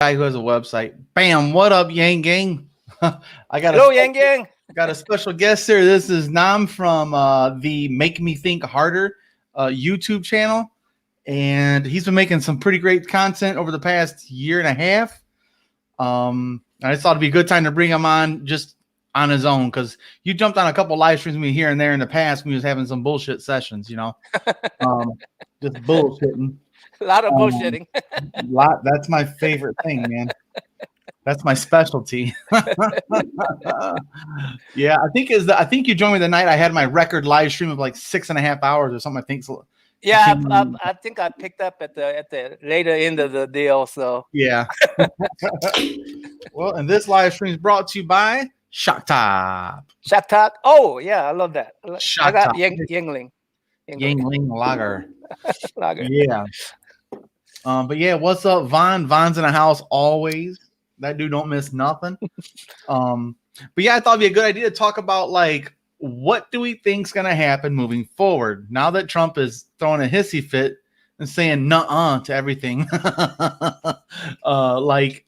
guy who has a website. Bam! What up, Yang Gang? I got Hello, Yang Yang. got a special guest here. This is Nam from the Make Me Think Harder YouTube channel, and he's been making some pretty great content over the past year and a half. I just thought it'd be a good time to bring him on just on his own, because you jumped on a couple live streams with me here and there in the past when he was having some bullshit sessions, you know, just bullshitting. A lot of bullshitting. That's my favorite thing, man. That's my specialty. Yeah, I think you joined me the night I had my record live stream of like 6.5 hours or something. I think so. Yeah, I think I picked up at the later end of the deal. So yeah. Well, and this live stream is brought to you by Shock Top. Shock Top. Oh yeah, I love that. Shock I got Top. Yingling Lager. Lager. Yeah. But yeah, what's up, Vaughn? Vaughn's in the house always. That dude don't miss nothing. But yeah, I thought it'd be a good idea to talk about, like, what do we think's gonna happen moving forward now that Trump is throwing a hissy fit and saying nuh-uh to everything. Like,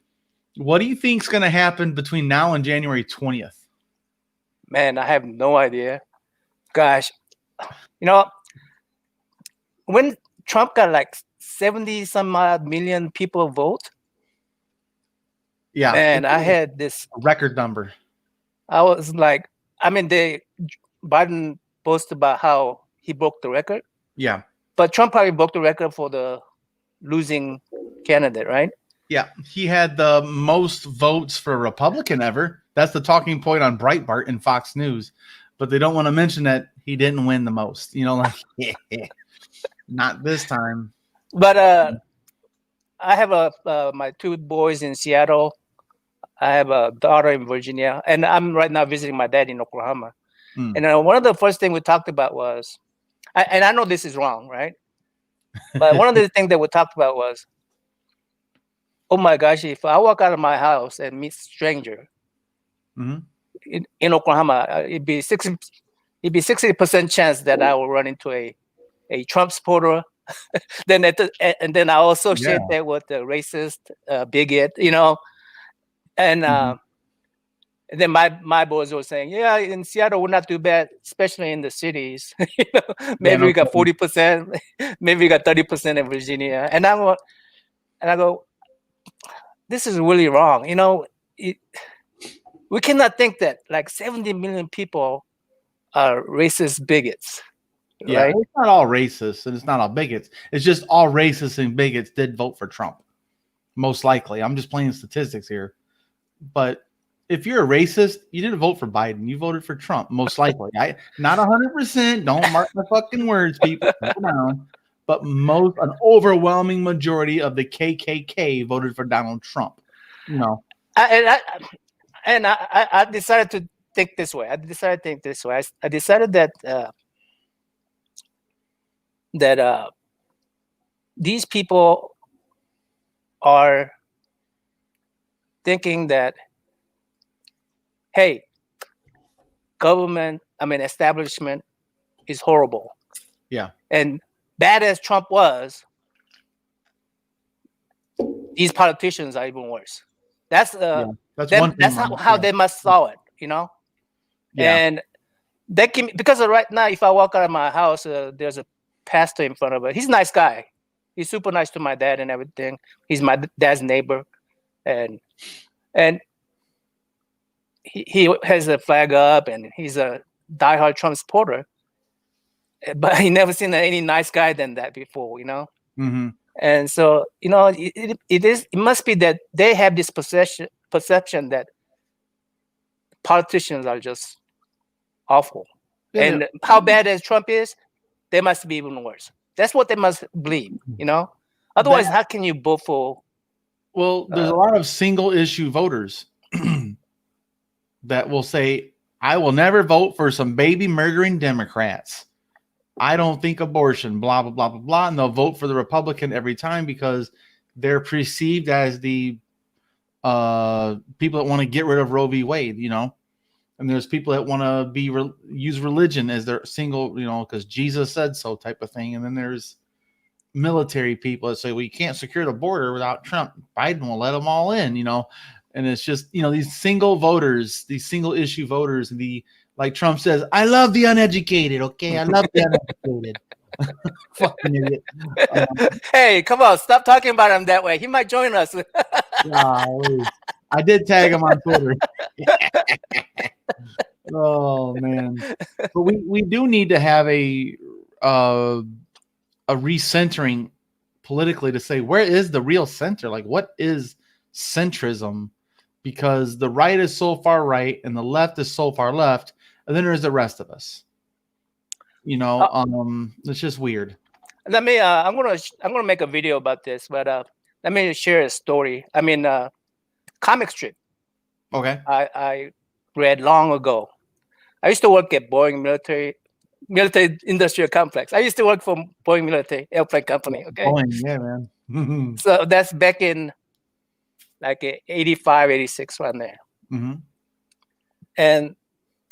what do you think's gonna happen between now and January 20th? Man, I have no idea. Gosh, you know, when Trump got like 70 some odd million people vote. Yeah, and I had this record number. I was like, I mean, Biden posted about how he broke the record. Yeah, but Trump probably broke the record for the losing candidate, right? Yeah, he had the most votes for a Republican ever. That's the talking point on Breitbart and Fox News, but they don't want to mention that he didn't win the most. You know, like not this time. But I have my two boys in Seattle. I have a daughter in Virginia, and I'm right now visiting my dad in Oklahoma. And one of the first things we talked about was, and I know this is wrong, right? But one of the things that we talked about was, oh my gosh, if I walk out of my house and meet a stranger in Oklahoma, it'd be 60% chance that I will run into a Trump supporter. And then I associate that with the racist bigot, you know. And then my boys were saying, yeah, in Seattle we're not too bad, especially in the cities. You know, maybe we got 40%, maybe we got 30% in Virginia. And I go, this is really wrong. You know, we cannot think that like 70 million people are racist bigots. Yeah, right? It's not all racist and it's not all bigots. It's just all racists and bigots did vote for Trump. Most likely. I'm just playing statistics here. But if you're a racist, you didn't vote for Biden. You voted for Trump, most likely. Not 100%. Don't mark my fucking words, people. But an overwhelming majority of the KKK voted for Donald Trump. You know. I decided to think this way. I decided that these people are thinking that, hey, establishment is horrible. Yeah. And bad as Trump was, these politicians are even worse. That's how they must saw it, you know? Yeah. And they can, because right now, if I walk out of my house, there's a pastor in front of it. He's a nice guy. He's super nice to my dad and everything. He's my dad's neighbor. And he has a flag up and he's a diehard Trump supporter. But he never seen any nice guy than that before, you know? Mm-hmm. And so, you know, it must be that they have this perception that politicians are just awful. Yeah. And how bad as Trump is, they must be even worse. That's what they must believe, you know? Otherwise, how can you vote for? Well, there's a lot of single issue voters that will say, I will never vote for some baby murdering Democrats. I don't think abortion, blah, blah, blah, blah, blah. And they'll vote for the Republican every time because they're perceived as the people that want to get rid of Roe v. Wade, you know? And there's people that want to use religion as their single, you know, because Jesus said so type of thing. And then there's military people that say, well, you can't secure the border without Trump. Biden will let them all in, and it's just, these single voters, these single issue voters, like Trump says, I love the uneducated. Okay. I love the uneducated. Fucking idiot. Hey, come on. Stop talking about him that way. He might join us. I did tag him on Twitter. Oh man. But we do need to have a recentering politically to say, where is the real center? Like, what is centrism? Because the right is so far right and the left is so far left, and then there's the rest of us. It's just weird. Let me I'm gonna make a video about this, but let me share a story. I mean, comic strip. Okay. I read long ago. I used to work at Boeing military industrial complex. I used to work for Boeing military airplane company. Okay. Boeing, yeah, man. So that's back in like 85, 86, around there. Mm-hmm. And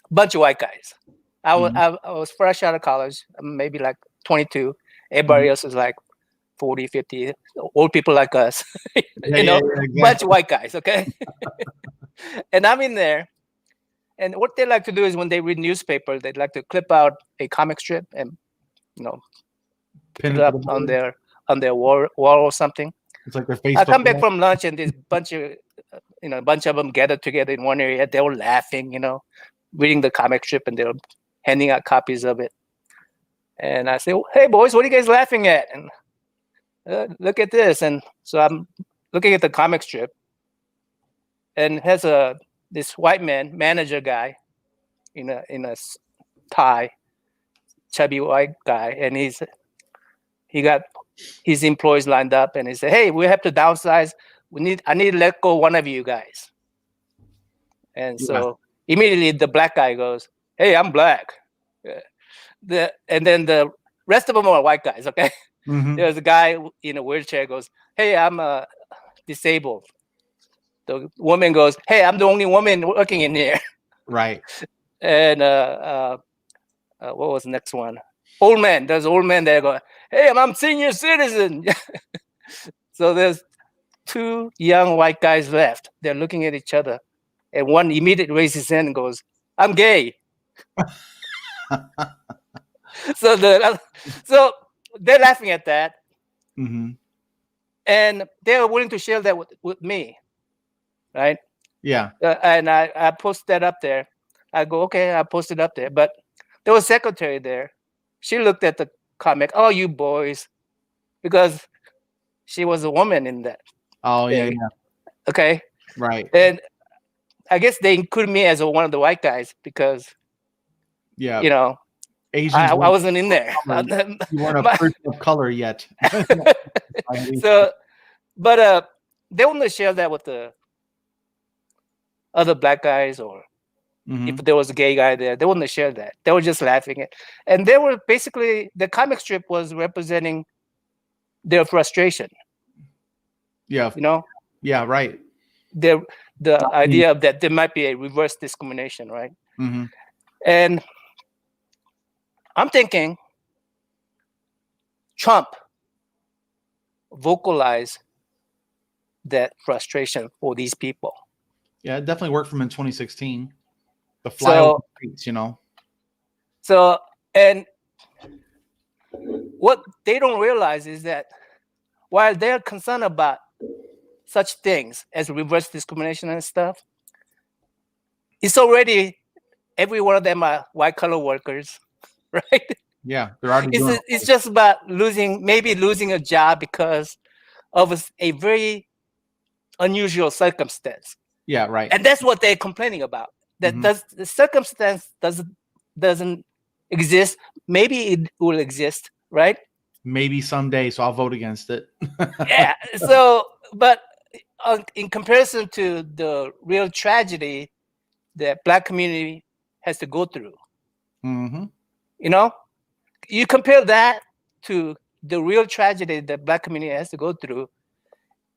a bunch of white guys. I was fresh out of college, maybe like 22. Everybody else is like 40, 50, old people like us. Exactly. Bunch of white guys, okay? And I'm in there. And what they like to do is when they read newspaper, they'd like to clip out a comic strip and, put it up on their wall or something. It's like their Facebook. I come back from lunch and this bunch of them gathered together in one area. They were laughing, reading the comic strip, and they were handing out copies of it. And I say, hey boys, what are you guys laughing at? And look at this. And so I'm looking at the comic strip, and it has this white man, manager guy, in a tie, chubby white guy, and he got his employees lined up, and he said, hey, we have to downsize. I need to let go one of you guys. And so immediately the black guy goes, hey, I'm black. And then the rest of them are white guys, okay? Mm-hmm. There's a guy in a wheelchair goes, hey, I'm disabled. The woman goes, hey, I'm the only woman working in here. Right. And what was the next one? Old man. There's an old man there going, hey, I'm senior citizen. So there's two young white guys left. They're looking at each other. And one immediately raises his hand and goes, I'm gay. So they're laughing at that. Mm-hmm. And they're willing to share that with me. Right? Yeah. And I post that up there. I go, okay, I posted up there. But there was a secretary there. She looked at the comic, oh, you boys, because she was a woman in that. Oh, thing. yeah. Okay. Right. And I guess they included me as one of the white guys because, Asians I wasn't in there. You weren't a person of color yet. So, but they wouldn't share that with the other black guys, or if there was a gay guy there, they wouldn't share that. They were just laughing at, and they were basically, the comic strip was representing their frustration. Yeah. Yeah. Right. The idea of that there might be a reverse discrimination, right? Mm-hmm. And I'm thinking Trump vocalized that frustration for these people. Yeah, it definitely worked for him in 2016. The flyover streets, So, and what they don't realize is that while they're concerned about such things as reverse discrimination and stuff, it's already, every one of them are white collar workers, right? Yeah, they're already doing it's just about losing a job because of a very unusual circumstance. Yeah, right. And that's what they're complaining about. That the circumstance doesn't exist. Maybe it will exist, right? Maybe someday, so I'll vote against it. Yeah. So, but in comparison to the real tragedy that Black community has to go through, you compare that to the real tragedy that Black community has to go through,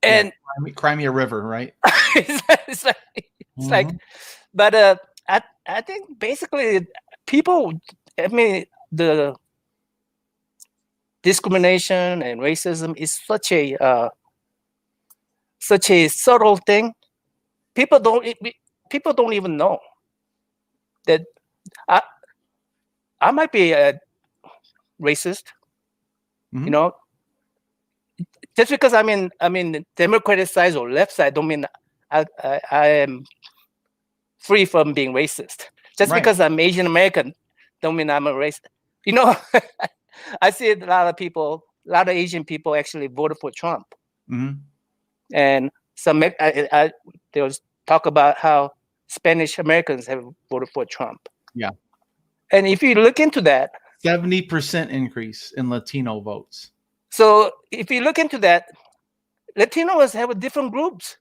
and Crimea River, right? it's like, but I think basically people, I mean, the discrimination and racism is such a subtle thing. People don't even know that I might be a racist. Mhm. You know, just because I'm in the Democratic side or left side, don't mean I am free from being racist. Just Right. because I'm Asian American, don't mean I'm a racist. You know, I see a lot of Asian people actually voted for Trump, Mhm. and some there was talk about how Spanish Americans have voted for Trump. Yeah. And if you look into that, 70% increase in Latino votes. so if you look into that, Latinos have different groups.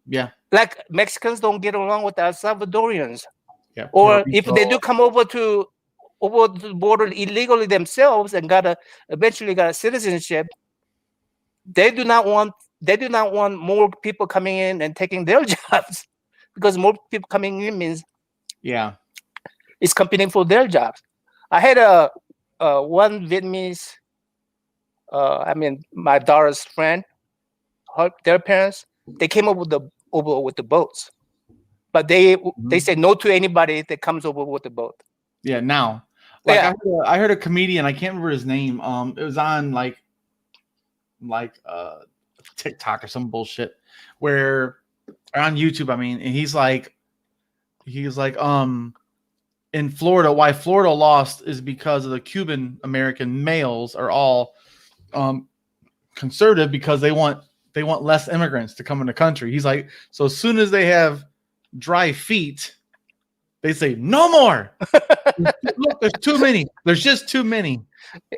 Yeah. Like Mexicans don't get along with El Salvadorians. Yeah. Or if they do come over the border illegally themselves and eventually got a citizenship, they do not want more people coming in and taking their jobs, because more people coming in means it's competing for their jobs. I had one Vietnamese, my daughter's friend, their parents, they came over with the boats, but they say no to anybody that comes over with the boat. Yeah. Now, like I heard a comedian, I can't remember his name. It was on like TikTok or some bullshit, where on YouTube, and he's like, in Florida, why Florida lost is because of the Cuban American males are all conservative because they want less immigrants to come in the country. He's like, so as soon as they have dry feet, they say no more. Look, there's too many. There's just too many.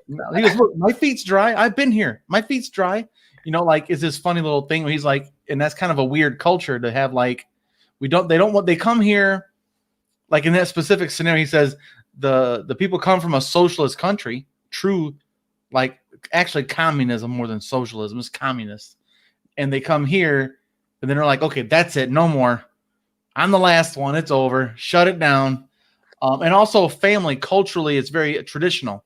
He goes, look, my feet's dry. I've been here. My feet's dry. Like, it's this funny little thing where he's like, and that's kind of a weird culture to have. Like, they come here, like in that specific scenario, he says the people come from a socialist country, true, like actually communism more than socialism is communist. And they come here and then they're like, okay, that's it. No more. I'm the last one. It's over. Shut it down. And also family, culturally, it's very traditional.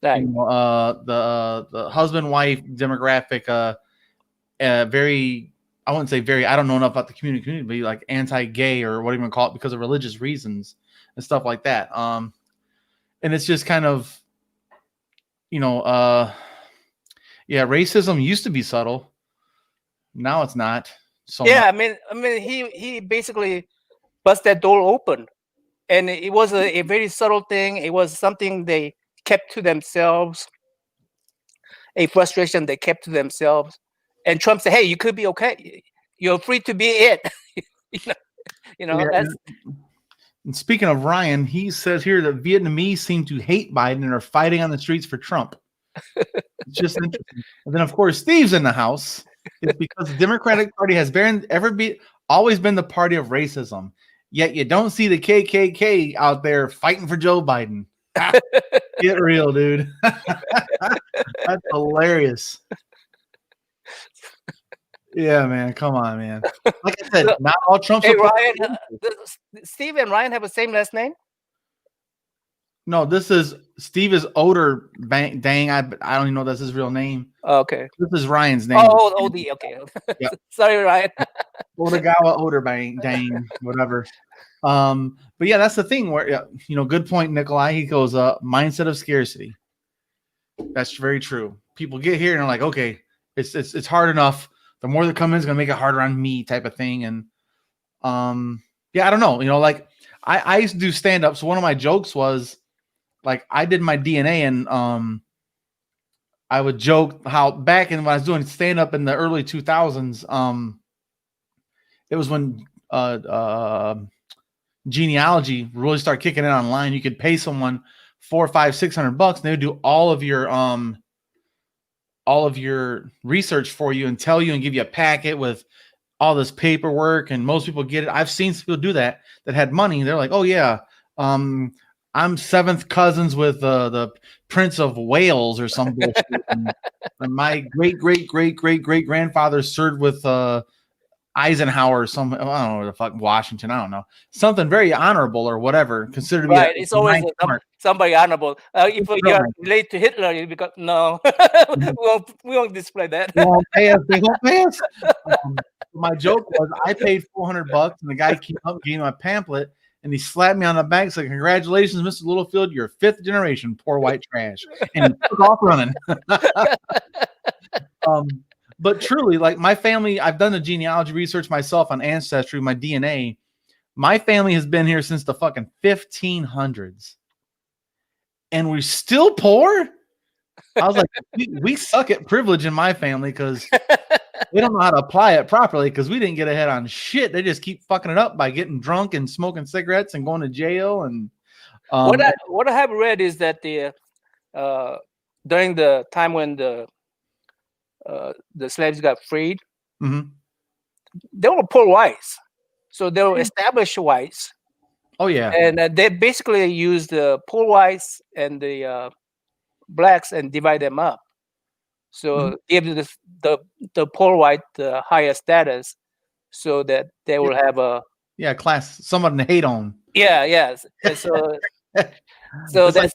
Right. The husband-wife demographic, very, I wouldn't say very, I don't know enough about the community, but like anti-gay or whatever you want to call it because of religious reasons and stuff like that. And it's just kind of, racism used to be subtle. Now it's not so much. He basically bust that door open, and it was a very subtle thing. It was something they kept to themselves, a frustration they kept to themselves. And Trump said, "Hey, you could be okay. You're free to be it." That's. And speaking of Ryan, he says here that Vietnamese seem to hate Biden and are fighting on the streets for Trump. It's just interesting. And then, of course, Steve's in the house. It's because the Democratic Party has always been the party of racism. Yet you don't see the KKK out there fighting for Joe Biden. Get real, dude. That's hilarious. Yeah, man. Come on, man. Like I said, not all Trump supporters. Hey, Ryan, Steve and Ryan have the same last name? No, this is Steve is Oder Dang. I don't even know that's his real name. Okay. This is Ryan's name. Okay. Yep. Sorry, Ryan. Odagawa Oder Dang, whatever. But yeah, that's the thing where good point, Nikolai. He goes, mindset of scarcity. That's very true. People get here and are like, okay, it's hard enough. The more that come in is gonna make it harder on me, type of thing. And I don't know. Like I used to do stand up. So one of my jokes was like I did my DNA and I would joke how back when I was doing stand up in the early 2000s, it was when genealogy really started kicking in online. You could pay someone $400, $500, $600, and they would do all of your research for you and tell you and give you a packet with all this paperwork. And most people get it. I've seen people do that had money. They're like, oh yeah, I'm seventh cousins with the Prince of Wales or some bullshit. And my great grandfather served with I Eisenhower, I don't know where the fuck, Washington, I don't know, something very honorable or whatever, considered to be right. It's always somebody honorable. If you are related to Hitler, you become no. we won't display that. They won't pay us. They won't pay us. My joke was I paid $400, and the guy came up, gave me my pamphlet, and he slapped me on the back, said, "Congratulations, Mr. Littlefield, you're 5th generation poor white trash," and he took off running. But truly, like my family, I've done the genealogy research myself on Ancestry, my DNA. My family has been here since the fucking 1500s, and we're still poor. I was like, we suck at privilege in my family because we don't know how to apply it properly because we didn't get ahead on shit. They just keep fucking it up by getting drunk and smoking cigarettes and going to jail. And what I have read is that the during the time when the slaves got freed, they were poor whites, so they were established whites. Oh yeah, and they basically used the poor whites and the blacks and divide them up. So give the poor white the higher status, so that they will have a class, someone to hate on. Yes. And so that's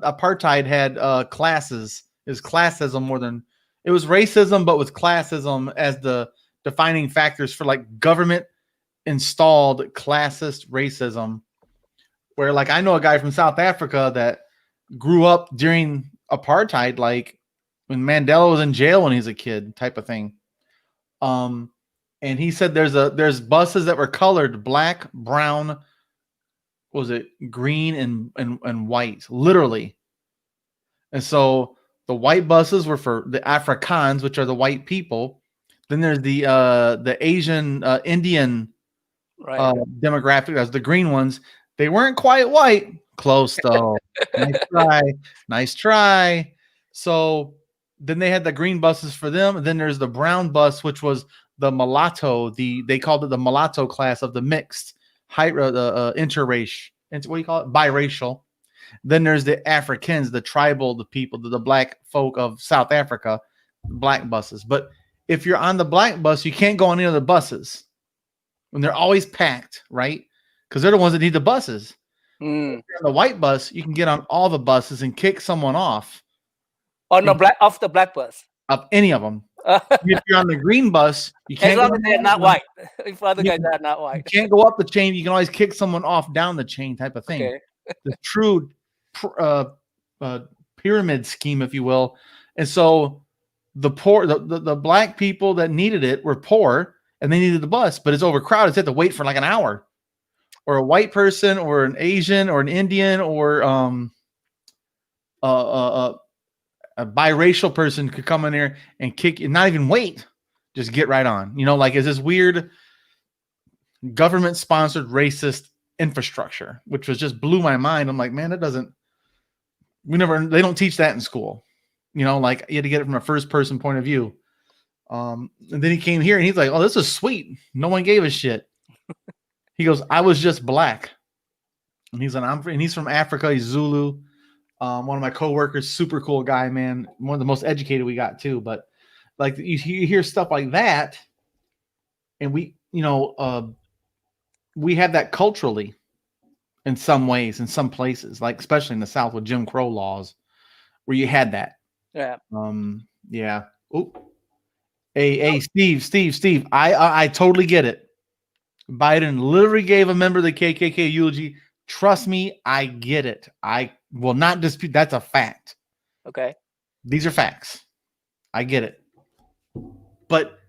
apartheid had classes. It was classism more than it was racism, but with classism as the defining factors for like government installed classist racism. Where like I know a guy from South Africa that grew up during apartheid, like when Mandela was in jail when he was a kid, type of thing. And he said there's buses that were colored black, brown, green and white, literally. And so the white buses were for the Afrikaans, which are the white people. Then there's the Asian Indian demographic, as the green ones. They weren't quite white. Close though. Nice try. So then they had the green buses for them. And then there's the brown bus, which was the mulatto. They called it the mulatto class of the mixed interracial. What do you call it? Biracial. Then there's the Africans, the tribal, the people, the black folk of South Africa, black buses. But if you're on the black bus, you can't go on any of the buses when they're always packed, right? Because they're the ones that need the buses. If you're on the white bus, you can get on all the buses and kick someone off. Off the black bus. Of any of them. If you're on the green bus, you can't. As long as they're not white. If other guys are not white, you can't go up the chain. You can always kick someone off down the chain, type of thing. Okay. The true pyramid scheme, if you will. And so the poor, the black people that needed it were poor, and they needed the bus, but it's overcrowded. They had to wait for like an hour. Or a white person, or an Asian, or an Indian, or a biracial person could come in there and kick you, not even wait, just get right on. You know, like it's this weird government-sponsored racist infrastructure, which was just blew my mind. I'm like, man, they don't teach that in school. You know, like you had to get it from a first-person point of view. And then he came here and he's like, oh, this is sweet. No one gave a shit. He goes, I was just black. And he's from Africa. He's Zulu. One of my coworkers, super cool guy, man. One of the most educated we got too. But like you hear stuff like that, and we have that culturally in some ways, in some places, like especially in the South with Jim Crow laws, where you had that. Yeah. Yeah. Oop. Hey, Steve. I totally get it. Biden literally gave a member of the KKK eulogy. Trust me, I get it. I will not dispute. That's a fact. Okay. These are facts. I get it. But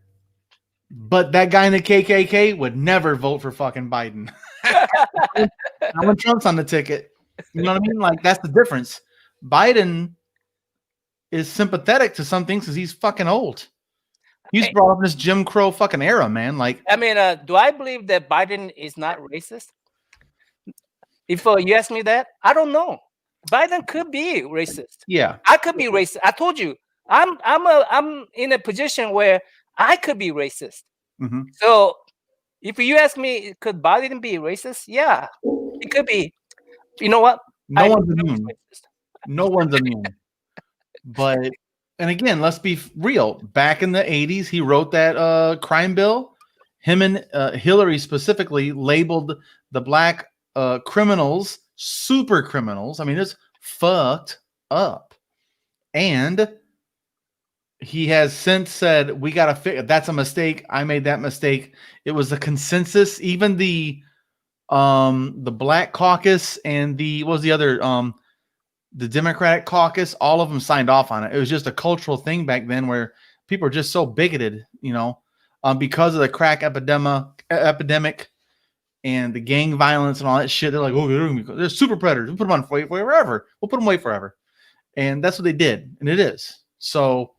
that guy in the KKK would never vote for fucking Biden. Not when Trump's on the ticket. You know what I mean? Like, that's the difference. Biden is sympathetic to some things because he's fucking old. He's brought up in this Jim Crow fucking era, man. Like, I mean, do I believe that Biden is not racist? If you ask me that, I don't know. Biden could be racist. Yeah, I could be racist. I told you, I'm in a position where I could be racist. Mm-hmm. So, if you ask me, could Biden be racist? Yeah, it could be. You know what? No one's immune. No one's immune. But. And again, let's be real. Back in the 80s, he wrote that crime bill, him and Hillary specifically labeled the black criminals super criminals. I mean, it's fucked up. And he has since said, we got to fix, that's a mistake. I made that mistake. It was a consensus. Even the Black Caucus and what was the other, the Democratic Caucus, all of them signed off on it. It was just a cultural thing back then where people are just so bigoted, because of the crack epidemic and the gang violence and all that shit. They're like, oh, they're super predators. We'll put them on forever. We'll put them away forever. And that's what they did. And it is. So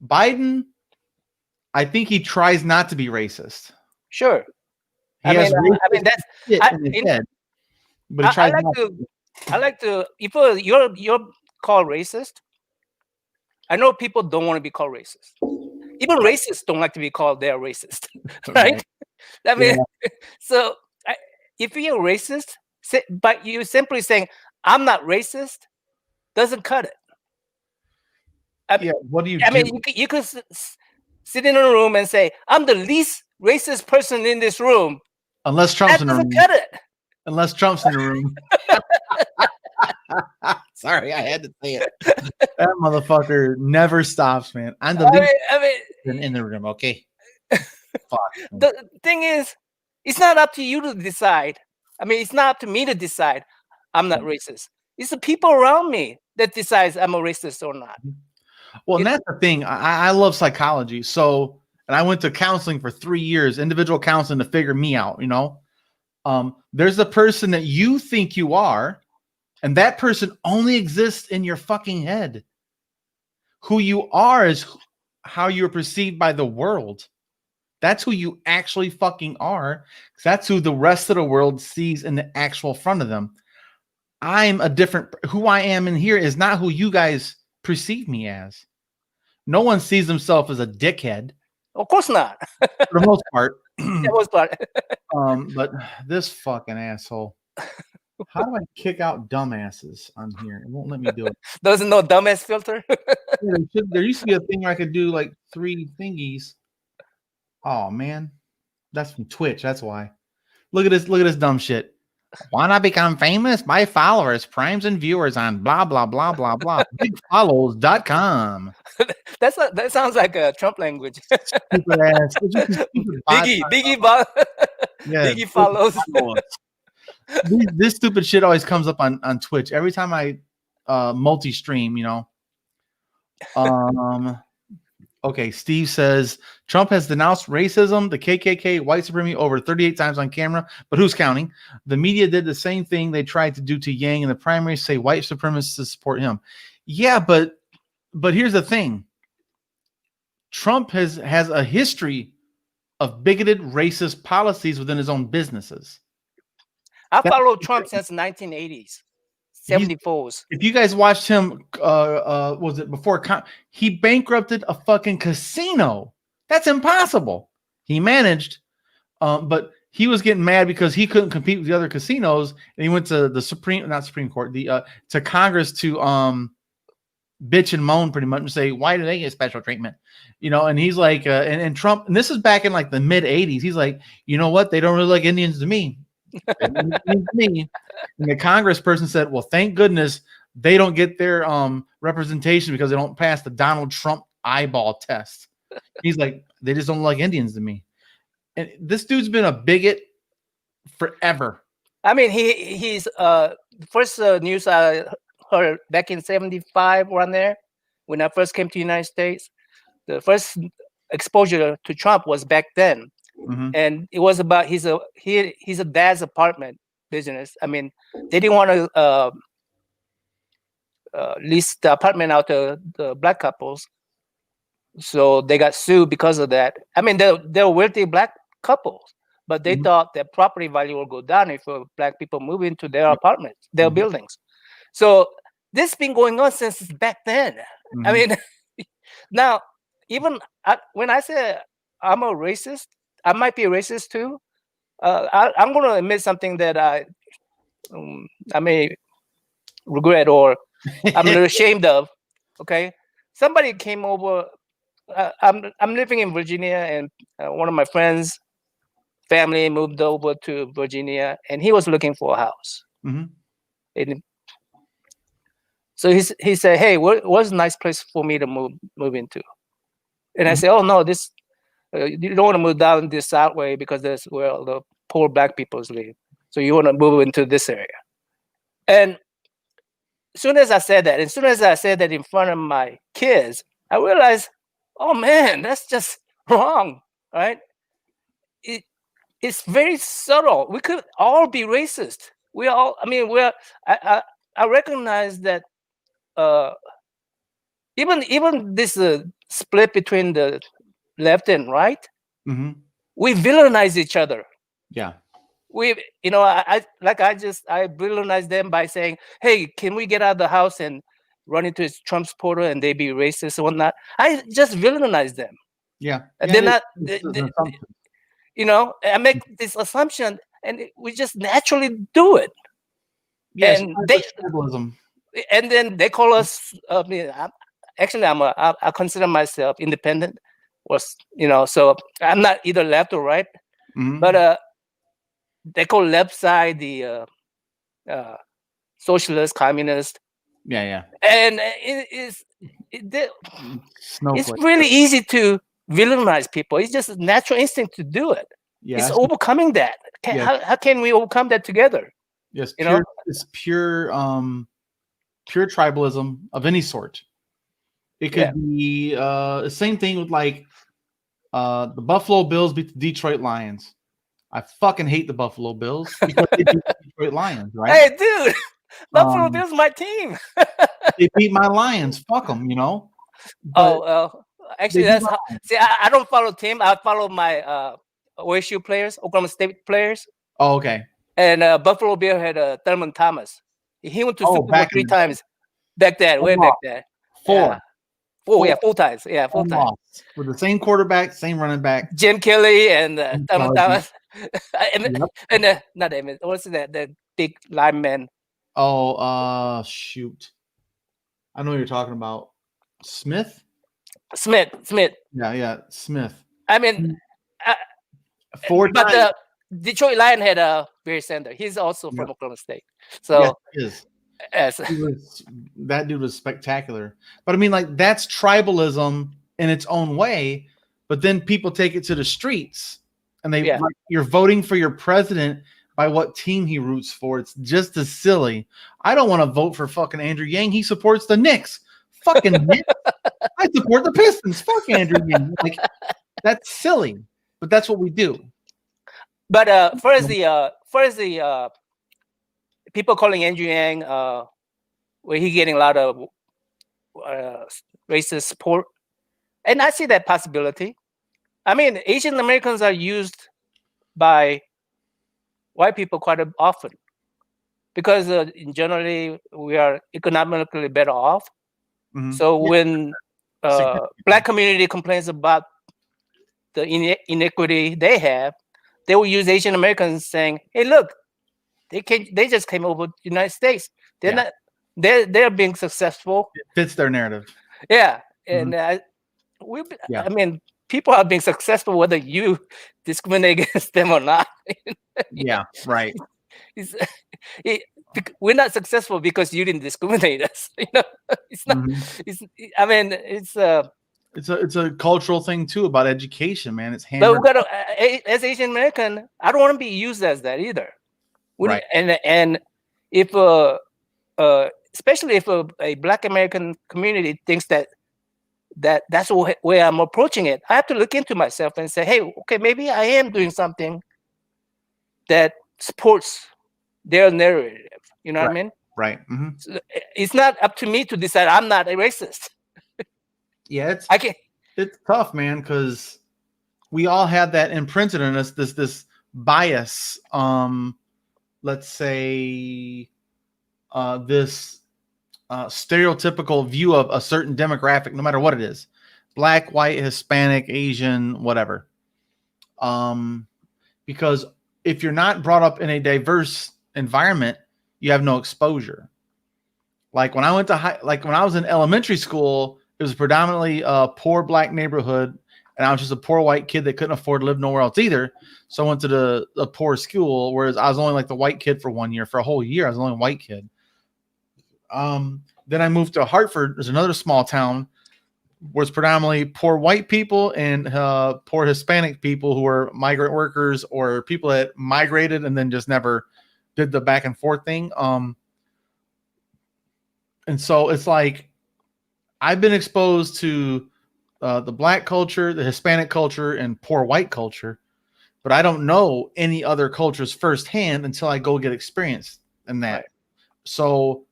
Biden, I think he tries not to be racist. Sure. I mean, that's but he tries I like to, if you're called racist, I know people don't want to be called racist. Even racists don't like to be called they're racist, right? I mean, so if you're racist, but you simply saying, I'm not racist, doesn't cut it. What do you do? I mean, you could sit in a room and say, I'm the least racist person in this room. Unless Trump's in the room. Cut it. Unless Trump's in the room. Sorry, I had to say it. That motherfucker never stops, man. I'm the least in the room, okay? Fuck. The thing is, it's not up to you to decide. I mean, it's not up to me to decide I'm not racist. It's the people around me that decides I'm a racist or not. Well, and that's the thing. I love psychology. So, and I went to counseling for 3 years, individual counseling to figure me out, There's the person that you think you are, and that person only exists in your fucking head. Who you are is how you're perceived by the world. That's who you actually fucking are. That's who the rest of the world sees in the actual front of them. I'm a different, who I am in here is not who you guys perceive me as. No one sees himself as a dickhead. Of course not. For the most part. The most part. But this fucking asshole. How do I kick out dumbasses on here? It won't let me do it. There's no dumbass filter. There used to be a thing where I could do like 3 thingies. Oh man, that's from Twitch. That's why. Look at this dumb shit. Wanna become famous? Buy followers, primes, and viewers on blah blah blah blah blah. BigFollows.com. That sounds like a Trump language. Stupid ass. Biggie follows. This stupid shit always comes up on Twitch every time I multi-stream. Okay, Steve says Trump has denounced racism, the KKK, white supremacy over 38 times on camera, but who's counting? The media did the same thing they tried to do to Yang in the primaries, say white supremacists support him. Yeah, but here's the thing. Trump has a history of bigoted, racist policies within his own businesses. I followed Trump since the 1980s. 74s. If you guys watched him, was it before? He bankrupted a fucking casino. That's impossible. He managed, but he was getting mad because he couldn't compete with the other casinos, and he went to the Supreme Court, to Congress to bitch and moan pretty much and say, why do they get special treatment? And he's like, and Trump, and this is back in like the mid 80s. He's like, you know what? They don't really like Indians to me. And the Congress person said, well, thank goodness they don't get their representation because they don't pass the Donald Trump eyeball test. He's like, they just don't like Indians to me. And this dude's been a bigot forever. I mean, he's first news I heard back in 75 around there when I first came to the United States. The first exposure to Trump was back then. Mm-hmm. And it was about his dad's apartment business. I mean, they didn't want to lease the apartment out to the black couples, so they got sued because of that. I mean, they're wealthy black couples, but they thought that property value will go down if black people move into their apartments, their buildings. So this has been going on since back then. I mean, now even when I say I'm a racist, I might be a racist too. I'm going to admit something that I may regret or I'm a little ashamed of. Okay, somebody came over. I'm living in Virginia, and one of my friends family moved over to Virginia, and he was looking for a house. Mm-hmm. And so he said, "Hey, what's a nice place for me to move into?" And I said, "Oh no, this you don't want to move down this south way because that's where all the poor black people live. So you want to move into this area." And as soon as I said that in front of my kids, I realized, oh man, that's just wrong, right? It's very subtle. We could all be racist. I recognize that even this split between the left and right, Mm-hmm. we villainize each other. Yeah. I villainize them by saying, "Hey, can we get out of the house and run into his Trump supporter and they be racist and whatnot?" I just villainize them. Yeah. And they're not. I make this assumption, and we just naturally do it. Yes. And then they call us. I consider myself independent, so I'm not either left or right. Mm-hmm. But they call left side the socialist, communist. Yeah. And it's really easy to villainize people. It's just a natural instinct to do it. Yeah, it's overcoming that. How can we overcome that together? Yes, it's pure tribalism of any sort. It could be the same thing with like the Buffalo Bills beat the Detroit Lions. I fucking hate the Buffalo Bills because they beat the Detroit Lions, right? Hey, dude, Buffalo Bills my team. They beat my Lions. Fuck them, But actually, I don't follow team. I follow my OSU players, Oklahoma State players. Oh, okay. And Buffalo Bill had Thurman Thomas. He went to Super Bowl 3 times back then, way back then. Four times. Yeah, 4 times. With the same quarterback, same running back. Jim Kelly and Thurman Thomas. And not Emmett. What's that? The big lineman. Oh, shoot. I know what you're talking about. Smith. Yeah, Smith. I mean, 4 but times. the Detroit Lion had Barry Sanders. He's also from Oklahoma State. So he is. That dude was spectacular. But I mean, like, that's tribalism in its own way. But then people take it to the streets, and you're voting for your president by what team he roots for. It's just as silly. I don't want to vote for fucking Andrew Yang. He supports the Knicks. Fucking Knicks. I support the Pistons. Fuck Andrew Yang. Like, that's silly. But that's what we do. But far as the people calling Andrew Yang, where he getting a lot of racist support, and I see that possibility. I mean, Asian Americans are used by white people quite often because generally we are economically better off. Mm-hmm. So when black community complains about the inequity they have, they will use Asian Americans saying, "Hey, look, they just came over to the United States. They're being successful." It fits their narrative. Yeah, and I mean, people are being successful whether you discriminate against them or not. Yeah, right. We're not successful because you didn't discriminate us. It's not. Mm-hmm. It's a cultural thing too about education, man. It's hammered. But we gotta, as Asian American, I don't want to be used as that either. Right. And if especially if a Black American community thinks that's the way I'm approaching it, I have to look into myself and say, hey, okay, maybe I am doing something that supports their narrative. You know what I mean? Right. Mm-hmm. So it's not up to me to decide I'm not a racist. Yeah, it's tough, man, because we all have that imprinted in us, this bias. Let's say this stereotypical view of a certain demographic, no matter what it is, Black, white, Hispanic, Asian, whatever. Because if you're not brought up in a diverse environment, you have no exposure. Like when I went to when I was in elementary school, it was predominantly a poor Black neighborhood. and I was just a poor white kid that couldn't afford to live nowhere else either. So I went to a poor school, whereas I was only like the white kid for 1 year. For a whole year, I was the only white kid. Then I moved to Hartford. There's another small town where it's predominantly poor white people and poor Hispanic people who are migrant workers or people that migrated and then just never did the back and forth thing. And so it's like I've been exposed to the black culture, the Hispanic culture, and poor white culture, but I don't know any other cultures firsthand until I go get experience in that. Right. So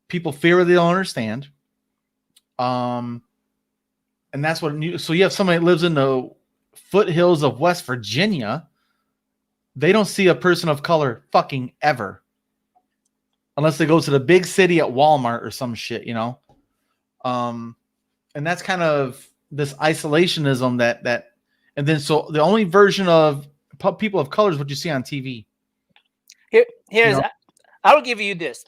people fear what they don't understand. And that's what so you have somebody that lives in the foothills of West Virginia. They don't see a person of color fucking ever. Unless they go to the big city at Walmart or some shit, you know? And that's kind of this isolationism that and then so the only version of people of color is what you see on TV. Here's you know? I'll give you this.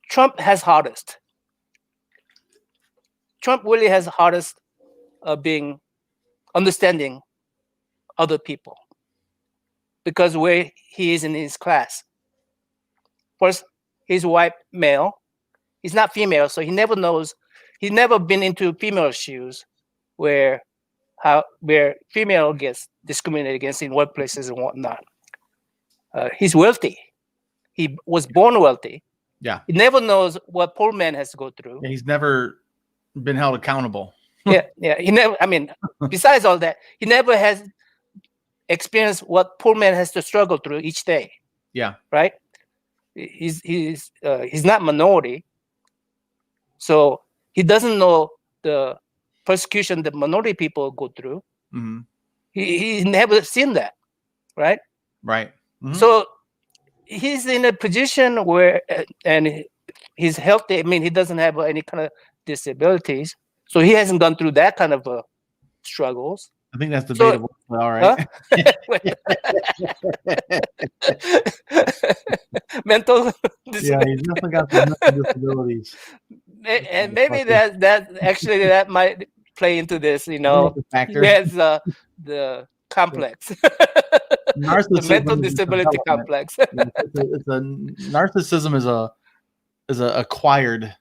Trump has hardest. Trump really has the hardest of being understanding other people because where he is in his class. First, he's white male. He's not female, so he never knows. He's never been into female shoes where female gets discriminated against in workplaces and whatnot. He's wealthy. He was born wealthy. Yeah. He never knows what poor man has to go through. Yeah, he's never been held accountable. Yeah. He never. I mean, besides all that, he never has experienced what poor man has to struggle through each day. Yeah. Right. He's not minority, so he doesn't know the persecution that minority people go through. Mm-hmm. He's never seen that. Right. Right. Mm-hmm. So he's in a position where, and he's healthy. I mean, he doesn't have any kind of disabilities, so he hasn't gone through that kind of struggles. I think that's debatable. So, all right. Mental disabilities. Yeah, he's definitely got some mental disabilities. And maybe that might play into this. You know, factor. He has the complex. The mental disability complex. It's a narcissism is a acquired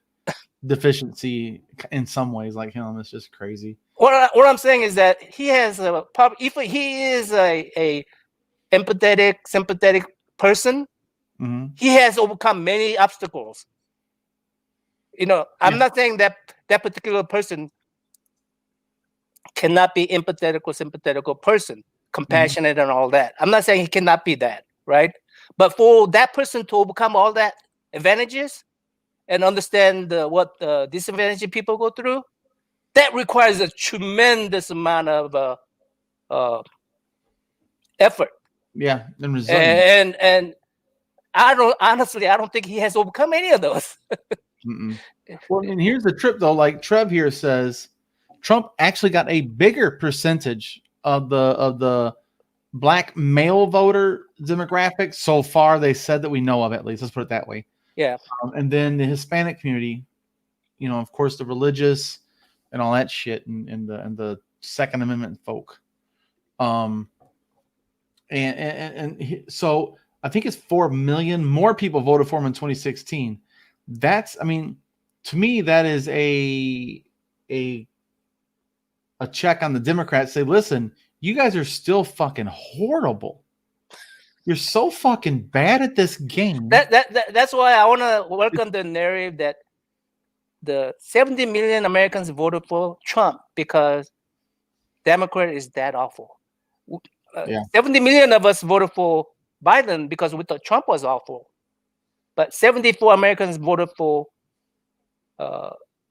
deficiency in some ways. Like him, it's just crazy. What I'm saying is that he has if he is a empathetic, sympathetic person, mm-hmm. he has overcome many obstacles. You know, I'm not saying that particular person cannot be empathetic or sympathetic person, compassionate, and all that. I'm not saying he cannot be that, right? But for that person to overcome all that advantages and understand what disadvantaged people go through, that requires a tremendous amount of effort. Yeah, and resilience. And I don't think he has overcome any of those. Well, and here's the trip though. Like Trev here says, Trump actually got a bigger percentage of the black male voter demographic so far. They said that we know of, at least. Let's put it that way. Yeah. And then the Hispanic community, you know, of course, the religious and all that shit, and the Second Amendment folk. And so I think it's 4 million more people voted for him in 2016. That's, I mean, to me, that is a check on the Democrats. Say, listen, you guys are still fucking horrible. You're so fucking bad at this game. That's why I want to work on the narrative that the 70 million Americans voted for Trump because Democrat is that awful. 70 million of us voted for Biden because we thought Trump was awful. But 74 Americans voted for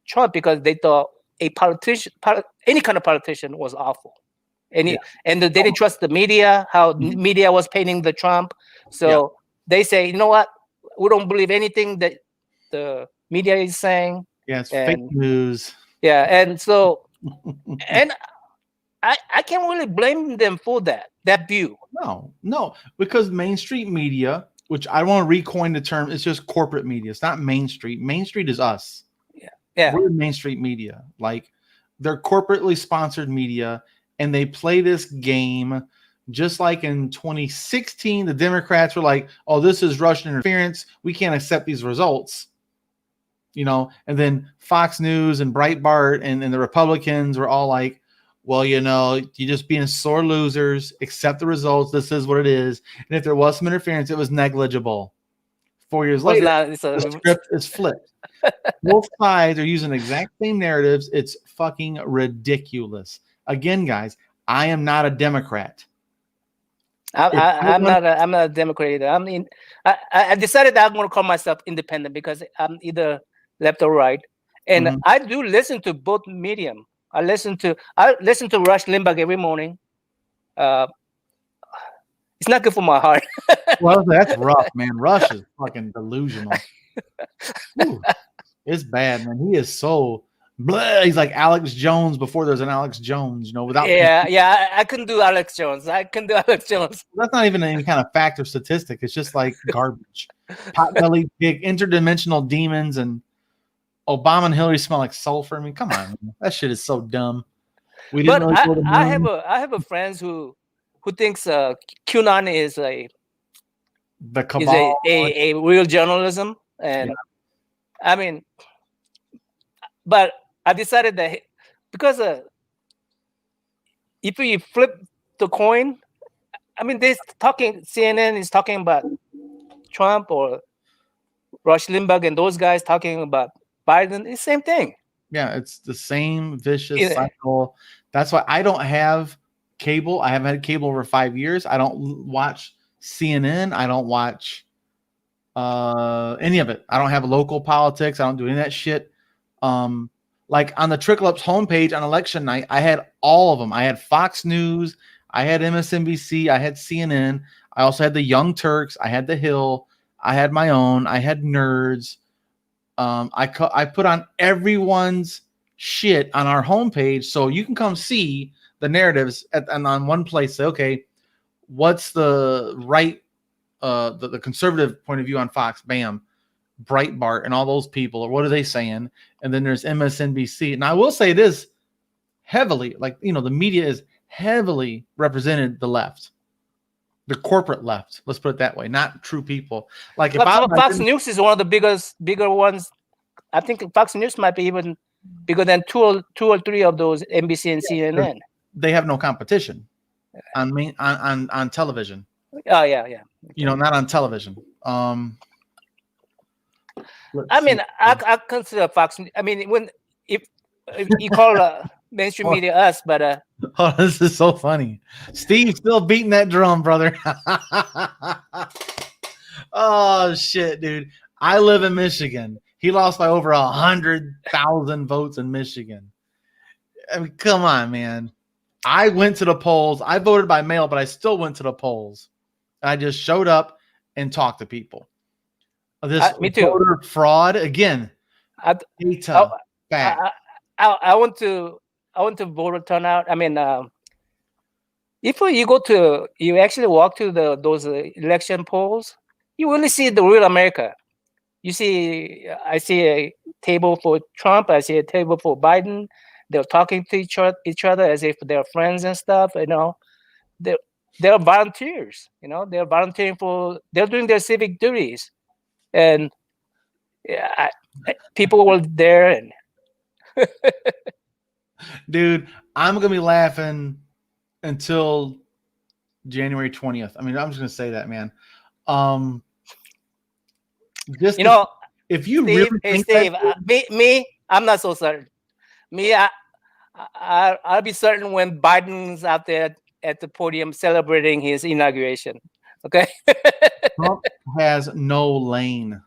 Trump because they thought any kind of politician was awful. And they didn't trust the media, how media was painting the Trump. So they say, you know what? We don't believe anything that the media is saying. Yeah, it's fake news. Yeah, and so, and I can't really blame them for that view. No, because mainstream media, which I want to recoin the term, it's just corporate media. It's not Main Street. Main Street is us. Yeah. We're Main Street media. Like, They're corporately sponsored media, and they play this game just like in 2016. The Democrats were like, "Oh, this is Russian interference. We can't accept these results." And then Fox News and Breitbart and the Republicans were all like, "Well, you're just being sore losers. Accept the results. This is what it is. And if there was some interference, it was negligible." 4 years later, the script is flipped. Both sides are using the exact same narratives. It's fucking ridiculous. Again, guys, I am not a Democrat. I'm not a Democrat either. I decided that I'm going to call myself independent because I'm either left or right, and I do listen to both medium. I listen to Rush Limbaugh every morning. It's not good for my heart. Well, that's rough, man. Rush is fucking delusional. Ooh, it's bad, man. He is so blah. He's like Alex Jones before there's an Alex Jones, without. Yeah. I couldn't do Alex Jones. That's not even any kind of fact or statistic. It's just like garbage. Potbelly pig, interdimensional demons, and Obama and Hillary smell like sulfur. I mean, come on, man. That shit is so dumb. I have a friend who thinks QAnon is a real journalism, and I mean, but I decided that because if you flip the coin, I mean, CNN is talking about Trump or Rush Limbaugh and those guys talking about Biden. It's the same thing. Yeah, it's the same vicious cycle. That's why I don't have cable. I haven't had cable over 5 years. I don't watch CNN. I don't watch any of it. I don't have local politics. I don't do any of that shit. Like on the Trickle Ups homepage on election night, I had all of them. I had Fox News, I had MSNBC, I had CNN, I also had the Young Turks, I had The Hill, I had my own, I had Nerds. I put on everyone's shit on our homepage so you can come see the narratives and on one place say, okay, what's the right the conservative point of view on Fox? Bam. Breitbart and all those people, or what are they saying? And then there's MSNBC. And I will say this heavily, like, the media is heavily represented the left, the corporate left. Let's put it that way. Not true people. Like Fox News is one of the bigger ones. I think Fox News might be even bigger than two or three of those NBC and CNN. They have no competition on television. Oh yeah. Not on television. I mean, I consider Fox. I mean, if you call mainstream media us, but oh, this is so funny. Steve's still beating that drum, brother. Oh shit, dude! I live in Michigan. He lost by over 100,000 votes in Michigan. I mean, come on, man. I went to the polls. I voted by mail, but I still went to the polls. I just showed up and talked to people. Me too. Voter fraud again. I want to voter turnout. I mean, if you actually walk to those election polls, you really see the real America. I see a table for Trump. I see a table for Biden. They're talking to each other as if they're friends and stuff. They're volunteers. They're volunteering they're doing their civic duties. And people were there, and dude, I'm gonna be laughing until January 20th. I mean, I'm just gonna say that, man. Just if you Steve, really Steve, me, I'm not so certain. Me, I'll be certain when Biden's out there at the podium celebrating his inauguration. Okay. Trump has no lane.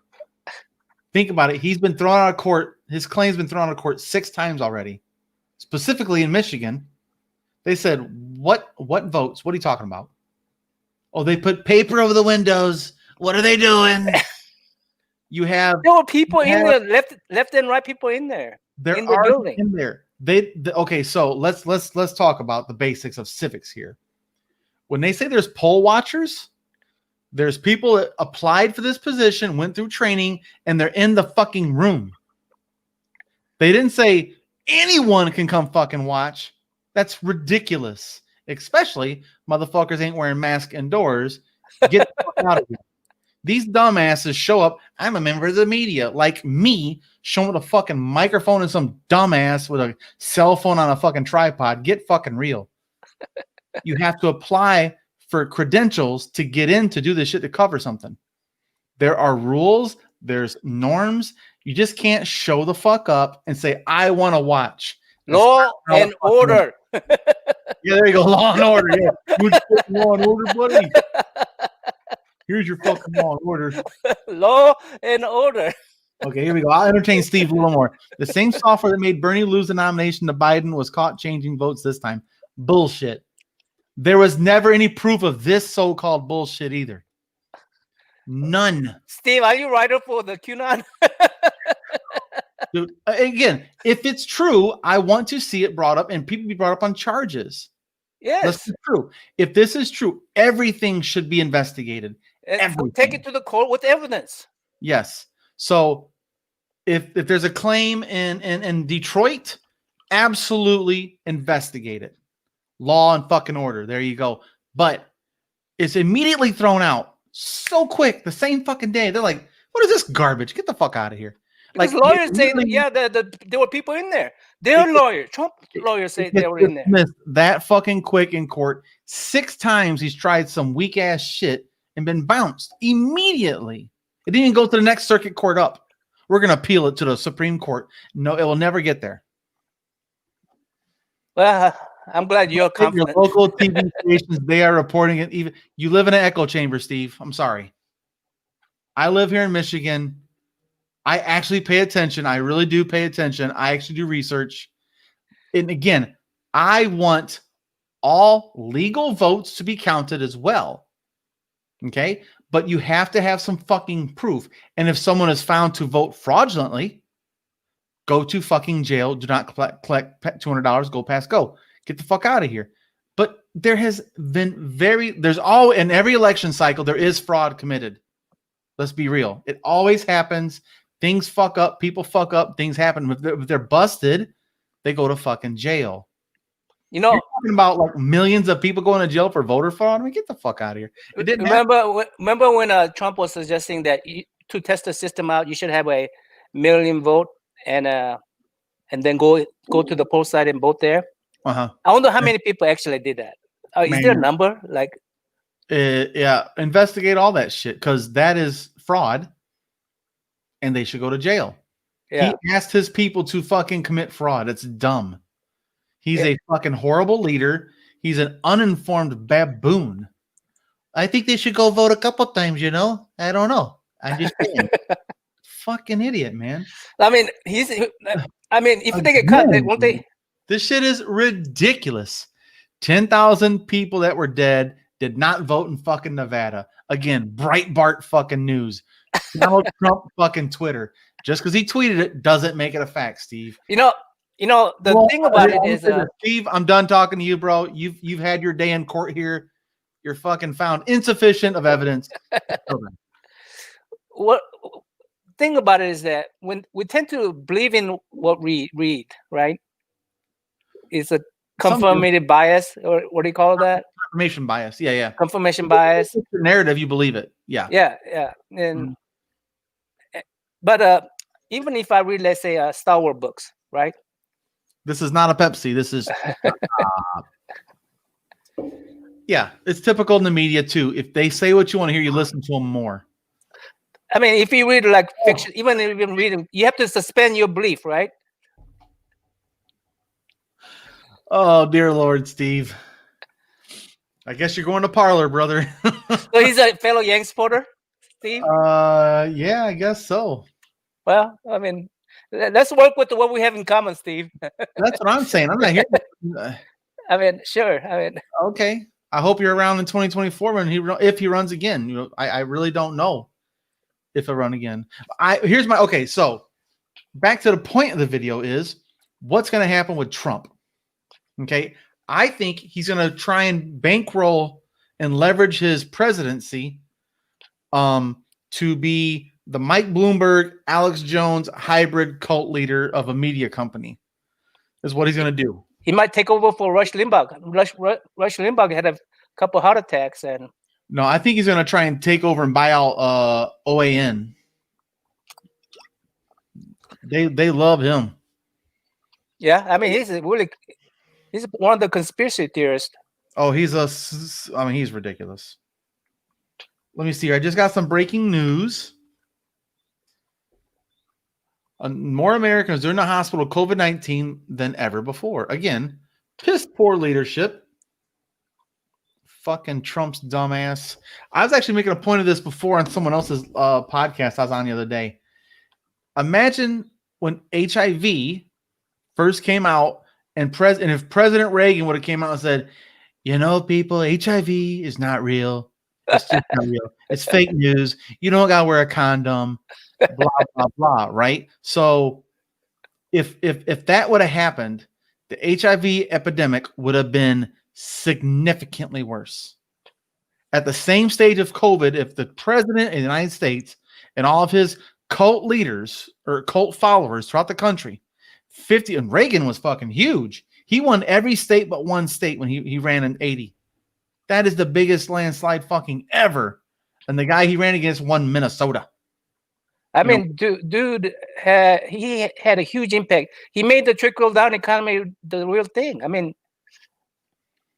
Think about it. He's been thrown out of court. His claim's been thrown out of court 6 times already. Specifically in Michigan. They said, what votes? What are you talking about? Oh, they put paper over the windows. What are they doing? There were people in there, left and right people in there. They're in the building. In there. Okay, so let's talk about the basics of civics here. When they say there's poll watchers, there's people that applied for this position, went through training, and they're in the fucking room. They didn't say anyone can come fucking watch. That's ridiculous. Especially motherfuckers ain't wearing masks indoors. Get the fuck out of here. These dumbasses show up. I'm a member of the media, like me, showing with a fucking microphone and some dumbass with a cell phone on a fucking tripod. Get fucking real. You have to apply for credentials to get in to do this shit to cover something. There are rules. There's norms. You just can't show the fuck up and say, I want to watch. Law and order. Yeah, there you go. Law and order. Yeah. Law and order, buddy. Here's your fucking law and order. Law and order. Okay, here we go. I'll entertain Steve a little more. The same software that made Bernie lose the nomination to Biden was caught changing votes this time. Bullshit. There was never any proof of this so-called bullshit either. None. Steve, are you writer for the QAnon? Dude, again, if it's true, I want to see it brought up and people be brought up on charges. Yes. That's true. If this is true, everything should be investigated. We'll take it to the court with evidence. Yes. So if there's a claim in Detroit, absolutely investigate it. Law and fucking order. There you go. But it's immediately thrown out so quick, the same fucking day. They're like, what is this garbage? Get the fuck out of here. Because Like lawyers say, yeah, there were people in there. Their lawyer, Trump lawyers say they were in there. That fucking quick in court. 6 times he's tried some weak ass shit and been bounced immediately. It didn't even go to the next circuit court up. We're going to appeal it to the Supreme Court. No, it will never get there. Well, I'm glad you're confident. Your local TV stations, they are reporting it. Even you live in an echo chamber, Steve. I'm sorry. I live here in Michigan. I actually pay attention. I really do pay attention. I actually do research. And again, I want all legal votes to be counted as well. Okay? But you have to have some fucking proof. And if someone is found to vote fraudulently, go to fucking jail. Do not collect $200. Go past go. Get the fuck out of here. But there has been there's all in every election cycle, there is fraud committed. Let's be real. It always happens. Things fuck up. People fuck up. Things happen. If they're busted, they go to fucking jail. You know, you're talking about like millions of people going to jail for voter fraud. I mean, get the fuck out of here. It didn't remember when Trump was suggesting that to test the system out, you should have a million vote and then go to the poll site and vote there. I wonder how many people actually did that. Is there a number? Like, yeah, investigate all that shit because that is fraud, and they should go to jail. Yeah. He asked his people to fucking commit fraud. It's dumb. He's a fucking horrible leader. He's an uninformed baboon. I think they should go vote a couple times, you know? I don't know. I'm just saying. Fucking idiot, man. I mean, if they get cut, won't they? This shit is ridiculous. 10,000 people that were dead did not vote in fucking Nevada. Again, Breitbart fucking news. Donald Trump fucking Twitter. Just because he tweeted it doesn't make it a fact, Steve. You know, the thing about it is, Steve, I'm done talking to you, bro. You've had your day in court here. You're fucking found insufficient of evidence. What thing about it is that when we tend to believe in what we read, right? It's a confirmative bias, or what do you call that? Confirmation bias. Yeah. Confirmation bias. It's the narrative, you believe it. Yeah. Yeah. And but even if I read, let's say, Star Wars books, right? This is not a Pepsi. This is yeah, it's typical in the media too. If they say what you want to hear, you listen to them more. I mean, if you read like fiction, even reading, you have to suspend your belief, right? Oh, dear Lord, Steve. I guess you're going to parlor, brother. So he's a fellow Yang supporter, Steve? Yeah, I guess so. Well, I mean, let's work with what we have in common, Steve. That's what I'm saying. I'm not here. I mean, sure. I mean, okay. I hope you're around in 2024 when if he runs again. You know, I really don't know if he'll run again. So back to the point of the video is what's going to happen with Trump. Okay. I think he's going to try and bankroll and leverage his presidency to be the Mike Bloomberg, Alex Jones hybrid cult leader of a media company. is what he's going to do. He might take over for Rush Limbaugh. Rush Limbaugh had a couple heart attacks, and no, I think he's going to try and take over and buy out OAN. They love him. Yeah, I mean he's one of the conspiracy theorists. Oh, he's ridiculous. Let me see here. I just got some breaking news. More Americans are in the hospital with COVID-19 than ever before. Again, piss poor leadership. Fucking Trump's dumbass. I was actually making a point of this before on someone else's podcast I was on the other day. Imagine when HIV first came out and if President Reagan would have came out and said, you know, people, HIV is not real. It's just not real. It's fake news. You don't got to wear a condom. Blah, blah, blah, right? So if that would have happened, the HIV epidemic would have been significantly worse. At the same stage of COVID, if the president of the United States and all of his cult leaders or cult followers throughout the country, 50, and Reagan was fucking huge. He won every state but one state when he ran in 80. That is the biggest landslide fucking ever. And the guy he ran against won Minnesota. I mean, dude had a huge impact. He made the trickle down economy the real thing. I mean,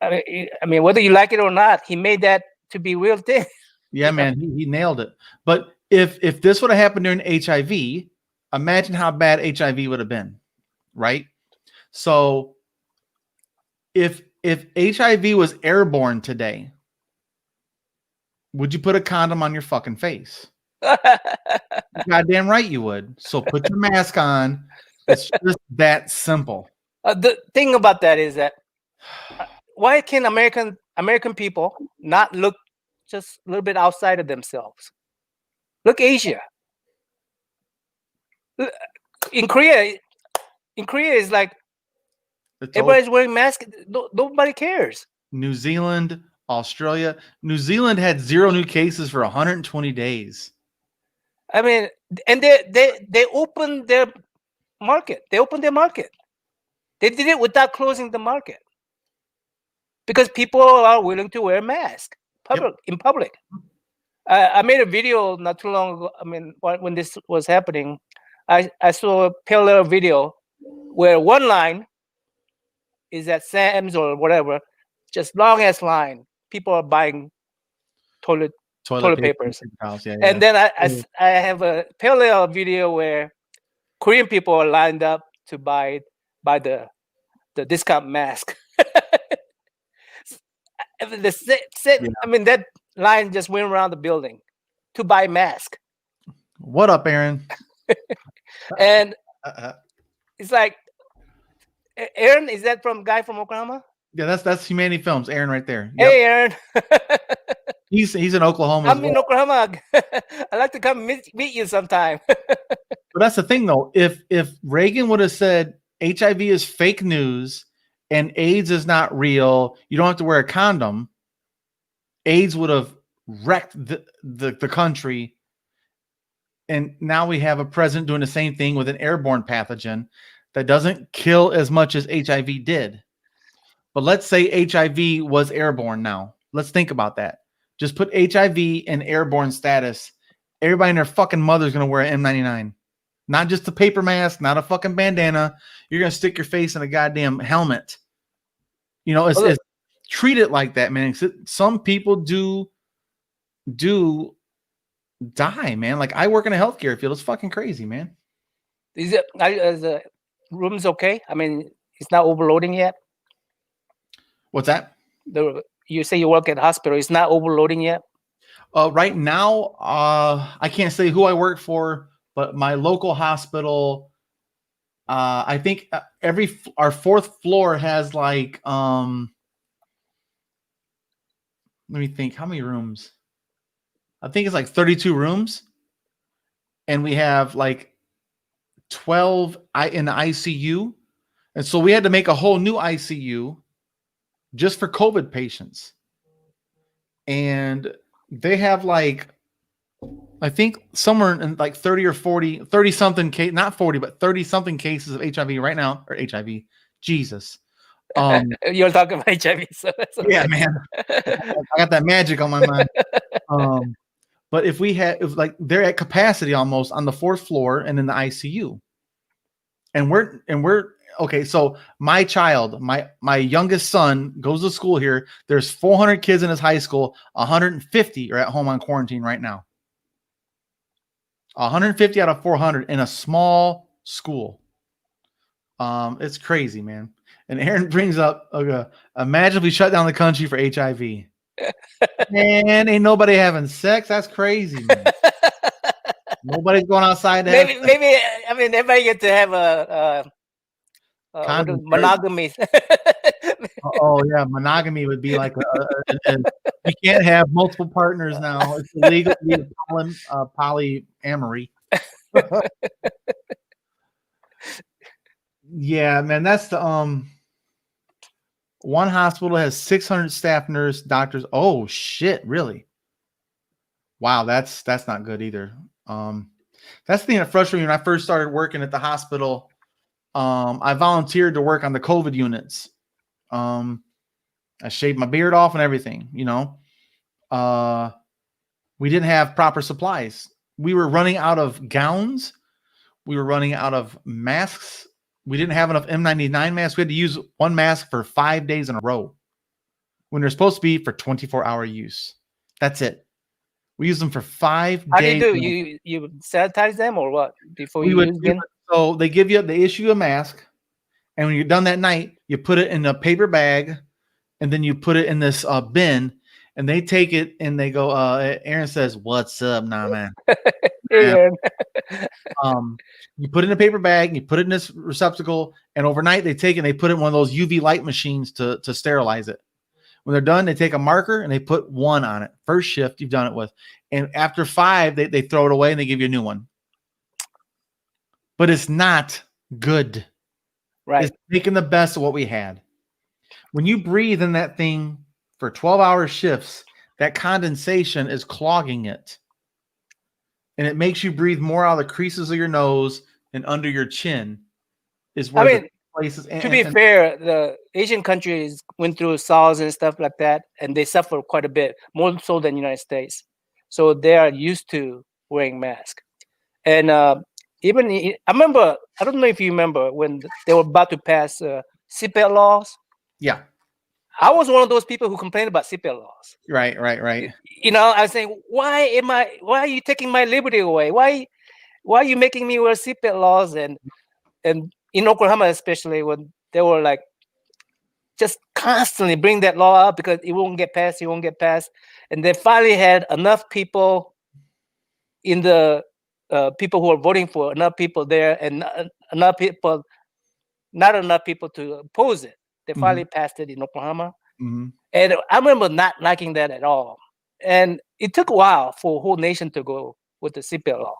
whether you like it or not, he made that to be real thing. Yeah, man, he nailed it. But if this would have happened during HIV, imagine how bad HIV would have been, right? So if HIV was airborne today, would you put a condom on your fucking face? Goddamn right you would. So put your mask on. It's just that simple. The thing about that is that why can American people not look just a little bit outside of themselves? Look, Asia. In Korea is like everybody's wearing masks. Nobody cares. New Zealand, Australia. New Zealand had 0 new cases for 120 days. I mean, and they opened their market. They opened their market. They did it without closing the market because people are willing to wear masks in public. I made a video not too long ago. I mean, when this was happening, I saw a parallel video where one line is at Sam's or whatever, just long ass line. People are buying toilet papers. And then I have a parallel video where Korean people are lined up to buy the discount mask. I mean, that line just went around the building to buy mask. What up, Aaron? And it's like, Aaron, is that guy from Oklahoma? Yeah, that's Humanity Films. Aaron right there. Yep. Hey, Aaron. He's in Oklahoma. I'm in Oklahoma. I'd like to come meet you sometime. But that's the thing, though. If Reagan would have said HIV is fake news and AIDS is not real, you don't have to wear a condom, AIDS would have wrecked the country. And now we have a president doing the same thing with an airborne pathogen that doesn't kill as much as HIV did. But let's say HIV was airborne now. Let's think about that. Just put HIV in airborne status. Everybody and their fucking mother's going to wear an N99. Not just a paper mask, not a fucking bandana. You're going to stick your face in a goddamn helmet. You know, it's treat it like that, man. Some people do die, man. Like, I work in a healthcare field. It's fucking crazy, man. Is the room's okay? I mean, it's not overloading yet? What's that? You say you work at a hospital. It's not overloading yet? Right now, I can't say who I work for, but my local hospital, I think our 4th floor has like, let me think, how many rooms? I think it's like 32 rooms, and we have like 12 in the ICU, and so we had to make a whole new ICU just for COVID patients. And they have like, I think somewhere in like 30 something, not 40, but 30 something cases of HIV right now, or HIV, Jesus. You're talking about HIV. So yeah, man. I got that magic on my mind. But if like they're at capacity almost on the 4th floor and in the ICU, and we're okay. So my child, my youngest son goes to school here. There's 400 kids in his high school. 150 are at home on quarantine right now. 150 out of 400 in a small school. It's crazy, man. And Aaron brings up, imagine if we shut down the country for HIV. Man, ain't nobody having sex. That's crazy, man. Nobody's going outside to maybe I mean everybody get to have a monogamy. Oh yeah, monogamy would be like you can't have multiple partners now. It's illegal to be polyamory. Yeah, man, that's the one hospital has 600 staff, nurse, doctors. Oh shit, really? Wow, that's not good either. That's the thing that frustrated me when I first started working at the hospital. I volunteered to work on the COVID units. I shaved my beard off and everything, you know. We didn't have proper supplies. We were running out of gowns. We were running out of masks. We didn't have enough N95 masks. We had to use one mask for 5 days in a row when they're supposed to be for 24-hour use. That's it. We use them for 5 days. How do you do? You sanitize them or what before you use them? So they issue you a mask, and when you're done that night, you put it in a paper bag, and then you put it in this bin, and they take it and they go. Aaron says, "What's up, Namman?" You put it in a paper bag, and you put it in this receptacle, and overnight they take it and they put it in one of those UV light machines to sterilize it. When they're done, they take a marker and they put 1 on it. First shift you've done it with. And after 5, they throw it away and they give you a new one. But it's not good. Right. It's making the best of what we had. When you breathe in that thing for 12-hour shifts, that condensation is clogging it. And it makes you breathe more out of the creases of your nose and under your chin. Is where places. To be fair, the Asian countries went through SARS and stuff like that, and they suffer quite a bit, more so than the United States. So they are used to wearing masks. And I remember, I don't know if you remember when they were about to pass seatbelt laws. Yeah. I was one of those people who complained about seatbelt laws. Right. You know, I was saying, why are you taking my liberty away? Why are you making me wear seatbelt laws? And in Oklahoma, especially, when they were like just constantly bring that law up because it won't get passed, and they finally had enough people in the people who are voting for, enough people there, and not enough people to oppose it. They finally passed it in Oklahoma, and I remember not liking that at all. And it took a while for a whole nation to go with the seatbelt law,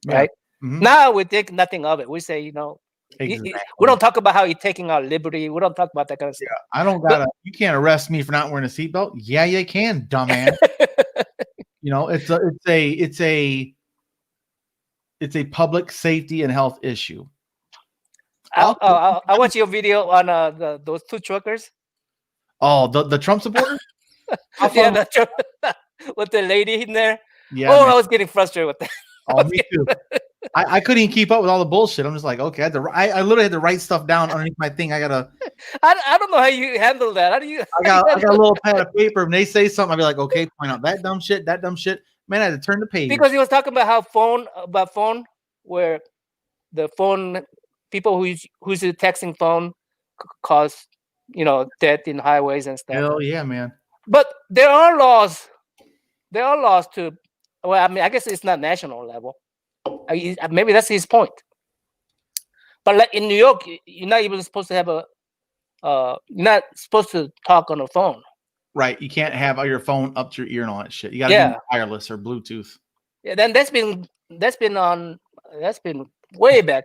right? Now we think nothing of it. We say, you know. Exactly. We don't talk about how you're taking our liberty. We don't talk about that kind of stuff. I don't gotta. You can't arrest me for not wearing a seatbelt. Yeah, you can, dumbass. You know, it's a public safety and health issue. I watched your video on those 2 truckers. Oh, the Trump supporters. Yeah, with the lady in there. Yeah. Oh, man. I was getting frustrated with that. Oh, me too. I couldn't even keep up with all the bullshit. I'm just like, okay, I literally had to write stuff down underneath my thing. I don't know how you handle that. How do you? I got a little pad of paper. When they say something, I'll be like, okay, point out that dumb shit. Man, I had to turn the page because he was talking about how phone, where the phone people who's texting phone cause death in highways and stuff. Hell yeah, man. But there are laws. There are laws to. Well, I mean, I guess it's not national level. Maybe that's his point. But like in New York, you're not even supposed to have you're not supposed to talk on a phone. Right. You can't have your phone up to your ear and all that shit. You got to be wireless or Bluetooth. Yeah. Then that's been way back.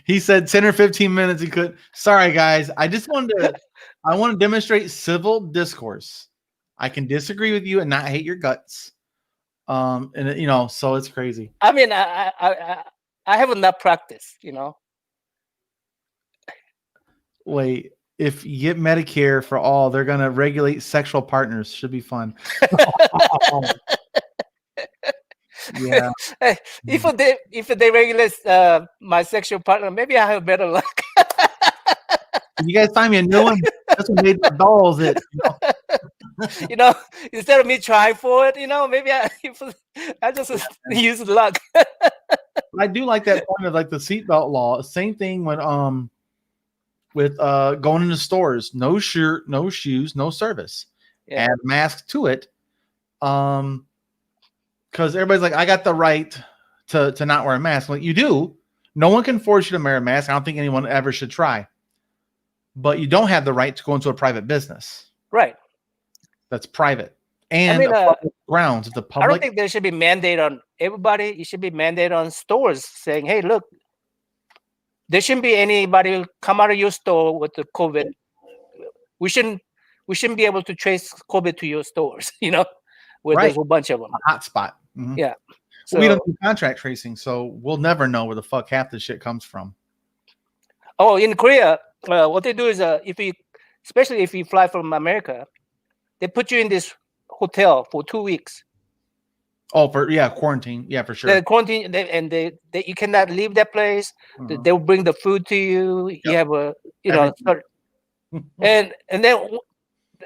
He said 10 or 15 minutes. He could. Sorry, guys. I just wanted I want to demonstrate civil discourse. I can disagree with you and not hate your guts. And so it's crazy. I mean, I have enough practice, Wait, if you get Medicare for all, they're gonna regulate sexual partners. Should be fun. Yeah. If they regulate my sexual partner, maybe I have better luck. You guys find me a new one. That's what made my dolls. Instead of me trying for it, maybe I just use luck. I do like that point of like the seatbelt law. Same thing when with going into stores, no shirt, no shoes, no service. Add a mask to it. Because everybody's like, I got the right to not wear a mask. Like, you do. No one can force you to wear a mask. I don't think anyone ever should try. But you don't have the right to go into a private business. Right. That's private. And public grounds. The public. I don't think there should be mandate on everybody. It should be mandate on stores saying, hey, look, there shouldn't be anybody who come out of your store with the COVID. We shouldn't be able to trace COVID to your stores, with a whole bunch of them. A hotspot. Mm-hmm. Yeah. So, we don't do contract tracing, so we'll never know where the fuck half the shit comes from. Oh, in Korea, what they do is especially if you fly from America, they put you in this hotel for 2 weeks. Oh, quarantine. Yeah, for sure. The quarantine, and you cannot leave that place. Uh-huh. They will bring the food to you. Yep. You have and then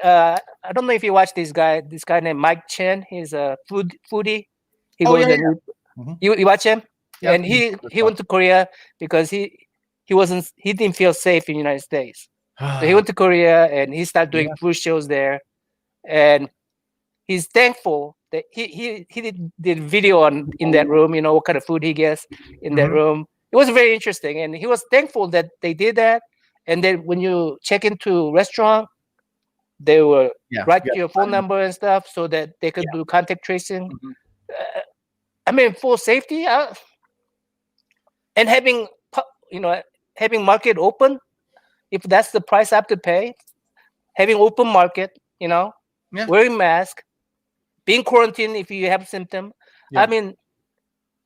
I don't know if you watch this guy named Mike Chen. He's a foodie. He goes Mm-hmm. You watch him? Yep. And he went to Korea because he didn't feel safe in the United States. So he went to Korea and he started doing food shows there, and he's thankful that he did video in that room. What kind of food he gets in that room. It was very interesting, and he was thankful that they did that. And then when you check into restaurant, they will write your phone number and stuff so that they could do contact tracing. Mm-hmm. For safety, and having market open, if that's the price I have to pay, having open market, wearing mask, being quarantined if you have symptoms. Yeah.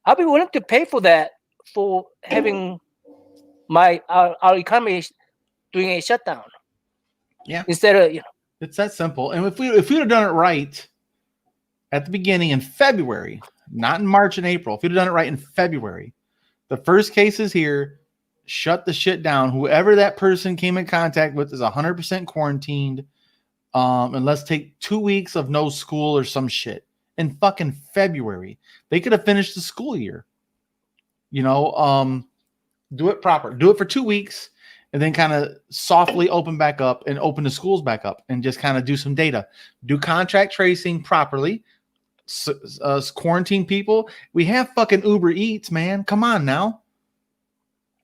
I'll be willing to pay for that, for having our economy doing a shutdown. Yeah. Instead of it's that simple. And if we would have done it right at the beginning in February, not in March and April, if we'd have done it right in February, the first cases here, shut the shit down. Whoever that person came in contact with is 100% quarantined. And let's take 2 weeks of no school or some shit in fucking February. They could have finished the school year. Do it proper. Do it for 2 weeks and then kind of softly open back up and open the schools back up and just kind of do some data. Do contract tracing properly. Quarantine people. We have fucking Uber Eats, man. Come on now.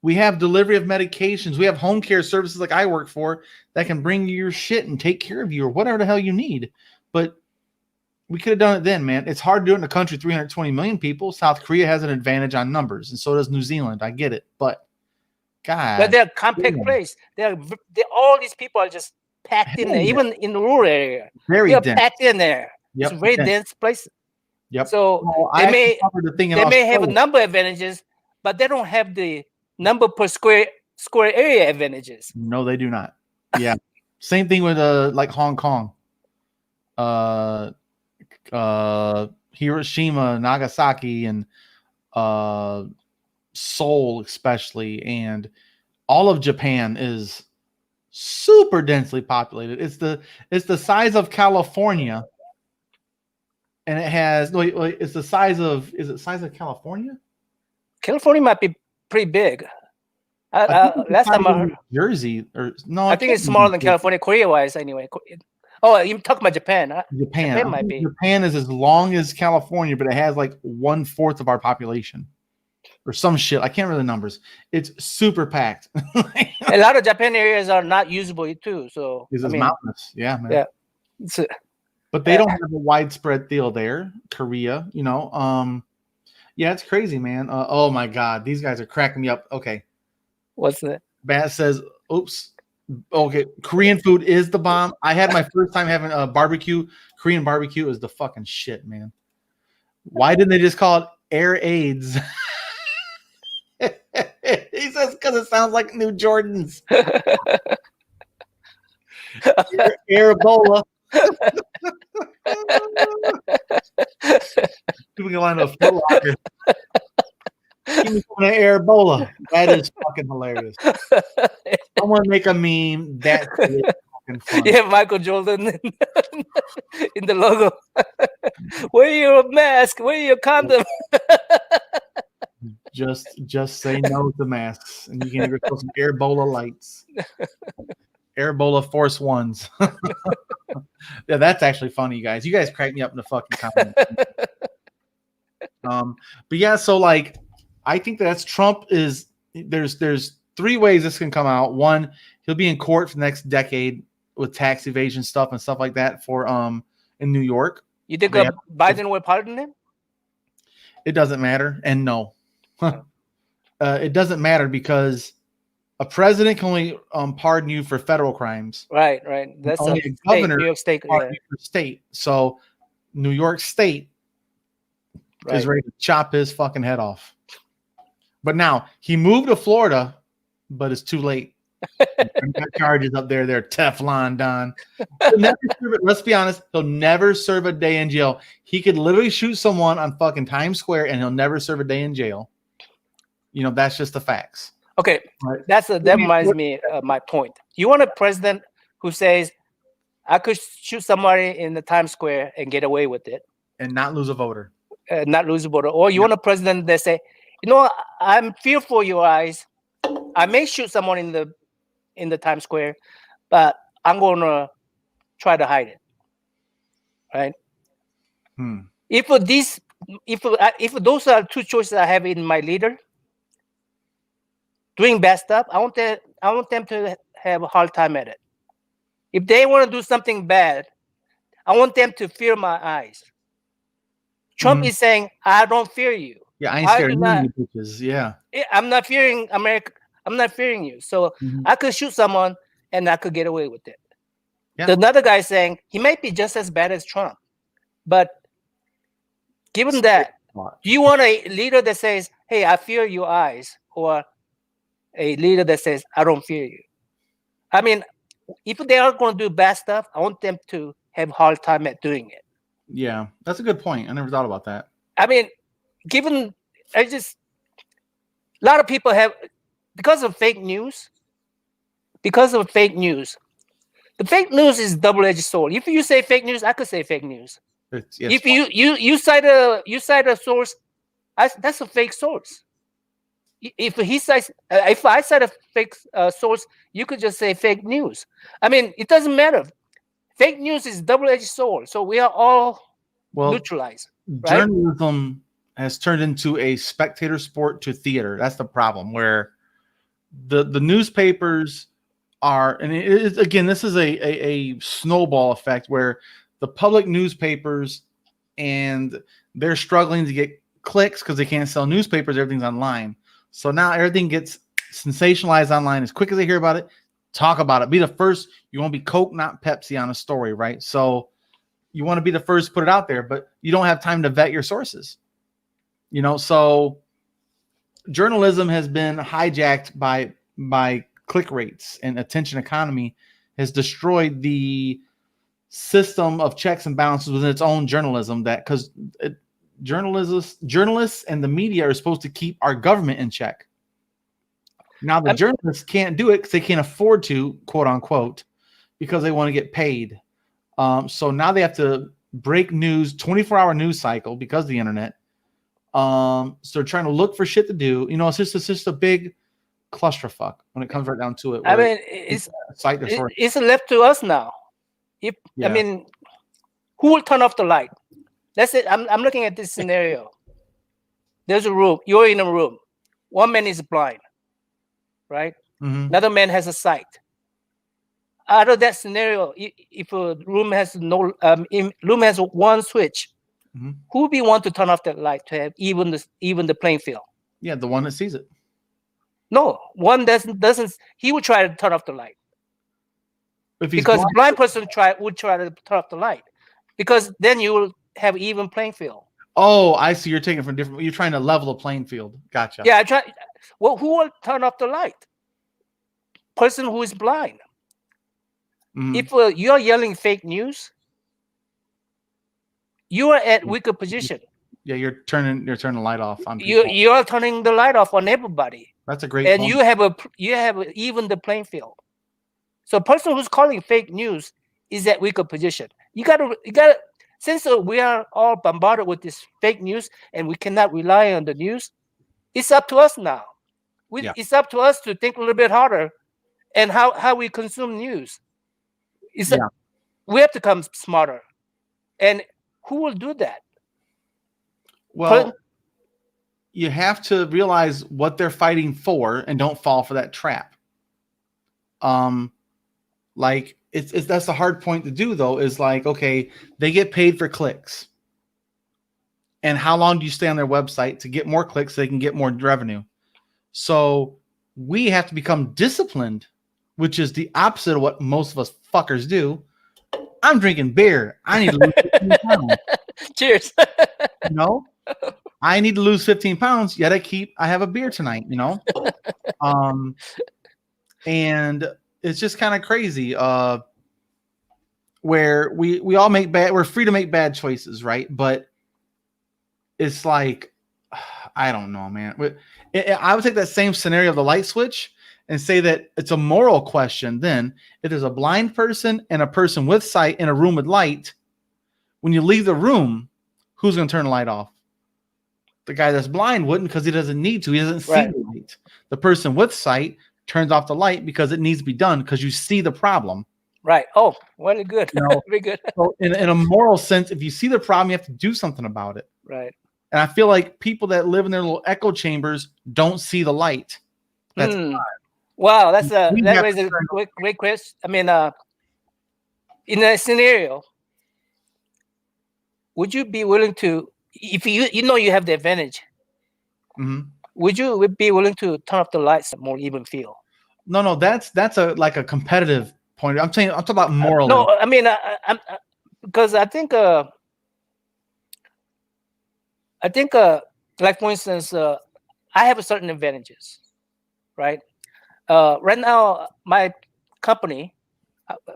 We have delivery of medications. We have home care services like I work for that can bring you your shit and take care of you or whatever the hell you need. But we could have done it then, man. It's hard to do it in a country 320 million people. South Korea has an advantage on numbers, and so does New Zealand. I get it, but God, but they're a compact place. All these people are just packed in there, even in the rural area. They're packed in there. Yep. It's a very dense place. Yep. So they may have a number of advantages, but they don't have the number per square area advantages. No, they do not. Yeah. Same thing with like Hong Kong. Hiroshima, Nagasaki, and Seoul especially, and all of Japan is super densely populated. It's the size of California, and it has it's the size of California? California might be pretty big. Last time I heard Jersey, or no, I think it's smaller than California, Korea-wise anyway. Oh, you talk about Japan? Japan might be. Japan is as long as California, but it has like 1/4 of our population, or some shit. I can't remember the numbers. It's super packed. A lot of Japan areas are not usable too. So it's mountainous, yeah, man. Yeah, but they don't have a widespread deal there. Korea, yeah, it's crazy, man. Oh my God, these guys are cracking me up. Okay, what's that? Bass says, "Oops." Okay, Korean food is the bomb. I had my first time having a barbecue. Korean barbecue is the fucking shit, man. Why didn't they just call it Air AIDS? He says because it sounds like New Jordans. Air Ebola. People can line up Foot Locker. Give me some of that Air Ebola. That is fucking hilarious. I want to make a meme that's really fucking fun. Yeah, Michael Jordan in the logo. Wear your mask. Wear your condom. Just say no to masks, and you can even throw some Air Ebola lights. Air Ebola Force Ones. Yeah, that's actually funny, you guys. You guys crack me up in the fucking comments. But yeah, so like, I think that's Trump is there's 3 ways this can come out. One, he'll be in court for the next decade with tax evasion stuff and stuff like that for in New York. You think Biden will pardon him? It doesn't matter, and no, it doesn't matter because a president can only pardon you for federal crimes. Right. That's only a governor New York State. Yeah. State. So New York State is ready to chop his fucking head off. But now he moved to Florida, but it's too late. Got charges up there. They're Teflon Don. Let's be honest. He'll never serve a day in jail. He could literally shoot someone on fucking Times Square, and he'll never serve a day in jail. You know, that's just the facts. Okay, right. That reminds me of my point. You want a president who says, "I could shoot somebody in the Times Square and get away with it, and not lose a voter." Or you want a president that say, "You know, I'm fearful for your eyes. I may shoot someone in the Times Square, but I'm gonna try to hide it." Right? If those are 2 choices I have in my leader, doing bad stuff, I want them to have a hard time at it. If they want to do something bad, I want them to fear my eyes. Trump is saying, "I don't fear you." Yeah, I ain't scared of you bitches. Yeah. I'm not fearing America. I'm not fearing you. So I could shoot someone and I could get away with it. Yeah. Another guy saying he might be just as bad as Trump. But given that, do you want a leader that says, "Hey, I fear your eyes," or a leader that says, "I don't fear you"? I mean, if they are going to do bad stuff, I want them to have a hard time at doing it. Yeah, that's a good point. I never thought about that. I mean, a lot of people have, because of fake news. The fake news is double-edged sword. If you say fake news, I could say fake news. If you cite a source, that's a fake source. If I cite a fake source, you could just say fake news. I mean, it doesn't matter. Fake news is double-edged sword, so we are all neutralized. Right? Journalism has turned into a spectator sport to theater. That's the problem. Where the newspapers are, and again, this is a snowball effect where the public newspapers, and they're struggling to get clicks because they can't sell newspapers. Everything's online. So now everything gets sensationalized online. As quick as they hear about it, talk about it. Be the first. You want to be Coke, not Pepsi on a story, right? So you want to be the first to put it out there, but you don't have time to vet your sources. You know, so journalism has been hijacked by click rates, and attention economy has destroyed the system of checks and balances within its own journalism. That because journalists and the media are supposed to keep our government in check. Now the journalists can't do it because they can't afford to, quote unquote, because they want to get paid. So now they have to break news, 24-hour news cycle because of the internet. So they're trying to look for shit to do. You know, it's just a big clusterfuck when it comes right down to it. I mean, it's left to us now. I mean, who will turn off the light? Let's say I'm looking at this scenario. There's a room. You're in a room. One man is blind, right? Another man has a sight. Out of that scenario, if a room has room has one switch, who would be one to turn off that light to have even the playing field? Yeah, the one that sees it. No, one doesn't. He would try to turn off the light. Because a blind person would try to turn off the light, because then you will have even playing field. Oh, I see. You're taking it from different. You're trying to level the playing field. Gotcha. Yeah, Well, who will turn off the light? Person who is blind. If you're yelling fake news, you are at weaker position. Yeah, you're turning the light off on people. You're turning the light off on everybody. That's a great and point. you have even the playing field. So a person who's calling fake news is at weaker position. You gotta since we are all bombarded with this fake news and we cannot rely on the news, it's up to us now. It's up to us to think a little bit harder and how we consume news. We have to become smarter. And who will do that? Well, you have to realize what they're fighting for and don't fall for that trap. Like that's the hard point to do though, is like, okay, they get paid for clicks. And how long do you stay on their website to get more clicks so they can get more revenue? So we have to become disciplined, which is the opposite of what most of us fuckers do. I'm drinking beer. I need to lose 15 pounds. Cheers. You know, I need to lose 15 pounds, yet I have a beer tonight, you know? And it's just kind of crazy where we all we're free to make bad choices, right? But it's like, I don't know, man. I would take that same scenario of the light switch and say that it's a moral question. Then if there's a blind person and a person with sight in a room with light, when you leave the room, who's going to turn the light off? The guy that's blind wouldn't, because he doesn't need to. He doesn't see the light. The person with sight turns off the light because it needs to be done because you see the problem. Right. Oh, very good. You know, very good. So in a moral sense, if you see the problem, you have to do something about it. Right. And I feel like people that live in their little echo chambers don't see the light. That's wow. That raises a great question. I mean, in a scenario, would you be willing to, if you know you have the advantage, would you be willing to turn off the lights at more even feel? No, that's like a competitive point. I'm talking about morally. No, I mean, because I think like for instance, I have certain advantages, right? Right now, my company,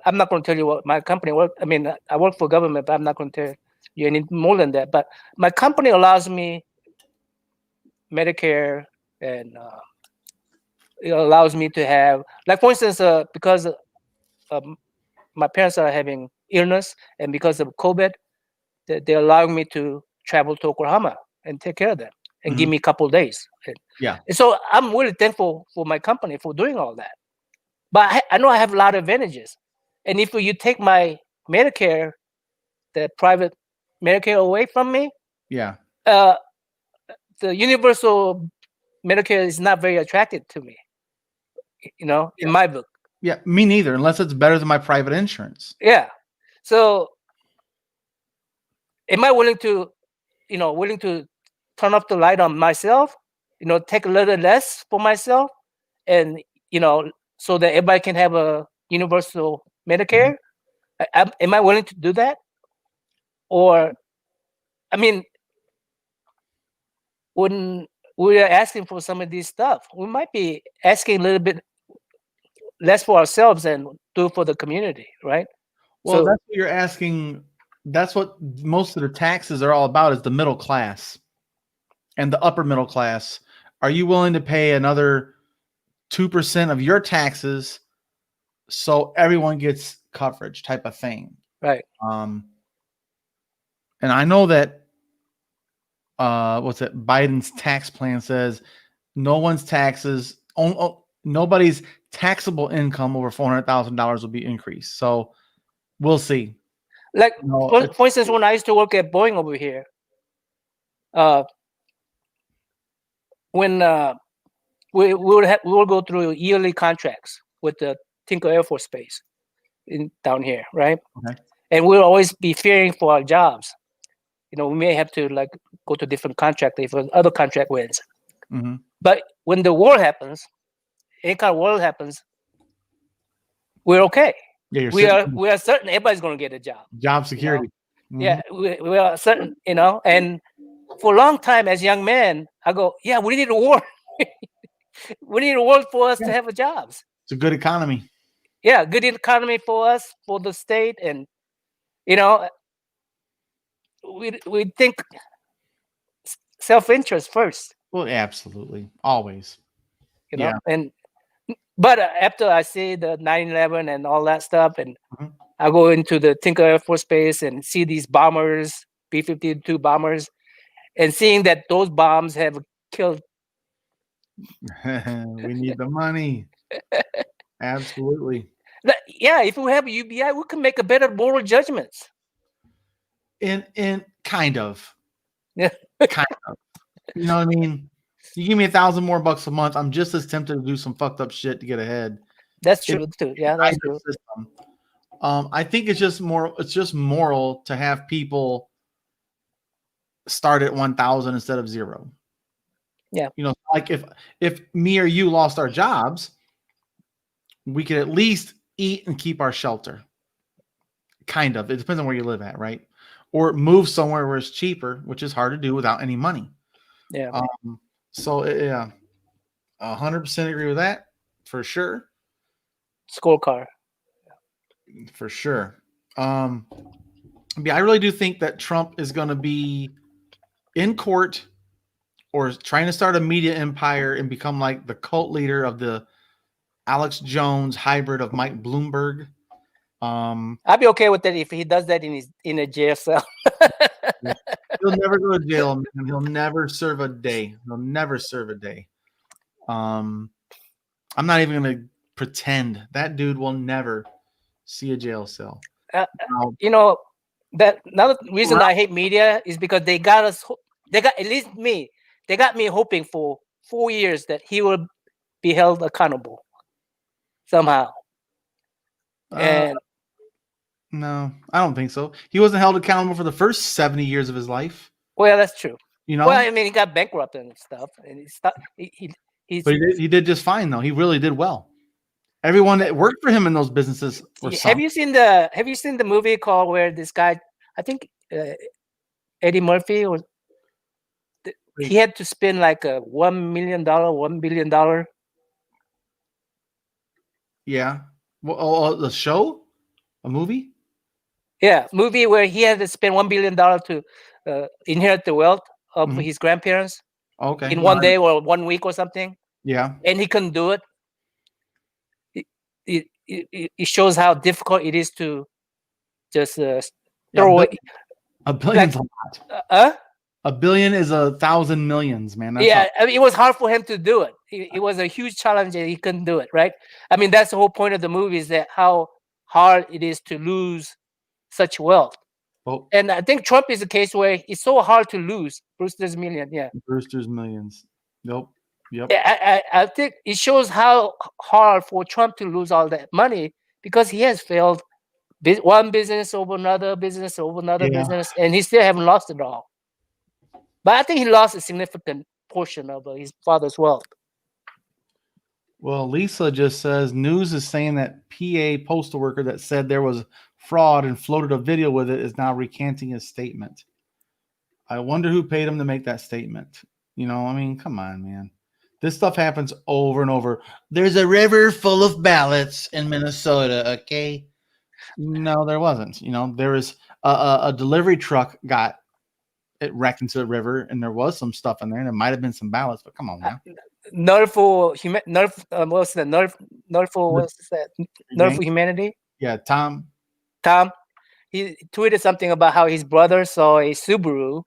I'm not going to tell you what my company works. I mean, I work for government, but I'm not going to tell you any more than that. But my company allows me Medicare, and it allows me to have, like for instance, because my parents are having illness, and because of COVID, they're allowing me to travel to Oklahoma and take care of them and give me a couple of days. Yeah. And so I'm really thankful for my company for doing all that. But I know I have a lot of advantages. And if you take my Medicare, the private Medicare away from me, the universal Medicare is not very attractive to me, you know, in my book. Yeah, me neither, unless it's better than my private insurance. Yeah. So am I willing to turn off the light on myself, you know, take a little less for myself, and, you know, so that everybody can have a universal Medicare? Am I willing to do that? Or, I mean, when we are asking for some of these stuff, we might be asking a little bit less for ourselves and do for the community, right? Well, so that's what you're asking. That's what most of the taxes are all about, is the middle class and the upper middle class. Are you willing to pay another 2% of your taxes so everyone gets coverage, type of thing? Right. And I know that Biden's tax plan says nobody's taxable income over $400,000 will be increased. So we'll see. Like, for instance, when I used to work at Boeing over here, when we will go through yearly contracts with the Tinker Air Force Base down here, right? Okay. And we'll always be fearing for our jobs. You know, we may have to like go to different contract if other contract wins. But when the war happens, any kind of war happens, we're okay. Yeah, we are certain everybody's going to get a job. Job security. You know? Yeah, we are certain, you know. And for a long time, as young men, I go, yeah, we need a war. We need a war for us to have jobs. It's a good economy. good economy for us, for the state, and we think self-interest first. Well, absolutely, always. Yeah. But after I see the 9/11 and all that stuff, and Mhm. I go into the Tinker Air Force Base and see these bombers, B-52 bombers, and seeing that those bombs have killed. We need the money. Absolutely. If we have UBI, we can make a better moral judgments. And kind of. Yeah. Kind of. You know what I mean? You give me $1,000 more a month, I'm just as tempted to do some fucked up shit to get ahead. That's true too. Yeah, that's true. System. I think it's just moral to have people start at 1,000 instead of 0. Yeah. Like if me or you lost our jobs, we could at least eat and keep our shelter. Kind of. It depends on where you live at, right? Or move somewhere where it's cheaper, which is hard to do without any money. Yeah. So yeah, 100% agree with that for sure. Scorecard. For sure. Yeah, I really do think that Trump is going to be in court or trying to start a media empire and become like the cult leader of the Alex Jones hybrid of Mike Bloomberg. I'd be okay with that if he does that in a jail cell. He'll never go to jail, man. He'll never serve a day. I'm not even going to pretend that dude will never see a jail cell. That another reason I hate media is because they got at least me. They got me hoping for 4 years that he will be held accountable somehow. And no, I don't think so. He wasn't held accountable for the first 70 years of his life. Well, that's true. Well, I mean, he got bankrupt and stuff, and but he did just fine though. He really did well. Everyone that worked for him in those businesses were Have you seen the movie called where this guy, I think Eddie Murphy, he had to spend like $1 billion. Yeah. Well, the show, a movie. Yeah, movie where he had to spend $1 billion to inherit the wealth of his grandparents. Okay. In one day or 1 week or something. Yeah. And he couldn't do it. It shows how difficult it is to just throw it. $1 billion's a lot. $1 billion is 1,000 millions, man. That's I mean, it was hard for him to do it. It was a huge challenge and he couldn't do it, right? I mean, that's the whole point of the movie, is that how hard it is to lose such wealth. Oh. And I think Trump is a case where it's so hard to lose. Brewster's Millions, yeah. Brewster's Millions. Yep. I think it shows how hard for Trump to lose all that money, because he has failed one business over another business over another business, and he still haven't lost it all. But I think he lost a significant portion of his father's wealth. Well, Lisa just says news is saying that PA postal worker that said there was fraud and floated a video with it is now recanting his statement. I wonder who paid him to make that statement. I mean, come on, man. This stuff happens over and over. There's a river full of ballots in Minnesota, okay? No, there wasn't. There was a delivery truck got it wrecked into the river, and there was some stuff in there, and there might have been some ballots, but come on now. Nerve for Humanity? Yeah, Tom. He tweeted something about how his brother saw a Subaru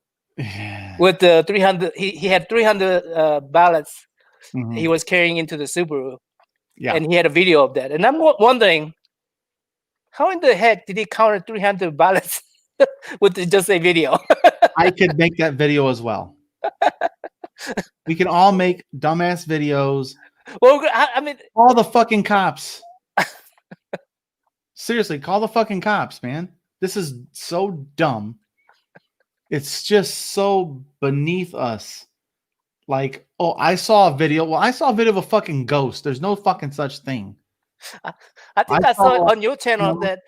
with the 300. He had 300 ballots he was carrying into the Subaru. Yeah. And he had a video of that. And I'm wondering, how in the heck did he count 300 ballots with just a video? I could make that video as well. We can all make dumbass videos. Well, I mean, call the fucking cops. Seriously, call the fucking cops, man. This is so dumb. It's just so beneath us. Like, oh, I saw a video. Well, I saw a video of a fucking ghost. There's no fucking such thing. I think I saw it on your channel that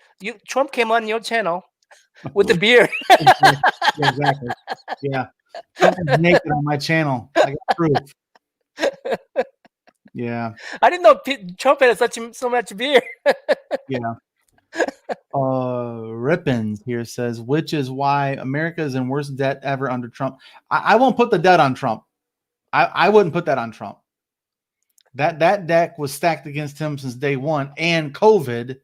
Trump came on your channel with the beard. Exactly. Yeah. Trump is naked on my channel. I got proof. Yeah. I didn't know Trump had so much beer. Yeah. Rippins here says, which is why America is in worst debt ever under Trump. I won't put the debt on Trump. I wouldn't put that on Trump. That deck was stacked against him since day one, and COVID.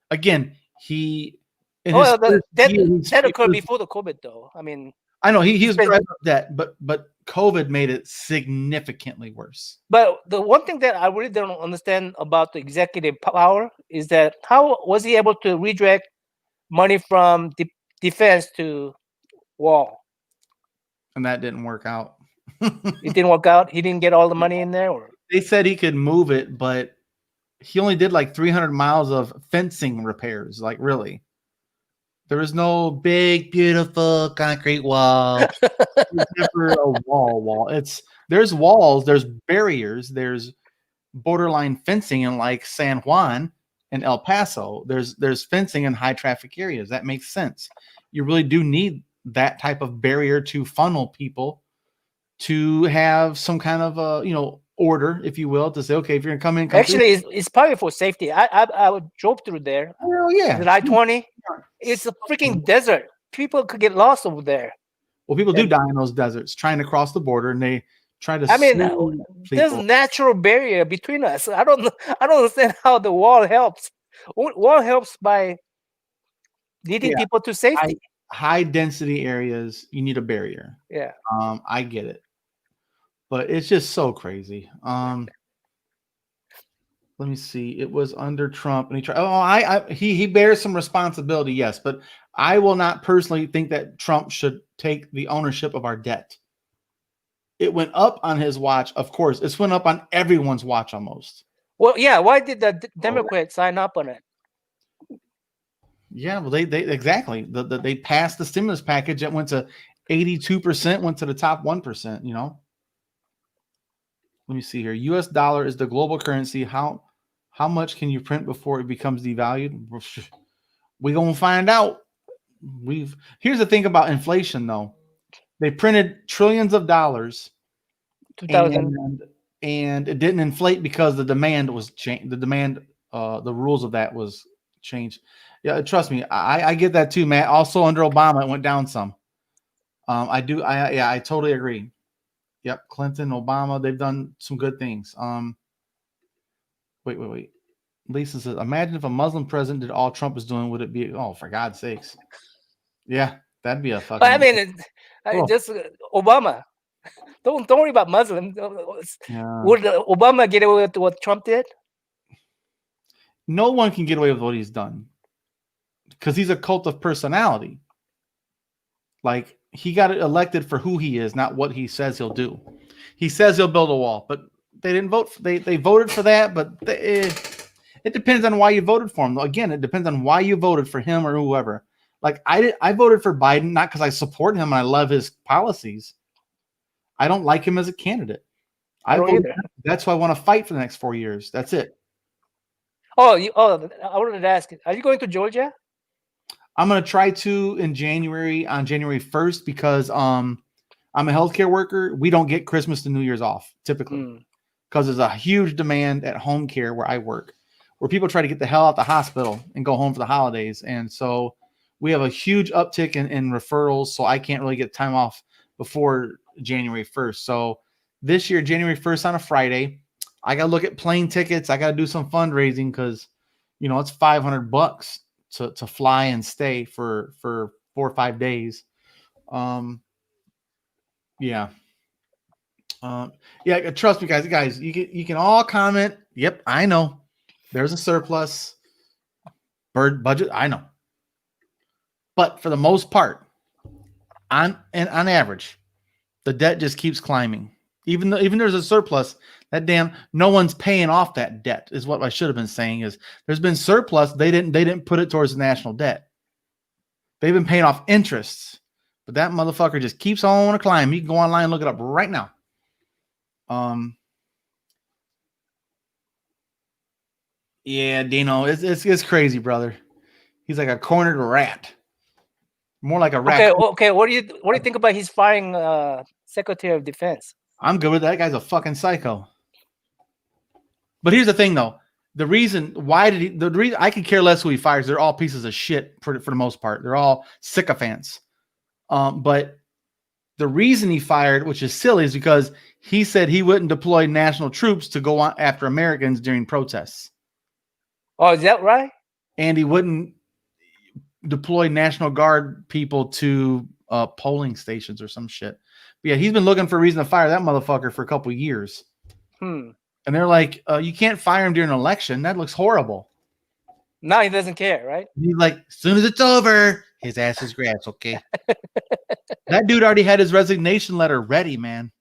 Again, he in his first year, that occurred before the COVID, though. I mean, I know he was driving up debt, but COVID made it significantly worse. But the one thing that I really don't understand about the executive power is that how was he able to redirect money from defense to wall? And that didn't work out. It didn't work out. He didn't get all the money in there. Or they said he could move it, but he only did like 300 miles of fencing repairs. Like, really, there was no big, beautiful concrete wall. It's never a wall. There's walls, there's barriers, there's borderline fencing in like San Juan and El Paso. There's fencing in high traffic areas. That makes sense. You really do need that type of barrier to funnel people to have some kind of order, if you will, to say, okay, if you're gonna come in, actually, it's probably for safety. I drove through there. Oh yeah, the I-20. It's a freaking desert. People could get lost over there. Well, people do die in those deserts trying to cross the border, and they try to. I mean, there's a natural barrier between us. I don't understand how the wall helps. Wall helps by leading people to safety. High density areas, you need a barrier. Yeah. I get it, but it's just so crazy. Let me see. It was under Trump, and he tried. He bears some responsibility, yes, but I will not personally think that Trump should take the ownership of our debt. It went up on his watch, of course. It's went up on everyone's watch almost. Well, yeah. Why did the Democrats sign up on it? Yeah, well, they exactly. They passed the stimulus package that went to 82%, went to the top 1%. Let me see here. U.S. dollar is the global currency. How much can you print before it becomes devalued? We're gonna find out. Here's the thing about inflation, though. They printed trillions of dollars, 2000, and it didn't inflate because the demand was changed. The rules of that was changed. Yeah, trust me, I get that too, Matt. Also under Obama, it went down some. I totally agree. Yep, Clinton, Obama, they've done some good things. Wait. Lisa says, imagine if a Muslim president did all Trump is doing, would it be? Oh, for God's sakes! Yeah, that'd be a fucking. I mean, just Obama. Don't worry about Muslim. Yeah. Would Obama get away with what Trump did? No one can get away with what he's done because he's a cult of personality. Like, he got elected for who he is, not what he says he'll do. He says he'll build a wall, but they didn't vote. They voted for that, but it depends on why you voted for him. Again, it depends on why you voted for him or whoever. Like, I voted for Biden not because I support him and I love his policies. I don't like him as a candidate. That's why I want to fight for the next 4 years. That's it. I wanted to ask, are you going to Georgia? I'm going to try to on January 1st because I'm a healthcare worker. We don't get Christmas to New Year's off typically because there's a huge demand at home care where I work, where people try to get the hell out of the hospital and go home for the holidays. And so we have a huge uptick in referrals. So I can't really get time off before January 1st. So this year, January 1st on a Friday, I got to look at plane tickets. I got to do some fundraising because, it's $500 to fly and stay for 4 or 5 days. Yeah. Trust me, guys, you can all comment. Yep. I know there's a surplus budget. I know, but for the most part, on average, the debt just keeps climbing. Even there's a surplus, no one's paying off that debt is what I should have been saying. Is there's been surplus, they didn't put it towards the national debt. They've been paying off interests, but that motherfucker just keeps on climbing. You can go online and look it up right now. Yeah, Dino, it's crazy, brother. He's like a cornered rat. More like a rat. Okay. What do you think about his firing Secretary of Defense? I'm good with that. Guy's a fucking psycho. But here's the thing, though. The reason I could care less who he fires. They're all pieces of shit for the most part. They're all sycophants. But the reason he fired, which is silly, is because he said he wouldn't deploy national troops to go on after Americans during protests. Oh, is that right? And he wouldn't deploy National Guard people to polling stations or some shit. But yeah, he's been looking for a reason to fire that motherfucker for a couple of years. And they're like, you can't fire him during an election. That looks horrible. Now he doesn't care, right? He's like, as soon as it's over, his ass is grass, okay? That dude already had his resignation letter ready, man.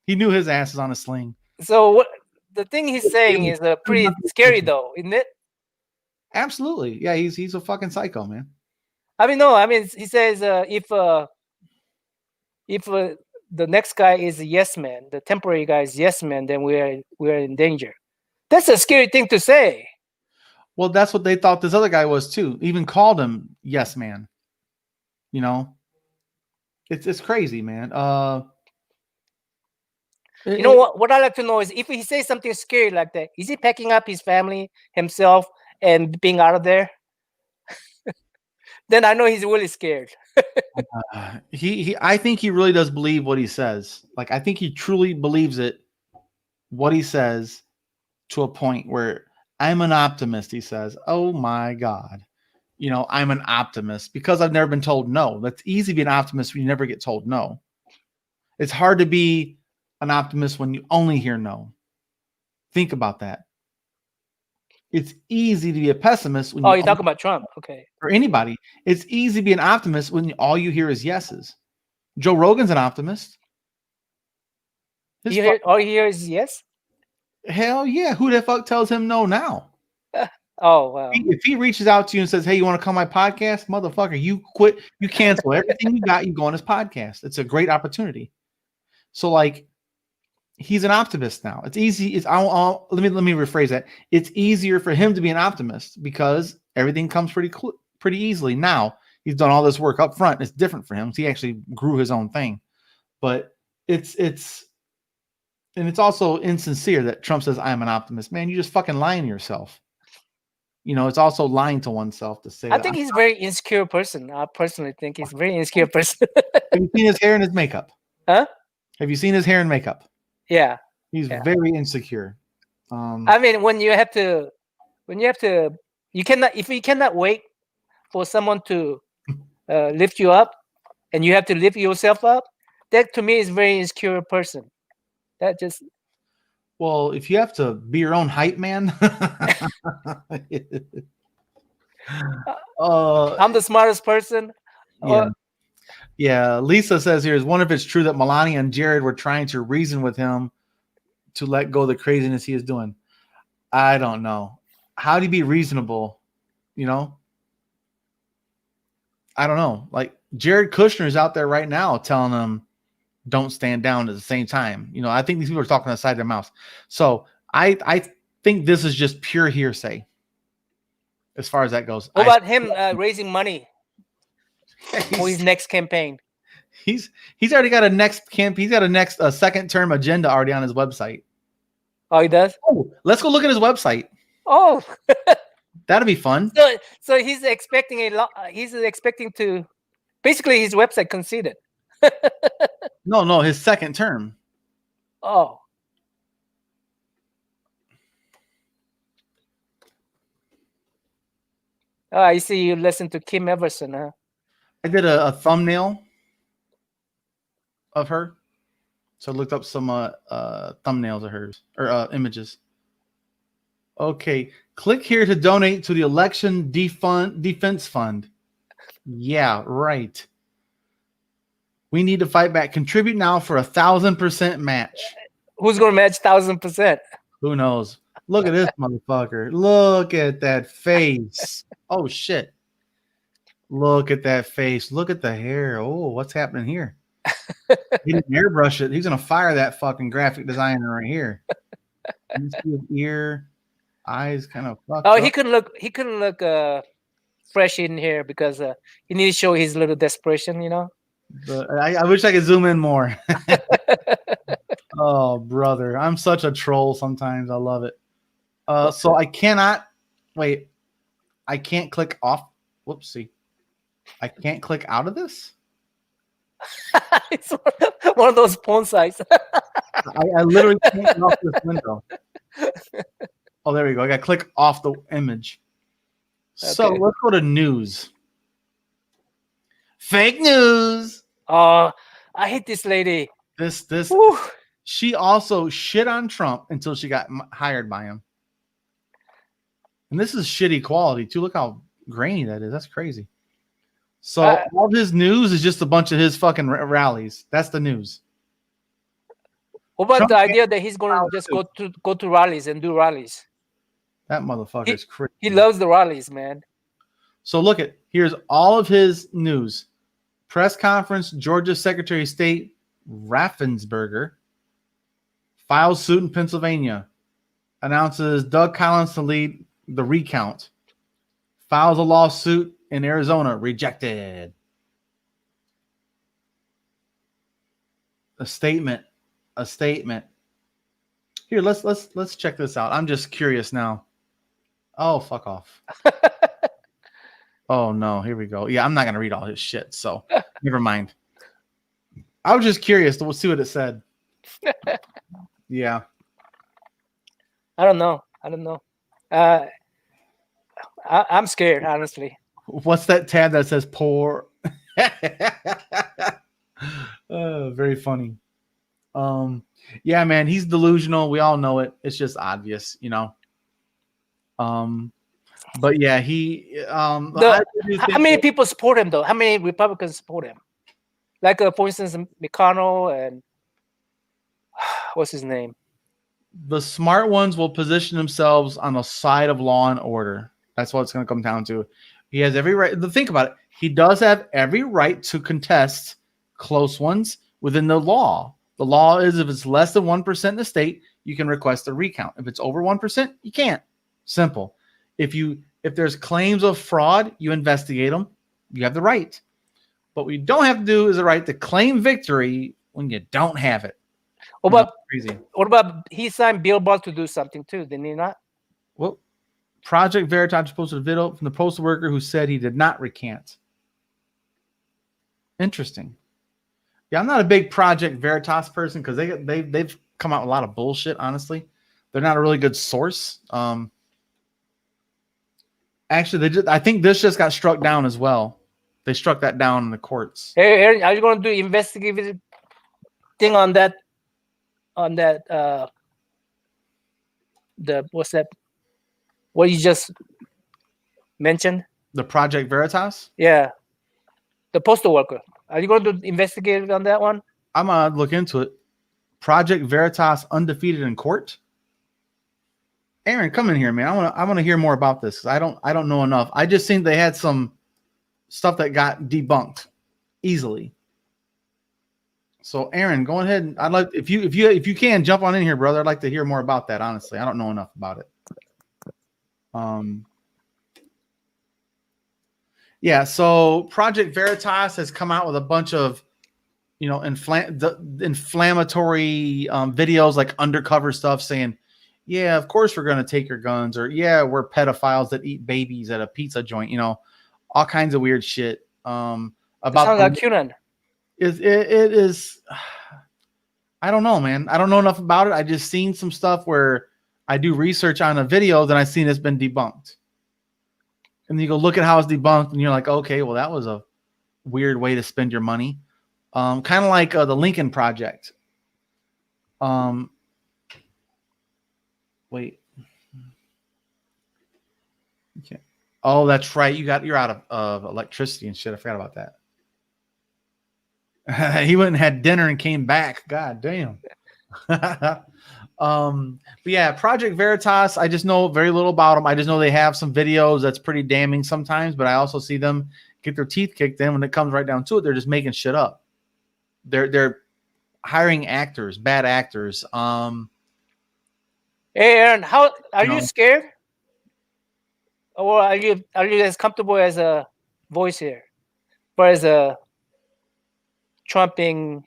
He knew his ass is on a sling. So what the thing he's saying is pretty scary, though, isn't it? Absolutely. Yeah, he's a fucking psycho, man. I mean, no, I mean, he says if the next guy is a yes man, the temporary guy is yes man, then we're in danger. That's a scary thing to say. Well, that's what they thought this other guy was too. Even called him yes man. You know, it's crazy, man. You know what I like to know is if he says something scary like that, is he packing up his family, himself, and being out of there? Then I know he's really scared. I think he really does believe what he says. Like, I think he truly believes it, what he says, to a point where I'm an optimist, he says. Oh my God. You know, I'm an optimist because I've never been told no. That's easy to be an optimist when you never get told no. It's hard to be an optimist when you only hear no. Think about that. It's easy to be a pessimist when you're talking about Trump, okay? Or anybody. It's easy to be an optimist when all you hear is yeses. Joe Rogan's an optimist. All you hear is yes? Hell yeah. Who the fuck tells him no now? Oh, wow. If he reaches out to you and says, hey, you want to come on my podcast? Motherfucker, you quit. You cancel everything you got. You go on his podcast. It's a great opportunity. So, like, he's an optimist now. It's easy. Let me rephrase that. It's easier for him to be an optimist because everything comes pretty easily. Now he's done all this work up front. It's different for him. He actually grew his own thing, but it's also insincere that Trump says, I'm an optimist. Man, you just fucking lying to yourself. You know, it's also lying to oneself to say I think he's a very insecure person. I personally think he's a very insecure person. Have you seen his hair and his makeup? Huh? Have you seen his hair and makeup? Yeah. He's very insecure. I mean, if you cannot wait for someone to lift you up and you have to lift yourself up, that to me is a very insecure person. That just... Well, if you have to be your own hype man, I'm the smartest person. Yeah. Lisa says here, is wonder if it's true that Melania and Jared were trying to reason with him to let go of the craziness he is doing. I don't know. How do you be reasonable? You know? I don't know. Like, Jared Kushner is out there right now telling them don't stand down at the same time. You know, I think these people are talking outside their mouths. So I think this is just pure hearsay as far as that goes. What about him raising money for his next campaign? He's already got a next camp. He's got a next second term agenda already on his website. Oh, he does? Oh, let's go look at his website. Oh, that'll be fun. So he's expecting a lot. He's expecting to basically his website conceded. No, his second term. Oh. Oh, I see you listen to Kim Everson, huh? I did a thumbnail of her. So I looked up some thumbnails of hers or images. Okay, click here to donate to the Election Defense Fund. Yeah, right. We need to fight back. Contribute now for 1,000% match. Who's going to match 1,000%? Who knows? Look at this motherfucker. Look at that face. Oh, shit. Look at that face. Look at the hair. Oh, what's happening here? He didn't airbrush it. He's going to fire that fucking graphic designer right here. You see his ear, eyes kind of fucked up. He couldn't look fresh in here because he needs to show his little desperation, you know? But I wish I could zoom in more. Oh, brother. I'm such a troll sometimes. I love it. So I cannot wait. I can't click off. Whoopsie. I can't click out of this. It's one of those porn sites. I literally can't get off this window. Oh, there we go. I got to click off the image. So Okay. let's go to news. Fake news. I hate this lady. This Whew. she also shit on Trump until she got hired by him. And this is shitty quality too. Look how grainy that is. That's crazy. So all of his news is just a bunch of his fucking rallies. That's the news. What about Trump the idea that he's going to just go to rallies and do rallies? That motherfucker is crazy. He loves the rallies, man. So look at here's all of his news. Press conference, Georgia Secretary of State Raffensperger files suit in Pennsylvania. Announces Doug Collins to lead the recount. Files a lawsuit in Arizona. Rejected. A statement. Here, let's check this out. I'm just curious now. Oh, fuck off. Oh no, here we go. Yeah, I'm not gonna read all his shit, so never mind. I was just curious to see what it said. Yeah. I don't know. I'm scared, honestly. What's that tab that says poor? Very funny. Yeah, man, he's delusional. We all know it. It's just obvious, you know. But yeah, he. How many people support him though? How many Republicans support him? Like, for instance, McConnell and what's his name? The smart ones will position themselves on the side of law and order. That's what it's going to come down to. He has every right. Think about it. He does have every right to contest close ones within the law. The law is if it's less than 1% in the state, you can request a recount. If it's over 1%, you can't. Simple. If there's claims of fraud, you investigate them. You have the right. What we don't have to do is the right to claim victory when you don't have it. What about he signed Bill Barr to do something too? Didn't he not? Well, Project Veritas posted a video from the postal worker who said he did not recant. Interesting. Yeah, I'm not a big Project Veritas person because they've come out with a lot of bullshit. Honestly, they're not a really good source. Actually, I think this just got struck down as well. They struck that down in the courts. Hey, Aaron, are you going to do investigative thing on that? What's that? What you just mentioned? The Project Veritas? Yeah, the postal worker. Are you going to investigate on that one? I'm gonna look into it. Project Veritas undefeated in court. Aaron, come in here, man. I want to hear more about this. I don't know enough. I just think they had some stuff that got debunked easily. So, Aaron, go ahead. And I'd like if you can jump on in here, brother. I'd like to hear more about that. Honestly, I don't know enough about it. Yeah. So, Project Veritas has come out with a bunch of, inflammatory videos, like undercover stuff, saying, "Yeah, of course we're going to take your guns," or "Yeah, we're pedophiles that eat babies at a pizza joint." All kinds of weird shit. About sounds like QAnon. It is. I don't know, man. I don't know enough about it. I just seen some stuff where I do research on a video, then I seen it's been debunked. And then you go look at how it's debunked, and you're like, okay, well, that was a weird way to spend your money. Kind of like the Lincoln Project. Wait. Okay. Oh, that's right. You're out of electricity and shit. I forgot about that. He went and had dinner and came back. God damn. But yeah, Project Veritas, I just know very little about them. I just know they have some videos that's pretty damning sometimes, but I also see them get their teeth kicked in when it comes right down to it. They're just making shit up. They're hiring actors, bad actors. Hey, Aaron, how are you scared? Or are you as comfortable as a voice here? Or as a trumping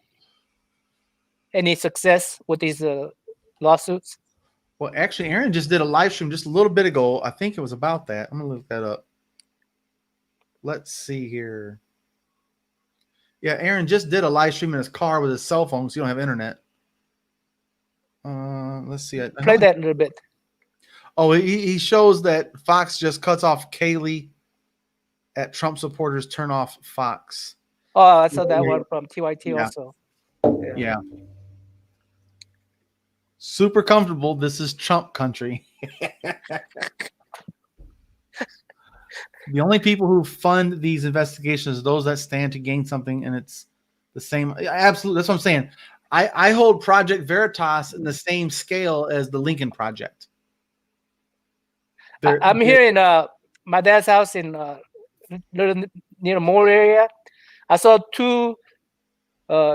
any success with these lawsuits? Well, actually, Aaron just did a live stream just a little bit ago. I think it was about that. I'm gonna look that up. Let's see here. Yeah, Aaron just did a live stream in his car with his cell phone, so you don't have internet. Let's see. Play that a little bit. Oh, he shows that Fox just cuts off Kaylee at Trump supporters turn off Fox. Oh, I saw that one from TYT also. Yeah. Super comfortable. This is Trump country. The only people who fund these investigations are those that stand to gain something, and it's the same. Absolutely. That's what I'm saying. I hold Project Veritas in the same scale as the Lincoln Project. I'm here in my dad's house in near the Moore area. I saw 2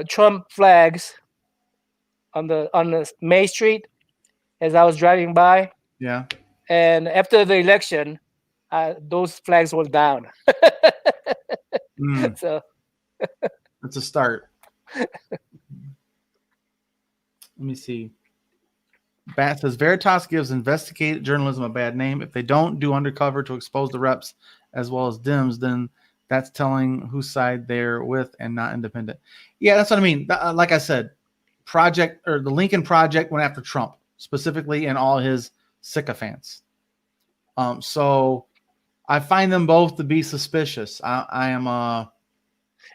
Trump flags on the May Street as I was driving by. Yeah. And after the election, those flags were down. So that's a start. Let me see. Bat says Veritas gives investigative journalism a bad name. If they don't do undercover to expose the reps as well as Dems, then that's telling whose side they're with and not independent. Yeah, that's what I mean. Like I said, the Lincoln Project went after Trump specifically and all his sycophants. So I find them both to be suspicious. I am.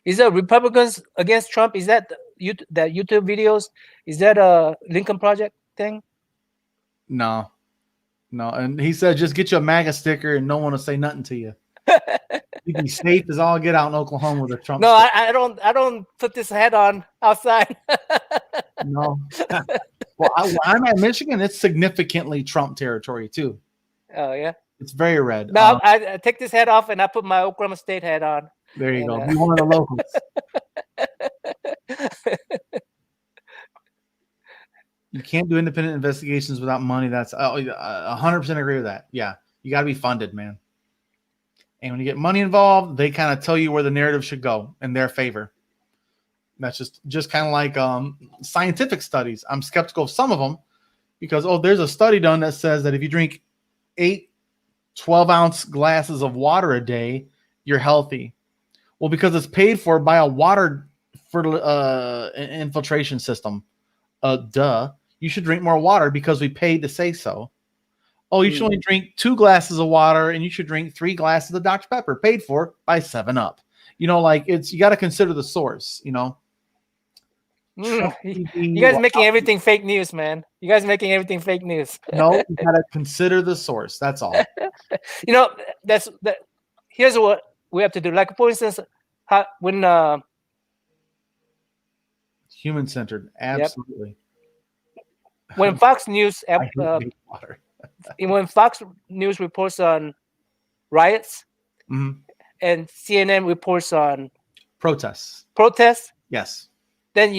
Is that Republicans against Trump? Is that that YouTube videos? Is that a Lincoln Project thing? No. And he said, just get you a MAGA sticker and no one will say nothing to you. You can be safe as all get out in Oklahoma with a Trump. No, I don't put this hat on outside. No. Well, I'm at Michigan. It's significantly Trump territory too. Oh yeah. It's very red. No, I take this hat off and I put my Oklahoma State hat on. There you go. Be one of the locals. You can't do independent investigations without money. That's 100% agree with that. Yeah, you got to be funded, man. And when you get money involved, they kind of tell you where the narrative should go in their favor. That's just kind of like scientific studies. I'm skeptical of some of them because, there's a study done that says that if you drink 8 12-ounce glasses of water a day, you're healthy. Well, because it's paid for by a water infiltration system. Duh. You should drink more water because we paid to say so. Oh, you should only drink 2 glasses of water and you should drink 3 glasses of Dr. Pepper, paid for by 7-Up. You got to consider the source, You guys making everything fake news, man. You guys making everything fake news. No, you got to consider the source. That's all. Here's what we have to do. Like, for instance, when human-centered, absolutely. Yep. When Fox News when Fox News reports on riots, and CNN reports on protests, yes, then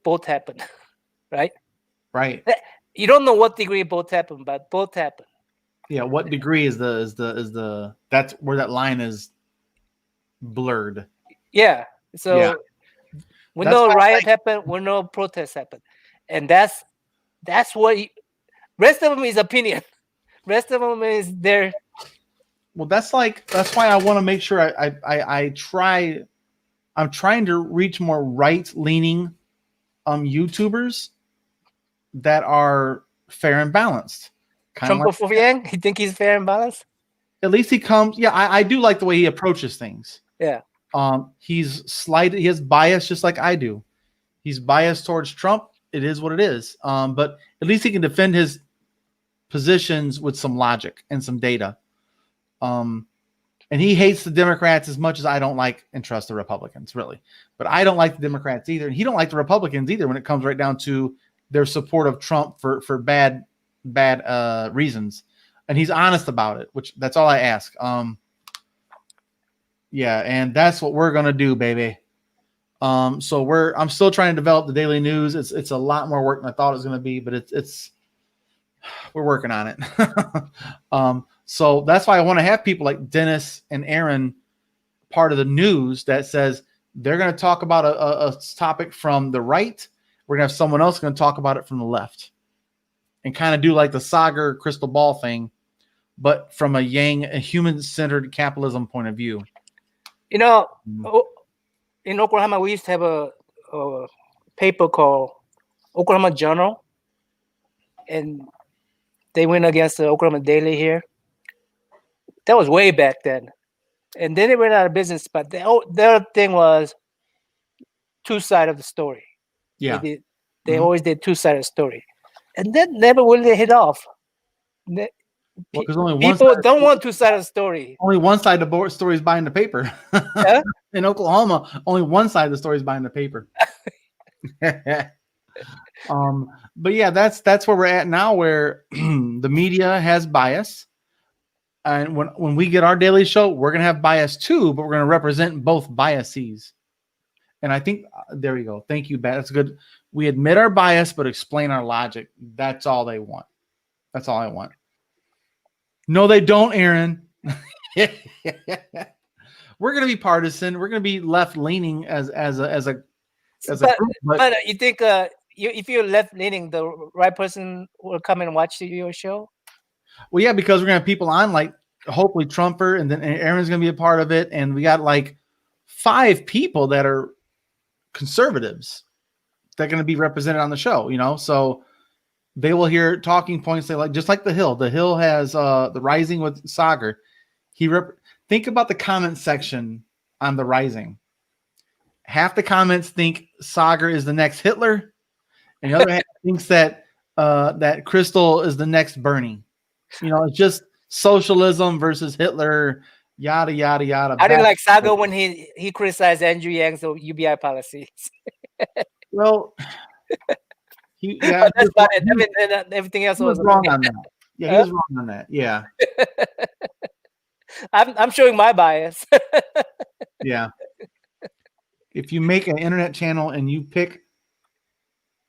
both happened, right? Right. You don't know what degree both happened, but both happened. Yeah, what degree is the that's where that line is blurred. Yeah. So we know riot happened, we know protest happened. And that's what rest of them is opinion. Rest of them is their. Well, that's why I want to make sure I'm trying to reach more right-leaning YouTubers that are fair and balanced. Trump of Yang, you think he's fair and balanced? At least he comes. Yeah, I do like the way he approaches things. Yeah. He has bias just like I do. He's biased towards Trump. It is what it is. But at least he can defend his positions with some logic and some data. And he hates the Democrats as much as I don't like and trust the Republicans, really. But I don't like the Democrats either. And he don't like the Republicans either when it comes right down to their support of Trump for bad reasons. And he's honest about it, which that's all I ask. Yeah, and that's what we're gonna do, baby. So I'm still trying to develop the daily news. It's a lot more work than I thought it was gonna be, but it's we're working on it. So that's why I want to have people like Dennis and Aaron part of the news that says they're going to talk about a topic from the right. We're going to have someone else going to talk about it from the left. and kind of do like the Sagar crystal ball thing, but from a human-centered capitalism point of view. You know, in Oklahoma, we used to have a paper called Oklahoma Journal, and they went against the Oklahoma Daily here. That was way back then. And then they went out of business, but their thing was two sides of the story. Yeah. They always did two-sided story. And that never really hit off. Because only people don't want two-sided story. Only one side of the story is buying the paper. Huh? In Oklahoma, only one side of the story is buying the paper. But yeah, that's where we're at now, where the media has bias. And when we get our daily show, we're gonna have bias too, but we're gonna represent both biases. And I think there we go. Thank you, Bat. That's good. We admit our bias, but explain our logic. That's all they want. That's all I want. No, they don't, Aaron. We're gonna be partisan. We're gonna be left leaning as a group. But you think if you're left leaning, the right person will come and watch your show? Well, yeah, because we're gonna have people on, like hopefully Trumper, and then Aaron's gonna be a part of it, and we got like 5 people that are conservatives that are gonna be represented on the show. So they will hear talking points. They like, just like the Hill. The Hill has the Rising with Sagar. Think about the comment section on the Rising. Half the comments think Sagar is the next Hitler, and the other half thinks that that Crystal is the next Bernie. It's just socialism versus Hitler, yada yada yada. I didn't like Sagar when he criticized Andrew Yang's UBI policies. Well, that's about it. I mean, everything else was wrong on that. Yeah, he was wrong on that. Yeah. I'm showing my bias. Yeah. If you make an internet channel and you pick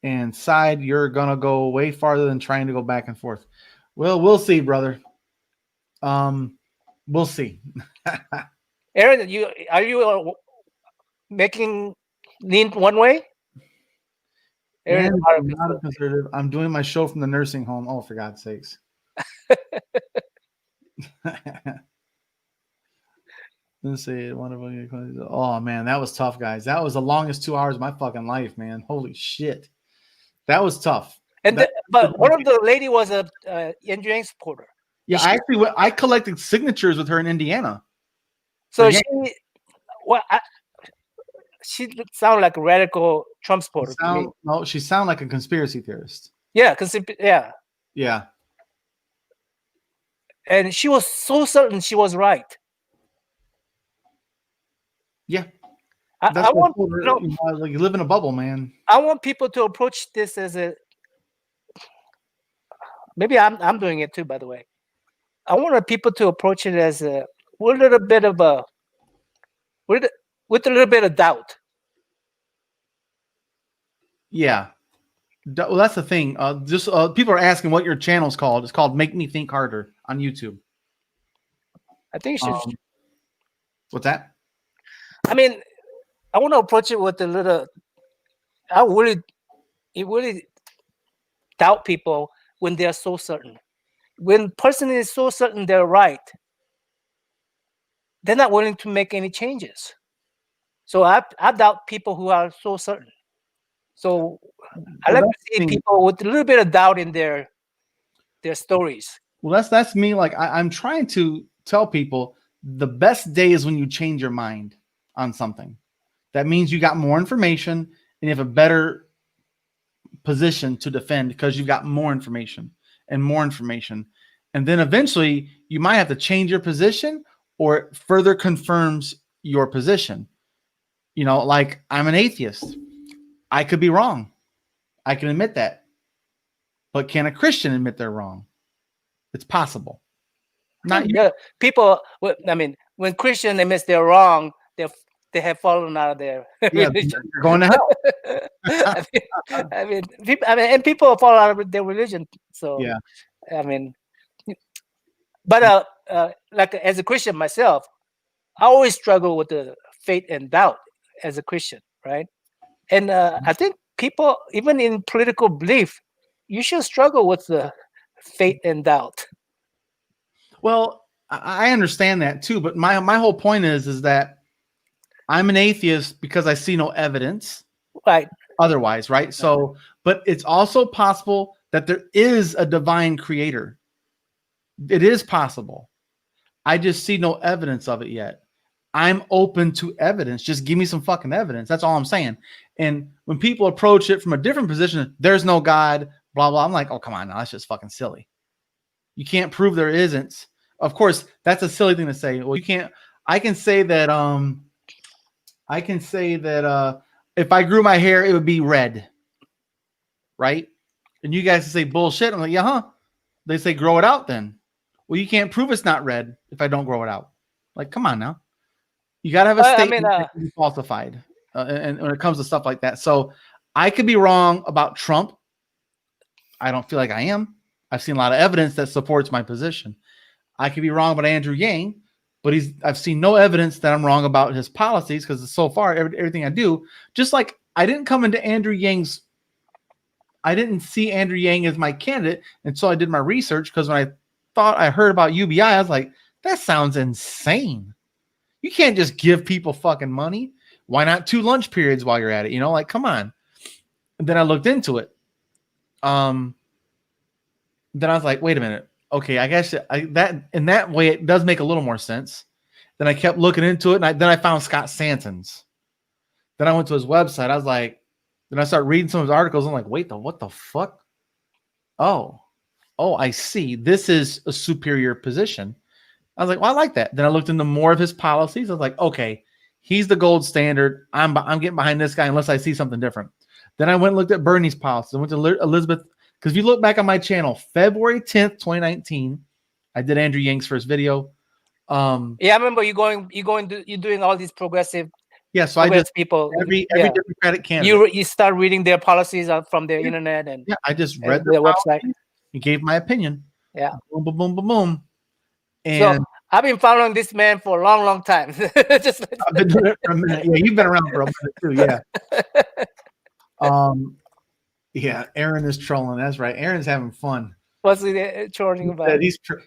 and side, you're gonna go way farther than trying to go back and forth. Well, we'll see, brother. We'll see. Aaron, are you making lean one way? Aaron, I'm not a conservative. I'm doing my show from the nursing home. Oh, for God's sakes. Let's see. Oh man, that was tough, guys. That was the longest 2 hours of my fucking life, man. Holy shit, that was tough. But one of the lady was a Andrew Yang supporter. Yeah, I collected signatures with her in Indiana. So she sounded like a radical Trump supporter. No, she sounded like a conspiracy theorist. Yeah, yeah. And she was so certain she was right. Yeah. I want like you live in a bubble, man. I want people to approach this as maybe I'm doing it too, by the way. I want people to approach it as with a little bit of doubt. Yeah. Well, that's the thing. People are asking what your channel's called. It's called Make Me Think Harder on YouTube. I think you should. What's that? I mean, I want to approach it with a little. It really doubt people when they are so certain. When person is so certain they're right, they're not willing to make any changes. So I doubt people who are so certain. So I like to see people with a little bit of doubt in their stories. Well, that's me. Like I'm trying to tell people the best day is when you change your mind on something. That means you got more information and you have a better position to defend because you've got more information and more information. And then eventually you might have to change your position or it further confirms your position. Like I'm an atheist. I could be wrong. I can admit that. But can a Christian admit they're wrong? It's possible. People, I mean, when Christian admits they're wrong, they have fallen out of their religion. They're going to hell. I mean, and people fall out of their religion. So yeah, I mean, but like as a Christian myself, I always struggle with the faith and doubt as a Christian, right? And I think people, even in political belief, you should struggle with the faith and doubt. Well, I understand that too, but my whole point is that I'm an atheist because I see no evidence. Right. Otherwise, right? So, but it's also possible that there is a divine creator. It is possible. I just see no evidence of it yet. I'm open to evidence. Just give me some fucking evidence. That's all I'm saying. And when people approach it from a different position, there's no God, blah, blah. I'm like, oh, come on now. That's just fucking silly. You can't prove there isn't. Of course, that's a silly thing to say. Well, you can't. I can say that if I grew my hair, it would be red. Right? And you guys say bullshit. I'm like, yeah, huh? They say grow it out then. Well, you can't prove it's not red if I don't grow it out. Like, come on now. You got to have a statement that can be falsified. And when it comes to stuff like that. So I could be wrong about Trump. I don't feel like I am. I've seen a lot of evidence that supports my position. I could be wrong about Andrew Yang, but I've seen no evidence that I'm wrong about his policies because so far everything I do, just like I didn't come into I didn't see Andrew Yang as my candidate until I did my research, because when I thought I heard about UBI, I was like, that sounds insane. You can't just give people fucking money. Why not 2 lunch periods while you're at it? You know, like, come on. And then I looked into it. Then I was like, wait a minute. Okay, I guess that in that way it does make a little more sense. Then I kept looking into it, and then I found Scott Santon's. Then I went to his website. I was like, then I started reading some of his articles. I'm like, wait, what the fuck? Oh, I see. This is a superior position. I was like, well, I like that. Then I looked into more of his policies. I was like, okay, he's the gold standard. I'm getting behind this guy unless I see something different. Then I went and looked at Bernie's policies. I went to Elizabeth, because if you look back on my channel, February 10th, 2019, I did Andrew Yang's first video. Yeah, I remember you're doing all these progressive. Yeah, so I just people every Democratic candidate. You start reading their policies from their internet and I just read their website and gave my opinion. Yeah, boom, boom, boom, boom, boom. And so I've been following this man for a long, long time. I've been doing it for a minute. Yeah, you've been around for a minute too. Yeah. Yeah, Aaron is trolling. That's right. Aaron's having fun. What's he trolling about?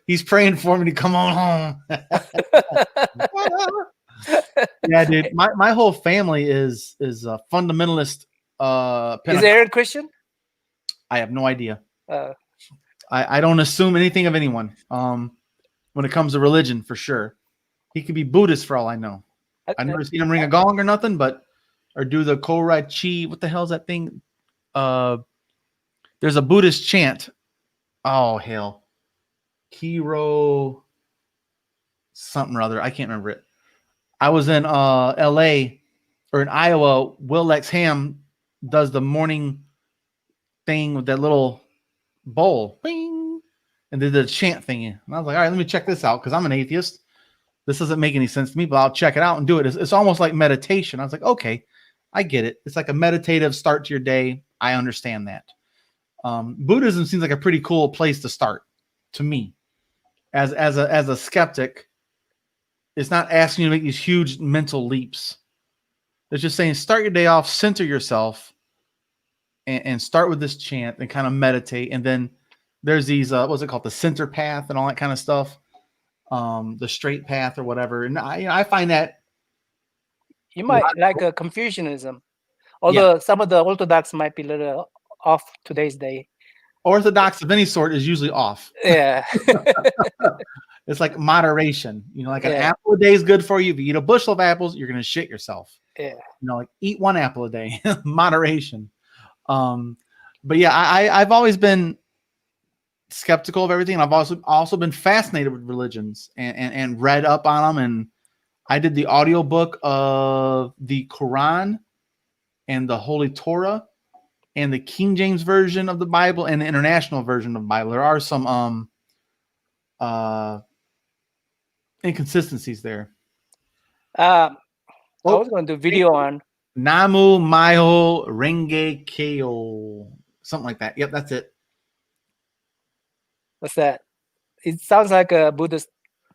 He's praying for me to come on home. Yeah, dude. My whole family is a fundamentalist. Is Aaron Christian? I have no idea. I don't assume anything of anyone. When it comes to religion, for sure, he could be Buddhist for all I know. I've never seen him ring a gong or nothing, or do the Korai Chi. What the hell is that thing? There's a Buddhist chant. Oh hell, Kiro something or other. I can't remember it. I was in LA or in Iowa. Will Lex Ham does the morning thing with that little bowl, bing, and did the chant thingy. And I was like, all right, let me check this out, because I'm an atheist. This doesn't make any sense to me, but I'll check it out and do it. It's almost like meditation. I was like, okay, I get it. It's like a meditative start to your day. I understand that. Buddhism seems like a pretty cool place to start to me. As a skeptic, it's not asking you to make these huge mental leaps. It's just saying, start your day off, center yourself, and start with this chant and kind of meditate. And then there's these, what's it called? The center path and all that kind of stuff. The straight path or whatever. And I find that you might like a Confucianism, although some of the Orthodox might be a little off today's day. Orthodox of any sort is usually off. Yeah. It's like moderation. You know, like an apple a day is good for you. If you eat a bushel of apples, you're going to shit yourself. Yeah. You know, like eat 1 apple a day. Moderation. But yeah, I've always been skeptical of everything. And I've also been fascinated with religions and read up on them. And I did the audiobook of the Quran and the Holy Torah and the King James version of the Bible and the international version of the Bible. There are some inconsistencies there. I was going to do video on Namu Maiho Renge Keo. Something like that. Yep, that's it. What's that? It sounds like a Buddhist.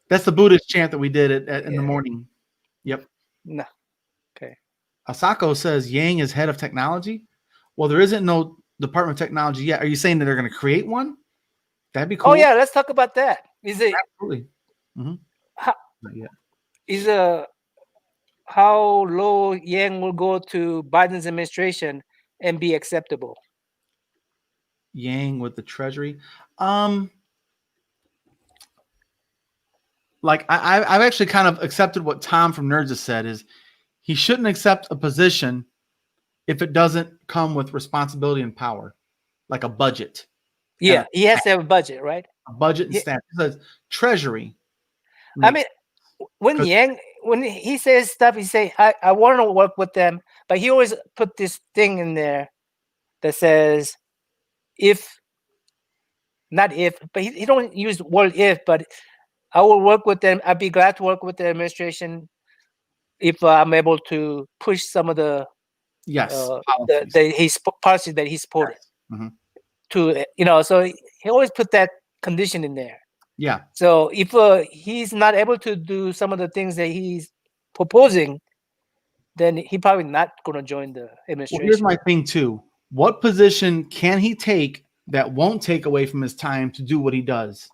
That's the Buddhist chant that we did in the morning. Yep. No. Okay. Asako says Yang is head of technology. Well, there isn't no Department of Technology yet. Are you saying that they're going to create one? That'd be cool. Oh yeah, let's talk about that. Is it absolutely? Mm-hmm. How, Not yet. is how low Yang will go to Biden's administration and be acceptable? Yang with the Treasury. Like I've actually kind of accepted what Tom from Nerds has said is he shouldn't accept a position if it doesn't come with responsibility and power, like a budget. Yeah, he has to have a budget, right? A budget and staff. It says Treasury. I mean, when he says stuff, he say, I want to work with them, but he always put this thing in there that says, not if, but he don't use the word if, but I will work with them. I'd be glad to work with the administration if I'm able to push some of the his policies that he supported. Yes. Mm-hmm. To so he always put that condition in there. Yeah. So if he's not able to do some of the things that he's proposing, then he probably not going to join the administration. Well, here's my thing too. What position can he take that won't take away from his time to do what he does?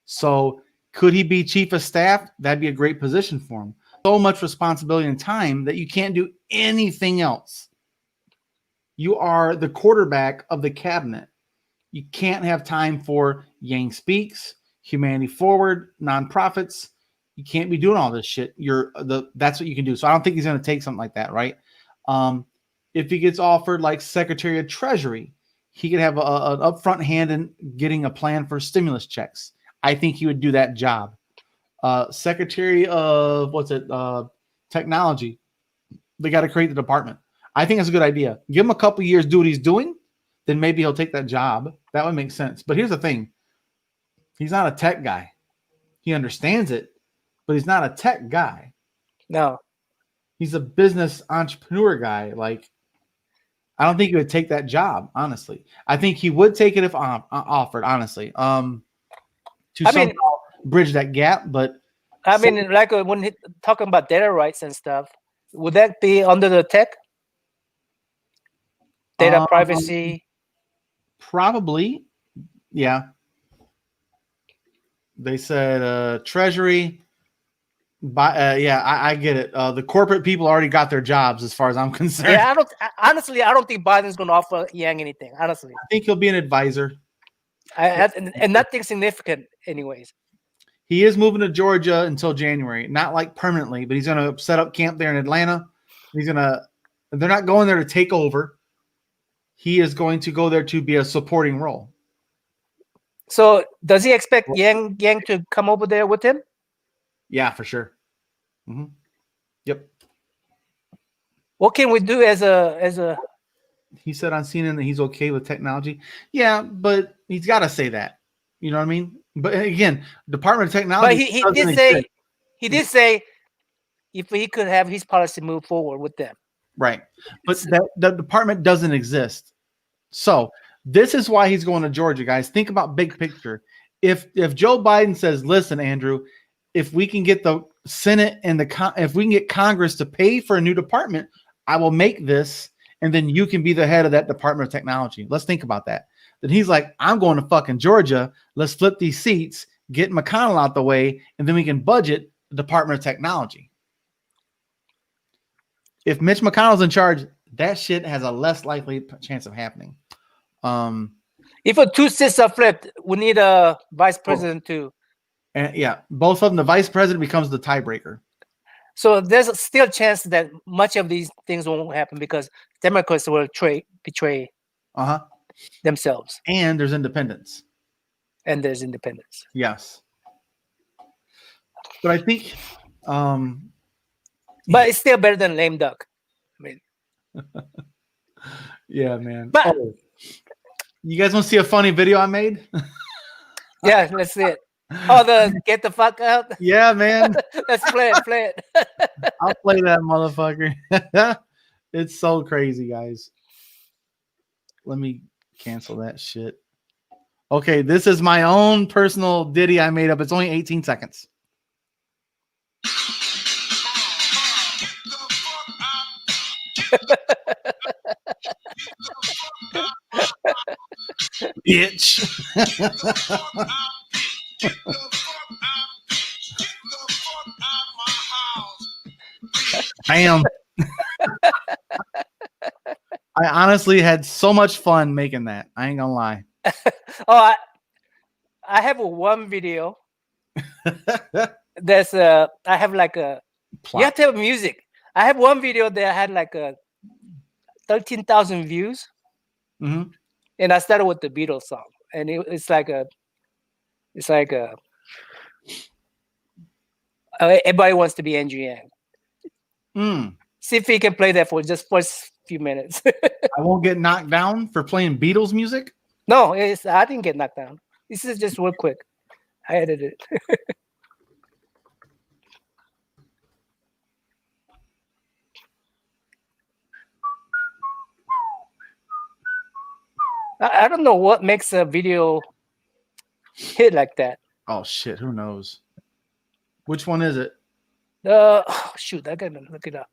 So could he be chief of staff? That'd be a great position for him. So much responsibility and time that you can't do anything else. You are the quarterback of the cabinet. You can't have time for Yang Speaks, Humanity Forward, nonprofits. You can't be doing all this shit. That's what you can do. So I don't think he's going to take something like that, right? If he gets offered like Secretary of Treasury, he could have an upfront hand in getting a plan for stimulus checks. I think he would do that job. Secretary of Technology. They got to create the department. I think that's a good idea. Give him a couple years, do what he's doing, then maybe he'll take that job. That would make sense. But here's the thing. He's not a tech guy. He understands it, but he's not a tech guy. No. He's a business entrepreneur guy. Like, I don't think he would take that job, honestly. I think he would take it if offered, honestly. Bridge that gap, but like when he talking about data rights and stuff, would that be under the tech? Data privacy? Probably. Yeah. They said Treasury. I get it. The corporate people already got their jobs as far as I'm concerned. Yeah, I don't think Biden's going to offer Yang anything, honestly. I think he'll be an advisor. And nothing significant anyways. He is moving to Georgia until January. Not like permanently, but he's going to set up camp there in Atlanta. They're not going there to take over. He is going to go there to be a supporting role. So does he expect Yang to come over there with him? Yeah, for sure. Mm-hmm. Yep. What can we do as a? He said on CNN that he's okay with technology. Yeah, but he's got to say that. You know what I mean? But again, Department of Technology. But he did say if he could have his policy move forward with them. Right. But the department doesn't exist. So this is why he's going to Georgia, guys. Think about big picture. If Joe Biden says, listen, Andrew, if we can get the Senate and if we can get Congress to pay for a new department, I will make this, and then you can be the head of that Department of Technology. Let's think about that. Then he's like, I'm going to fucking Georgia. Let's flip these seats, get McConnell out the way, and then we can budget the Department of Technology. If Mitch McConnell's in charge, that shit has a less likely chance of happening. If two seats are flipped, we need a vice president too. And yeah, both of them, the vice president becomes the tiebreaker. So there's still a chance that much of these things won't happen because Democrats will betray themselves. And there's independence. Yes. But I think but it's still better than lame duck. I mean, yeah, man. But you guys want to see a funny video I made? Yeah, let's see it. Oh, get the fuck out. Yeah, man. Let's play it. I'll play that motherfucker. It's so crazy, guys. Let me cancel that shit. Okay, this is my own personal ditty I made up. It's only 18 seconds. bitch. Bam. I honestly had so much fun making that. I ain't gonna lie. Oh, I have one video. There's I have like a you have to have music. I have one video that had like a 13,000 views, and I started with the Beatles song, and it's like everybody wants to be NGN. See if he can play that for just first few minutes. I won't get knocked down for playing Beatles music. No, I didn't get knocked down. This is just real quick. I edited it. I don't know what makes a video hit like that. Oh shit, who knows? Which one is it? Oh, shoot, I gotta look it up.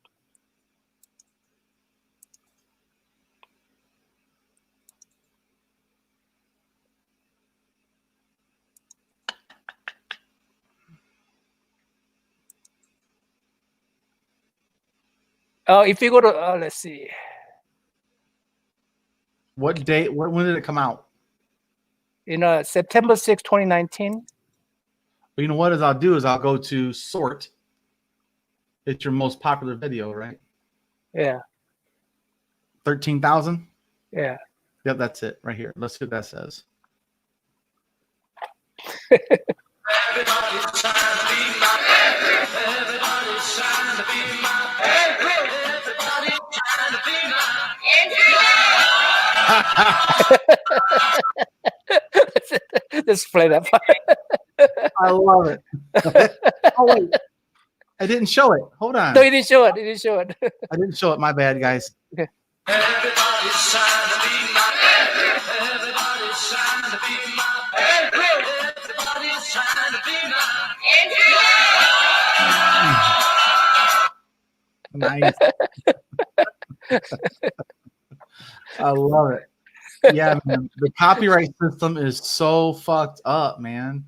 Oh, if you go to let's see. What date? When did it come out? September 6, 2019. Well, you know what? I'll go to sort. It's your most popular video, right? Yeah. 13,000? Yeah. Yep, that's it right here. Let's see what that says. Everybody's trying to be my everybody's trying to be my everybody's trying to be my Just play that part. I love it. Oh wait, I didn't show it. Hold on. No, you didn't show it. You didn't show it. I didn't show it. My bad, guys. Okay. Everybody's trying to be my everybody's trying to be my everybody's trying to be my Nice. I love it. Yeah, man. The copyright system is so fucked up, man.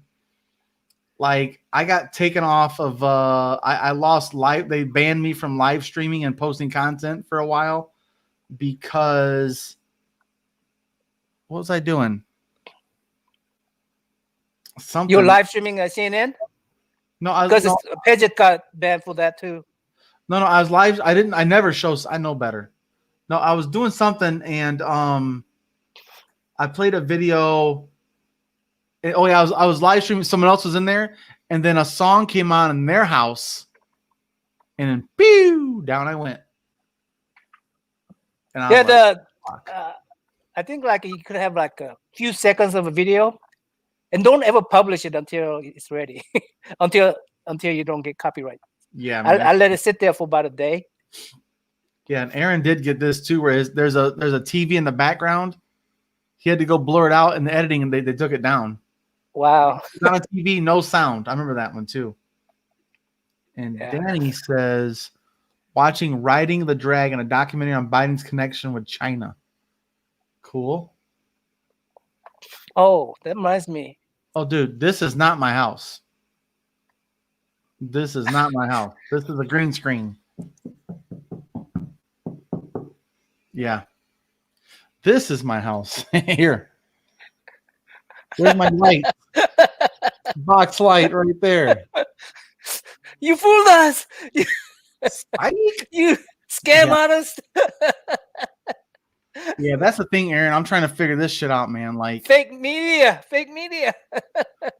Like, I got taken off of I lost live. They banned me from live streaming and posting content for a while because what was I doing? Something. You're live streaming CNN? No, because Paget got banned for that too. No, I was live. I never show. I know better. No, I was doing something and I played a video. And, oh yeah, I was live streaming. Someone else was in there, and then a song came on in their house, and then pew, down I went. And I I think like you could have like a few seconds of a video, and don't ever publish it until it's ready, until you don't get copyright. Yeah, I let it sit there for about a day. Yeah, and Aaron did get this too, where there's a TV in the background. He had to go blur it out in the editing, and they took it down. Wow. Not a TV, no sound. I remember that one too. And Danny says, watching Riding the Dragon, a documentary on Biden's connection with China. Cool. Oh, that reminds me. Oh, dude, this is not my house. This is not my house. This is a green screen. Yeah. This is my house. Here. Where's my light? Box light right there. You fooled us. You scam artist. Yeah, that's the thing, Aaron. I'm trying to figure this shit out, man. Like fake media.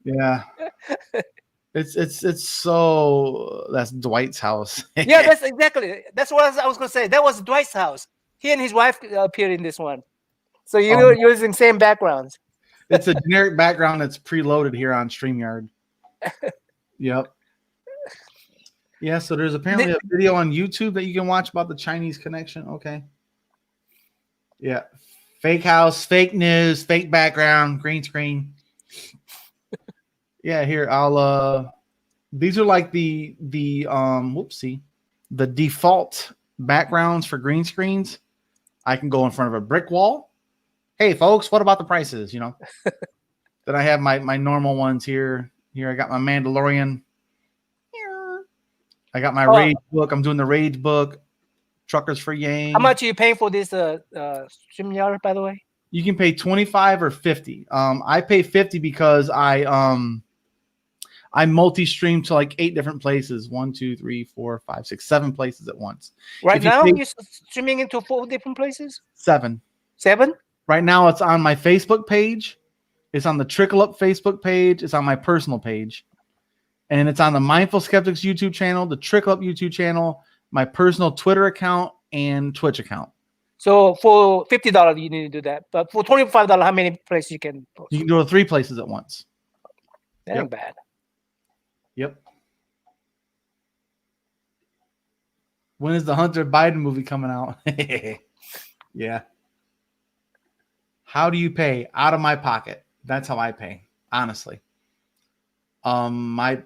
Yeah. It's so that's Dwight's house. Yeah, that's what I was gonna say. That was Dwight's house. He and his wife appeared in this one. So you're using same backgrounds. It's a generic background that's preloaded here on StreamYard. Yep. Yeah, so there's apparently a video on YouTube that you can watch about the Chinese connection. Okay. Yeah. Fake house, fake news, fake background, green screen. Yeah, here I'll these are like the default backgrounds for green screens. I can go in front of a brick wall, hey, folks, what about the prices? You know. Then I have my normal ones here. Here I got my Mandalorian. I got my Rage book. I'm doing the Rage book. Truckers for Yang. How much are you paying for this StreamYard, by the way? You can pay 25 or 50. I pay 50 because I multi-stream to like 8 different places. 1, 2, 3, 4, 5, 6, 7 places at once. Right now, you're streaming into 4 different places? 7. 7? Right now, it's on my Facebook page. It's on the Trickle Up Facebook page. It's on my personal page. And it's on the Mindful Skeptics YouTube channel, the Trickle Up YouTube channel, my personal Twitter account, and Twitch account. So for $50, you need to do that. But for $25, how many places you can post? You can go to 3 places at once. That ain't bad. Yep. When is the Hunter Biden movie coming out? Yeah. How do you pay? Out of my pocket. That's how I pay, honestly. I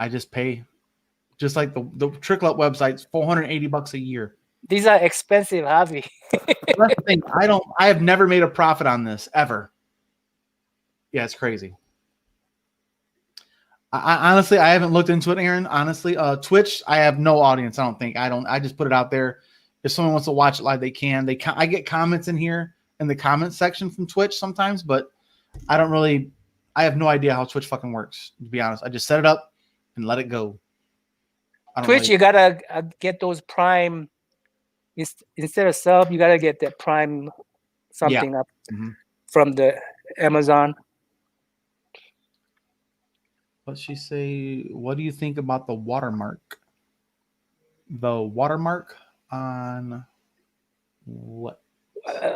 just pay, just like the Trickle Up website's $480 a year. These are expensive, Javi. That's the thing. I have never made a profit on this ever. Yeah, it's crazy. I honestly, I haven't looked into it, Aaron. Honestly, Twitch, I have no audience. I don't think. I just put it out there. If someone wants to watch it live, they can. I get comments in here in the comment section from Twitch sometimes, but I don't really. I have no idea how Twitch fucking works. To be honest, I just set it up and let it go. Twitch, you gotta get those Prime. Instead of sub, you gotta get that Prime something up from the Amazon. What'd she say? What do you think about the watermark? The watermark on what?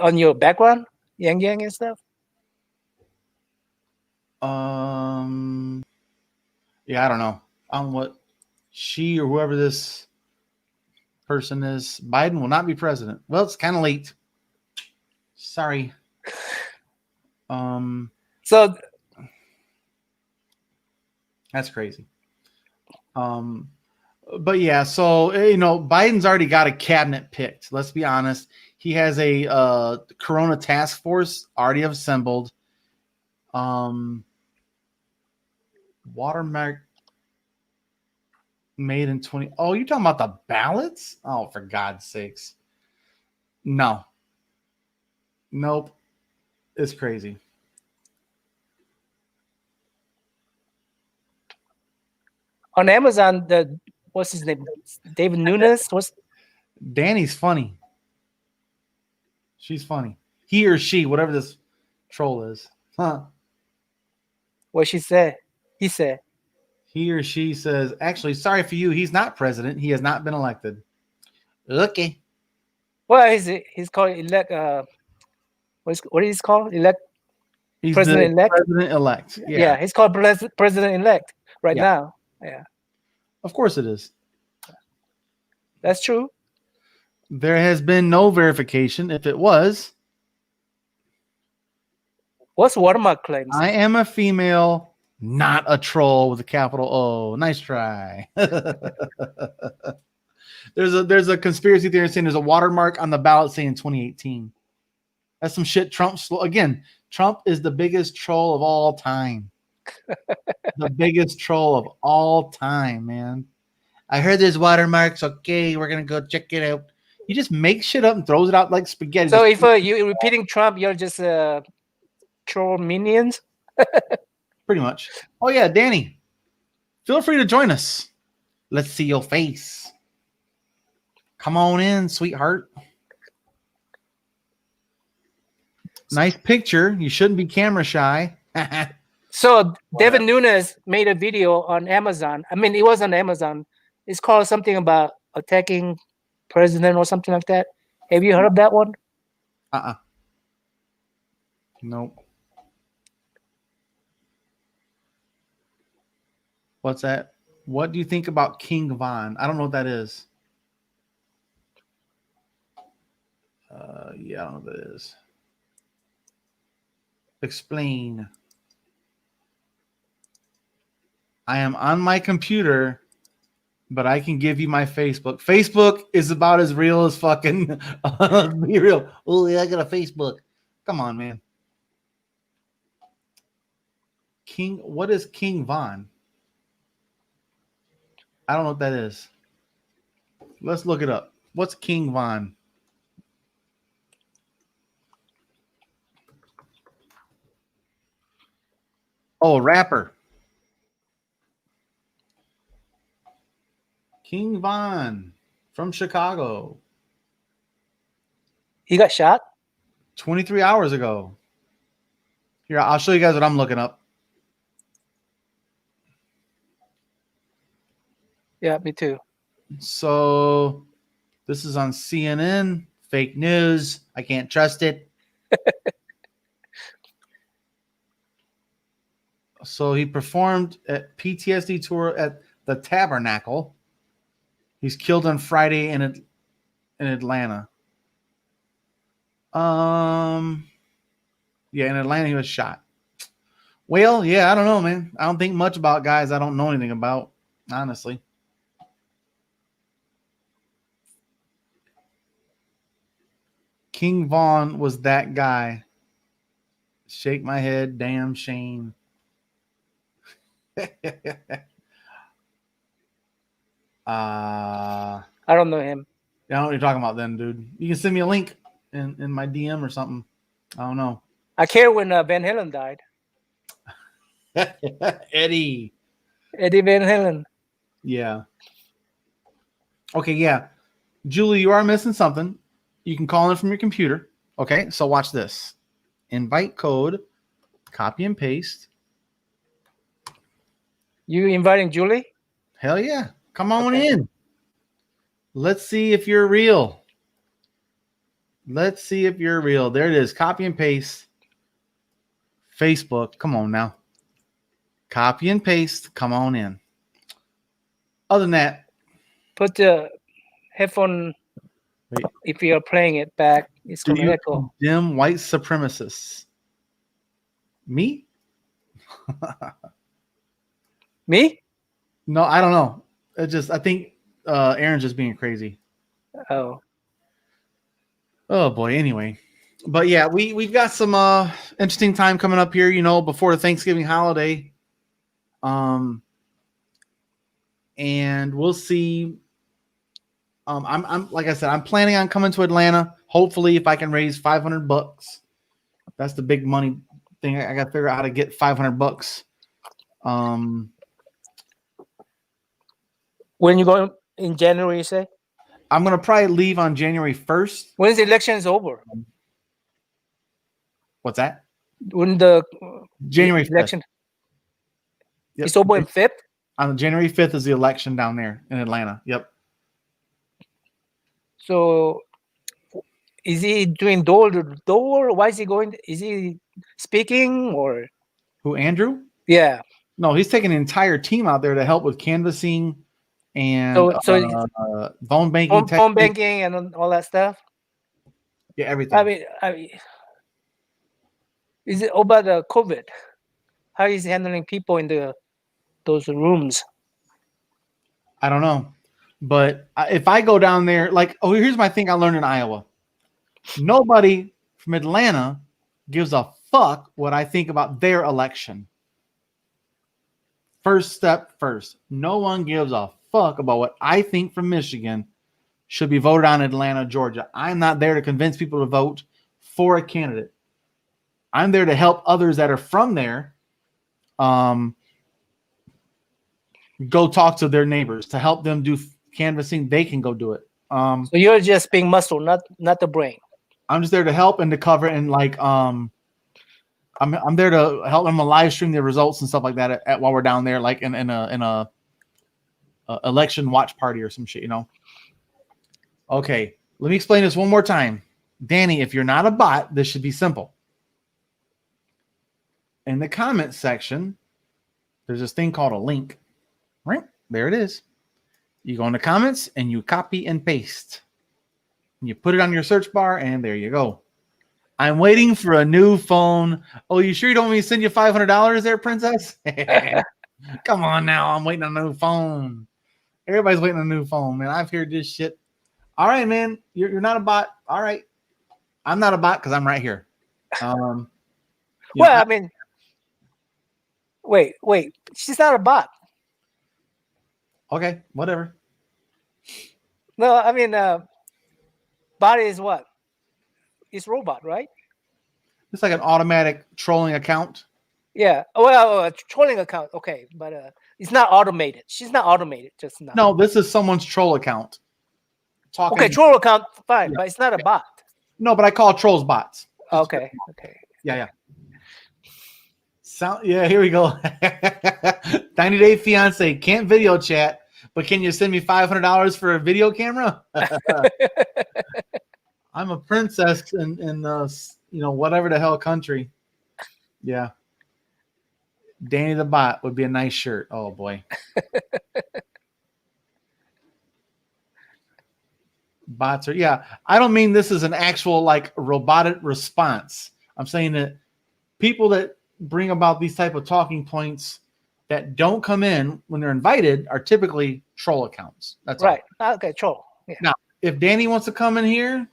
On your background, Yang and stuff. Yeah, I don't know. On what she or whoever this person is. Biden will not be president. Well, it's kind of late. Sorry. So that's crazy. But yeah, so Biden's already got a cabinet picked. Let's be honest. He has a Corona task force already assembled. Watermark made in 20. Oh, you're talking about the ballots? Oh, for God's sakes. No. Nope. It's crazy. On Amazon, what's his name? David Nunes? Danny's funny. She's funny. He or she, whatever this troll is. Huh. What she said? He said. He or she says, actually, sorry for you. He's not president. He has not been elected. Okay. Well, he's called elect. What is he called? Elect. He's president-elect. President-elect. Yeah, he's called president-elect right now. Yeah. Of course it is. That's true. There has been no verification. If it was, what's watermark claims? I am a female, not a troll with a capital O. Nice try. There's a conspiracy theory saying there's a watermark on the ballot saying 2018. That's some shit. Trump is the biggest troll of all time. The biggest troll of all time, man. I heard there's watermarks. Okay, we're gonna go check it out. He just makes shit up and throws it out like spaghetti. So if you're repeating Trump, you're just troll minions. Pretty much. Oh yeah, Danny, feel free to join us. Let's see your face. Come on in, sweetheart. Nice picture. You shouldn't be camera shy. So David Nunes made a video on Amazon. I mean, it was on Amazon. It's called something about attacking president or something like that. Have you heard of that one? Nope. What's that? What do you think about King Von? I don't know what that is. Yeah, I don't know what that is. Explain. I am on my computer, but I can give you my Facebook. Facebook is about as real as fucking be real. Oh, yeah, I got a Facebook. Come on, man. What is King Von? I don't know what that is. Let's look it up. What's King Von? Oh, a rapper. King Von from Chicago. He got shot? 23 hours ago. Here, I'll show you guys what I'm looking up. Yeah, me too. So this is on CNN. Fake news. I can't trust it. So he performed at PTSD tour at the Tabernacle. He's killed on Friday in Atlanta. Yeah, in Atlanta he was shot. Well, yeah, I don't know, man. I don't think much about guys I don't know anything about, honestly. King Von was that guy. Shake my head, damn shame. I don't know him. I don't know what you're talking about then, dude. You can send me a link in my DM or something. I don't know. I care when Van Halen died. Eddie Van Halen. Yeah. Okay, yeah. Julie, you are missing something. You can call in from your computer. Okay, so watch this. Invite code, copy and paste. You inviting Julie? Hell yeah. Come on in. Let's see if you're real. Let's see if you're real. There it is. Copy and paste. Facebook. Come on now. Copy and paste. Come on in. Other than that, put the headphone. Wait. If you're playing it back, it's going to echo. Dim white supremacists. Me? Me? No, I don't know. I think Aaron's just being crazy. Oh boy. Anyway, but yeah, we've got some interesting time coming up here. Before the Thanksgiving holiday, and we'll see. I'm like I said, I'm planning on coming to Atlanta. Hopefully, if I can raise $500, that's the big money thing. I got to figure out how to get $500. When you go in January, you say? I'm gonna probably leave on January 1st. When the election is over? What's that? When the January 5th. election? Yep. It's over in 5th? On January 5th is the election down there in Atlanta. Yep. So, is he doing door to door? Why is he going? Is he speaking or? Who, Andrew? Yeah. No, he's taking an entire team out there to help with canvassing and phone banking, phone banking, and all that stuff. Yeah, everything. I mean, is it about the COVID? How is he handling people in those rooms? I don't know, but if I go down there, here's my thing I learned in Iowa. Nobody from Atlanta gives a fuck what I think about their election. First step first. No one gives a fuck about what I think from Michigan should be voted on in Atlanta, Georgia. I'm not there to convince people to vote for a candidate. I'm there to help others that are from there go talk to their neighbors, to help them do canvassing. They can go do it. So you're just being muscle, not the brain. I'm just there to help and to cover and I'm there to help them live stream the results and stuff like that while we're down there, like in a election watch party or some shit, Okay, let me explain this one more time. Danny, if you're not a bot, this should be simple. In the comment section, there's this thing called a link. Right? There it is. You go in the comments and you copy and paste. And you put it on your search bar and there you go. I'm waiting for a new phone. Oh, you sure you don't want me to send you $500 there, princess? Come on now. I'm waiting on a new phone. Everybody's waiting on a new phone, man. I've heard this shit. All right, man. You're not a bot. All right. I'm not a bot because I'm right here. You Well, know, I mean, wait. She's not a bot. okay, whatever. No, I mean, bot is what? It's robot, right? It's like an automatic trolling account. Yeah. Well, a trolling account. Okay, but it's not automated. She's not automated. Just now. No, this is someone's troll account. Talking. Okay, troll account, fine, Yeah. but it's not a bot. No, but I call trolls bots. Okay. Yeah. Yeah, here we go. 90-day fiance can't video chat, but can you send me $500 for a video camera? I'm a princess in whatever the hell country. Yeah. Danny the bot would be a nice shirt. Oh boy. Bots are, yeah. I don't mean this is an actual like robotic response. I'm saying that people that bring about these type of talking points that don't come in when they're invited are typically troll accounts. That's right. All. Okay, troll. Yeah. Now, if Danny wants to come in here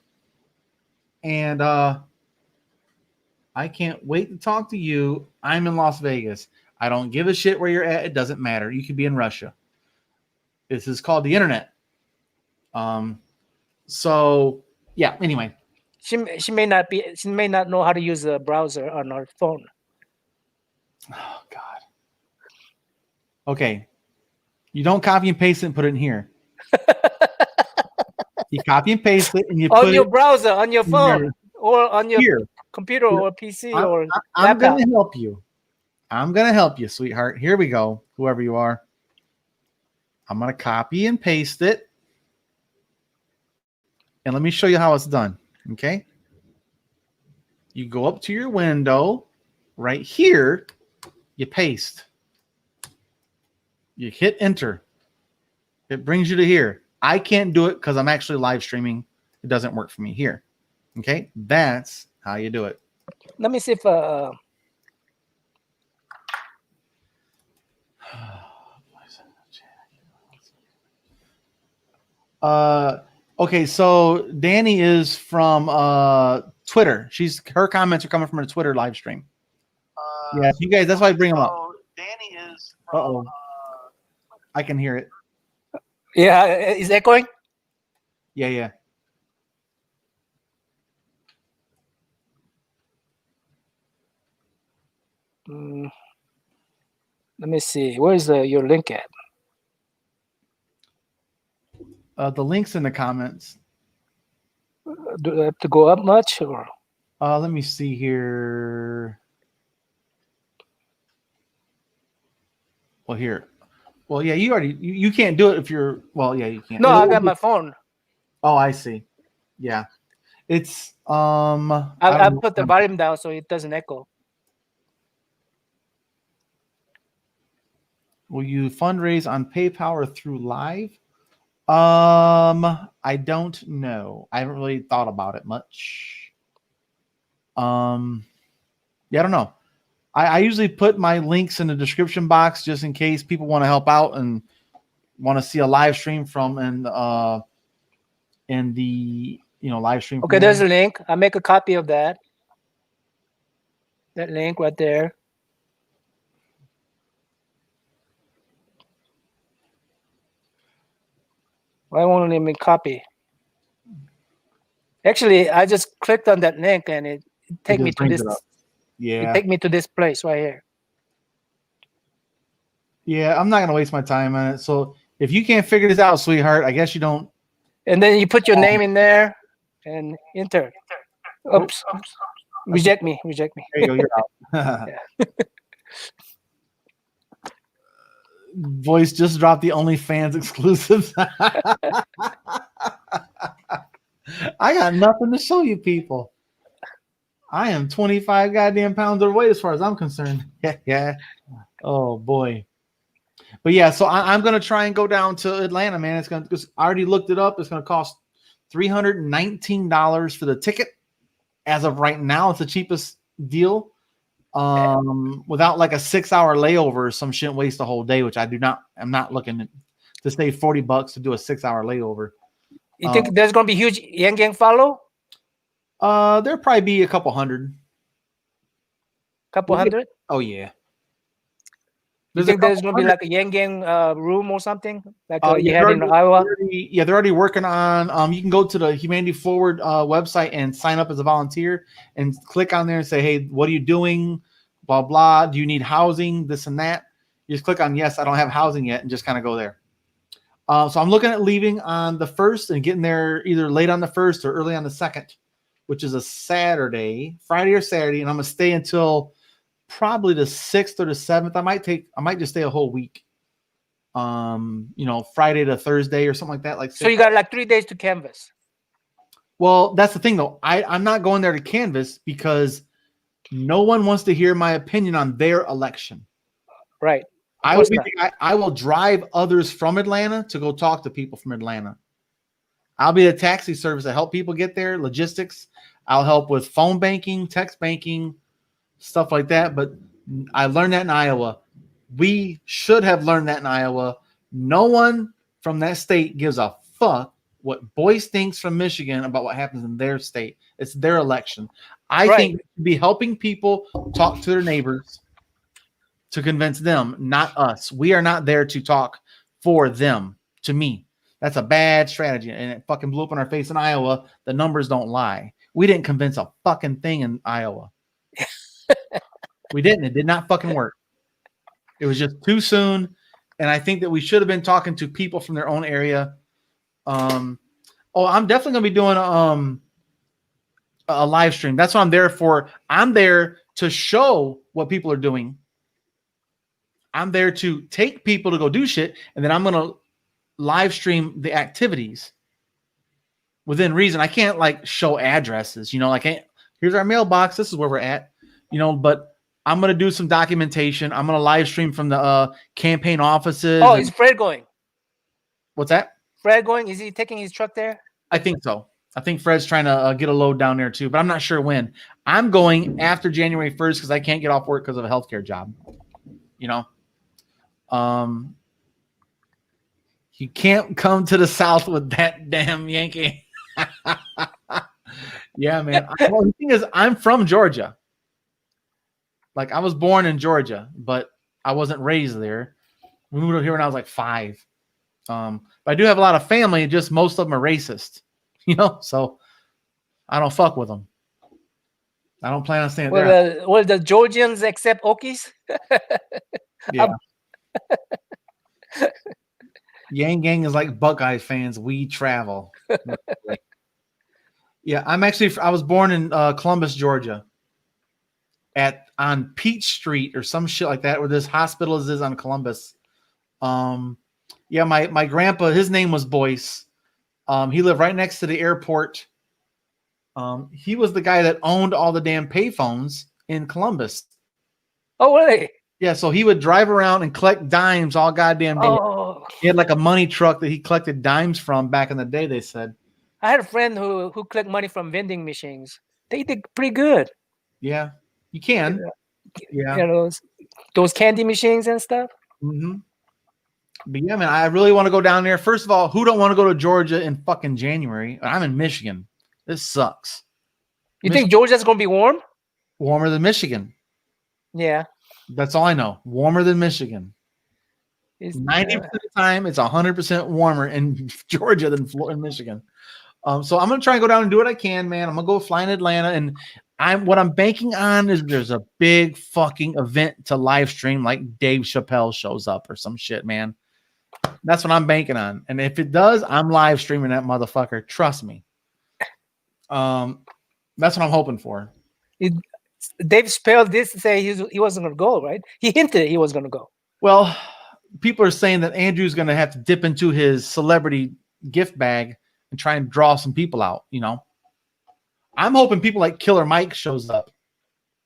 and I can't wait to talk to you. I'm in Las Vegas. I don't give a shit where you're at. It doesn't matter. You could be in Russia. This is called the internet. So yeah, anyway. She may not know how to use a browser on her phone. Oh God. Okay. You don't copy and paste it and put it in here. You copy and paste it and you on put your it browser, on your phone, or on your here. computer or PC or I'm laptop. gonna help you. I'm gonna help you, sweetheart. Here we go. Whoever you are. I'm gonna copy and paste it. And let me show you how it's done. Okay. You go up to your window right here, you paste. You hit enter. It brings you to here. I can't do it because I'm actually live streaming. It doesn't work for me here. Okay. That's how you do it. Let me see if okay, so Danny is from Twitter. Her comments are coming from a Twitter live stream. Yeah, you guys, that's why I bring them up. Danny is from, I can hear it. yeah, is echoing? Yeah. Let me see. Where's your link at? The link's in the comments. Do I have to go up much or? Let me see here. Well, here. Well, yeah, you can't do it if you're. Well, yeah, you can't. No, I got my phone. Oh, I see. Yeah, it's I put the volume down so it doesn't echo. Will you fundraise on PayPal or through Live? I don't know. I haven't really thought about it much. Yeah, I don't know. I usually put my links in the description box just in case people want to help out and want to see a live stream from live stream. Okay, there's a link. I make a copy of that. That link right there. Why won't let me copy? Actually, I just clicked on that link and it take me to this. Yeah. It take me to this place right here. Yeah, I'm not gonna waste my time on it. So if you can't figure this out, sweetheart, I guess you don't. And then you put your name in there and enter. Oops. Reject me. There you go. You're out. Voice just dropped the OnlyFans exclusives. I got nothing to show you people. I am 25 goddamn pounds overweight as far as I'm concerned. Yeah. Oh boy. But yeah, so I'm gonna try and go down to Atlanta, man. It's gonna. I already looked it up. It's gonna cost $319 for the ticket. As of right now, it's the cheapest deal. Without like a 6-hour layover or some shit, waste a whole day, which I'm not looking to save $40 to do a 6-hour layover. You think there's gonna be huge Yang follow? There'll probably be a couple hundred. Couple hundred? Oh yeah. You think there's going to be like a Yang Gang room or something like you had in Iowa? They're already working on. You can go to the Humanity Forward website and sign up as a volunteer and click on there and say, "Hey, what are you doing? Blah blah. Do you need housing? This and that." You just click on yes. I don't have housing yet, and just kind of go there. So I'm looking at leaving on the 1st and getting there either late on the 1st or early on the 2nd, which is a Friday or Saturday, and I'm gonna stay until probably the 6th or the 7th. I might just stay a whole week. Friday to Thursday or something like that. Like, so you got like 3 days to canvas. Well, that's the thing though. I'm not going there to canvas because no one wants to hear my opinion on their election. Right. I will drive others from Atlanta to go talk to people from Atlanta. I'll be a taxi service to help people get there, logistics. I'll help with phone banking, text banking, stuff like that. But I learned that in Iowa. We should have learned that in Iowa. No one from that state gives a fuck what Boyce thinks from Michigan about what happens in their state. It's their election. I think we should be helping people talk to their neighbors to convince them, not us. We are not there to talk for them. To me, that's a bad strategy, and it fucking blew up in our face in Iowa. The numbers don't lie. We didn't convince a fucking thing in Iowa. We didn't. It did not fucking work. It was just too soon, and I think that we should have been talking to people from their own area. I'm definitely gonna be doing a live stream. That's what I'm there for. I'm there to show what people are doing. I'm there to take people to go do shit, and then I'm gonna live stream the activities within reason. I can't like show addresses, here's our mailbox. This is where we're at, but I'm gonna do some documentation. I'm gonna live stream from the campaign offices. Oh, is Fred going? What's that? Fred going? Is he taking his truck there? I think so. I think Fred's trying to get a load down there too, but I'm not sure when. I'm going after January 1st because I can't get off work because of a healthcare job. You can't come to the South with that damn Yankee. Yeah, man. Well, the thing is, I'm from Georgia. Like, I was born in Georgia, but I wasn't raised there. We moved over here when I was like 5. But I do have a lot of family, just most of them are racist, so I don't fuck with them. I don't plan on staying there. Will the Georgians accept Okies? Yeah. Yang Gang is like Buckeye fans. We travel. Yeah, I was born in Columbus, Georgia, on Peach Street or some shit like that, where this hospital is on Columbus. Yeah, my grandpa, his name was Boyce. He lived right next to the airport. He was the guy that owned all the damn payphones in Columbus. Oh, really? Yeah, so he would drive around and collect dimes all goddamn day. Oh. He had like a money truck that he collected dimes from back in the day, they said. I had a friend who collect money from vending machines. They did pretty good. Yeah, you can. Yeah. Those candy machines and stuff. Mm-hmm. But yeah, man, I really want to go down there. First of all, who don't want to go to Georgia in fucking January? I'm in Michigan. This sucks. You think Georgia's going to be warm? Warmer than Michigan. Yeah. That's all I know. Warmer than Michigan. 90% of the time, it's 100% warmer in Georgia than in Michigan. So I'm gonna try and go down and do what I can, man. I'm gonna go fly in Atlanta, and what I'm banking on is there's a big fucking event to live stream, like Dave Chappelle shows up or some shit, man. That's what I'm banking on, and if it does, I'm live streaming that motherfucker. Trust me. That's what I'm hoping for. Dave Chappelle did say he wasn't going to go, right? He hinted he was going to go. Well, people are saying that Andrew's going to have to dip into his celebrity gift bag and try and draw some people out, I'm hoping people like Killer Mike shows up.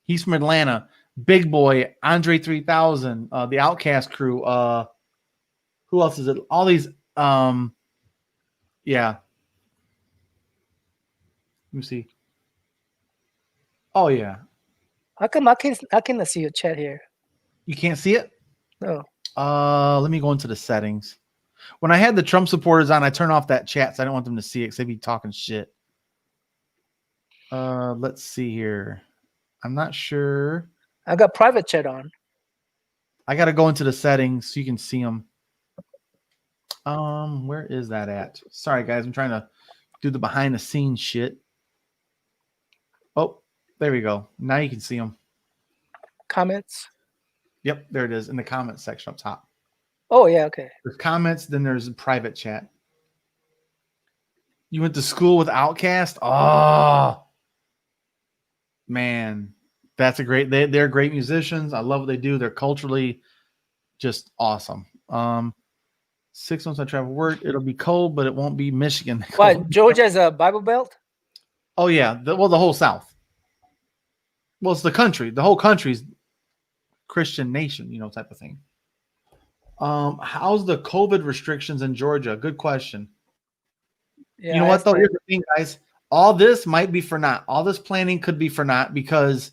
He's from Atlanta. Big Boy, Andre 3000, the Outcast crew. Who else is it? All these, yeah. Let me see. Oh, yeah. How come I can't see your chat here? You can't see it? No. Let me go into the settings. When I had the Trump supporters on, I turned off that chat, so I don't want them to see it because they'd be talking shit. Let's see here. I'm not sure. I got private chat on. I got to go into the settings so you can see them. Where is that at? Sorry, guys. I'm trying to do the behind the scenes shit. Oh, there we go. Now you can see them. Comments. Yep, there it is in the comments section up top. Oh, yeah, okay. There's comments, then there's private chat. You went to school with Outkast? Oh, man. That's a great, they're great musicians. I love what they do. They're culturally just awesome. 6 months I travel work. It'll be cold, but it won't be Michigan. What, Georgia's a Bible Belt? Oh, yeah. The whole South. Well, it's the country. The whole country's Christian nation, type of thing. How's the COVID restrictions in Georgia? Good question. Yeah, you know what, though? Here's the thing, guys. All this might be for naught. All this planning could be for naught because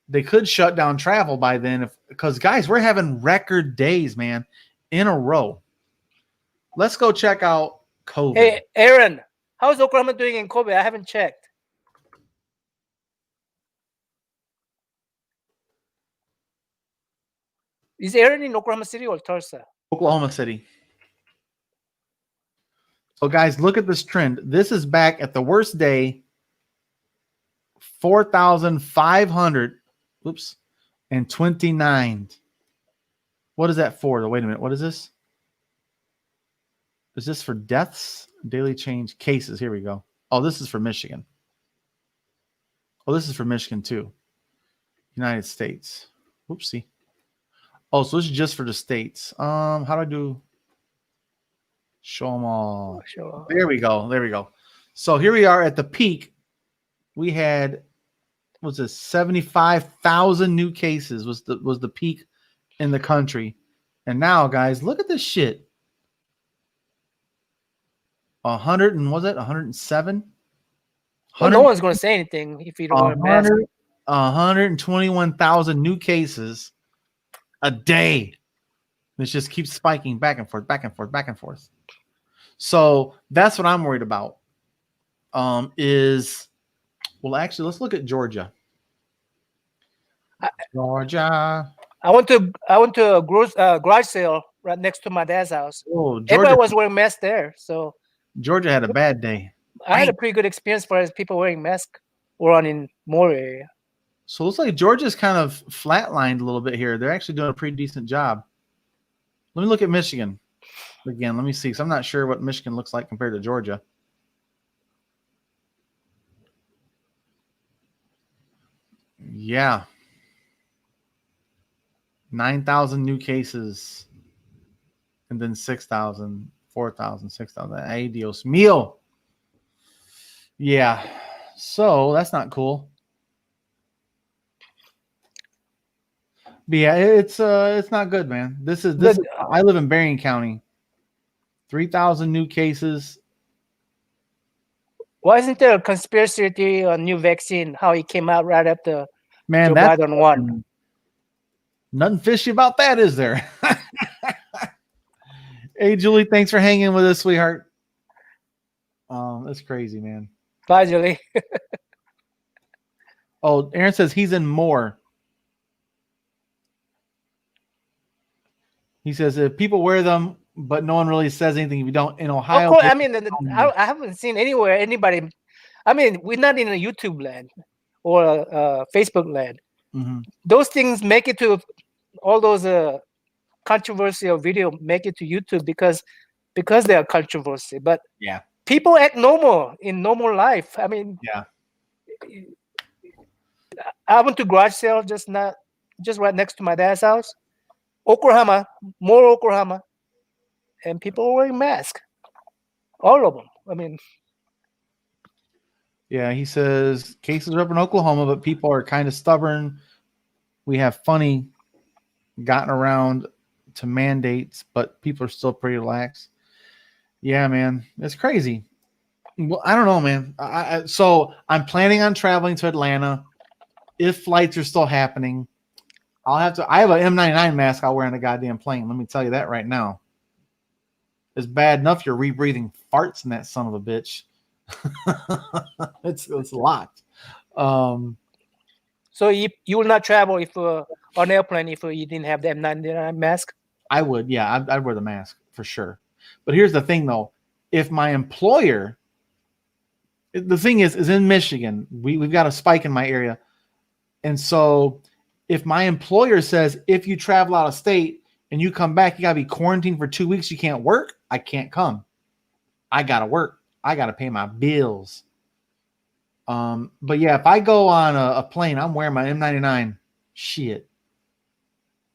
they could shut down travel by then. Because, guys, we're having record days, man, in a row. Let's go check out COVID. Hey, Aaron, how's Oklahoma doing in COVID? I haven't checked. Is Aaron in Oklahoma City or Tulsa? Oklahoma City. So, guys, look at this trend. This is back at the worst day, 4,500. Oops. And 29. What is that for? Wait a minute. What is this? Is this for deaths? Daily change cases. Here we go. Oh, this is for Michigan. Oh, this is for Michigan too. United States. Whoopsie. Oh, so this is just for the states. How do I do? Show them all. Sure. There we go. There we go. So here we are at the peak. We had, what was this, 75,000 new cases was the peak in the country. And now, guys, look at this shit. 100 and was it 107? Well, no one's going to say anything if you don't wear a mask. 121,000 new cases a day. This just keeps spiking back and forth, back and forth, back and forth. So that's what I'm worried about. Well, actually, let's look at Georgia. Georgia. I went to a garage sale right next to my dad's house. Oh, Georgia. Everybody was wearing masks there, so Georgia had a bad day. I had a pretty good experience for people wearing masks around in more area. So it looks like Georgia's kind of flatlined a little bit here. They're actually doing a pretty decent job. Let me look at Michigan again. Let me see. So I'm not sure what Michigan looks like compared to Georgia. Yeah. 9,000 new cases. And then 6,000, 4,000, 6,000. Ay, Dios mío. Yeah. So that's not cool. But yeah, it's not good, man. This is I live in Berrien County. 3,000 new cases. Why isn't there a conspiracy theory on new vaccine? How it came out right after Joe Biden won? Nothing fishy about that, is there? Hey, Julie, thanks for hanging with us, sweetheart. That's crazy, man. Bye, Julie. Oh, Aaron says he's in Moore. He says if people wear them, but no one really says anything if you don't. In Ohio, of course, I mean, I haven't seen anywhere anybody. I mean, we're not in a YouTube land or Facebook land. Mm-hmm. Those things make it to all those controversial video make it to YouTube because they are controversy. But yeah, people act normal in normal life. I mean, yeah. I went to garage sale just right next to my dad's house, Oklahoma, and people were wearing masks, all of them. I mean, yeah. He says cases are up in Oklahoma, but people are kind of stubborn. We have gotten around to mandates, but people are still pretty lax. Yeah, man, it's crazy. Well, I don't know, man. So I'm planning on traveling to Atlanta if flights are still happening. I have an M99 mask I'll wear on the goddamn plane. Let me tell you that right now. It's bad enough you're rebreathing farts in that son of a bitch. It's a lot. So you will not travel if on airplane if you didn't have the N99 mask? I would, yeah, I'd wear the mask for sure. But here's the thing, though: if my employer, the thing is in Michigan, we've got a spike in my area, and so if my employer says if you travel out of state and you come back, you gotta be quarantined for 2 weeks, you can't work. I can't come. I gotta work. I gotta pay my bills. But yeah, if I go on a plane, I'm wearing my M99. Shit,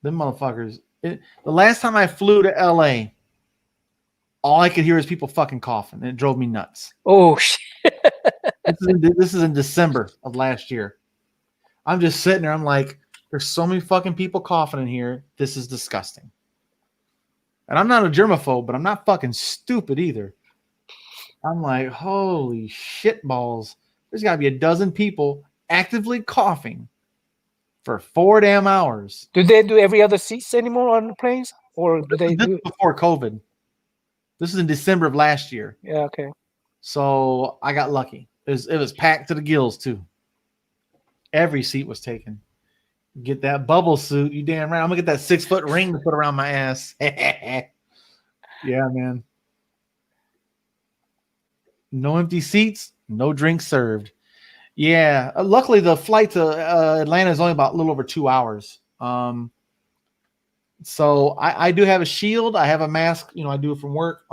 them motherfuckers. The last time I flew to LA, all I could hear is people fucking coughing, and it drove me nuts. Oh shit! This is in December of last year. I'm just sitting there. I'm like, there's so many fucking people coughing in here. This is disgusting. And I'm not a germaphobe, but I'm not fucking stupid either. I'm like, holy shit balls. There's got to be a dozen people actively coughing for 4 damn hours. Do they do every other seats anymore on the planes? Or do they This do is before COVID. This is in December of last year. Yeah, okay. So I got lucky. It was packed to the gills too. Every seat was taken. Get that bubble suit. You damn right. I'm gonna get that 6-foot ring to put around my ass. Yeah, man. No empty seats, no drinks served. Yeah. Luckily, the flight to Atlanta is only about a little over 2 hours. So I do have a shield. I have a mask. You know, I do it from work.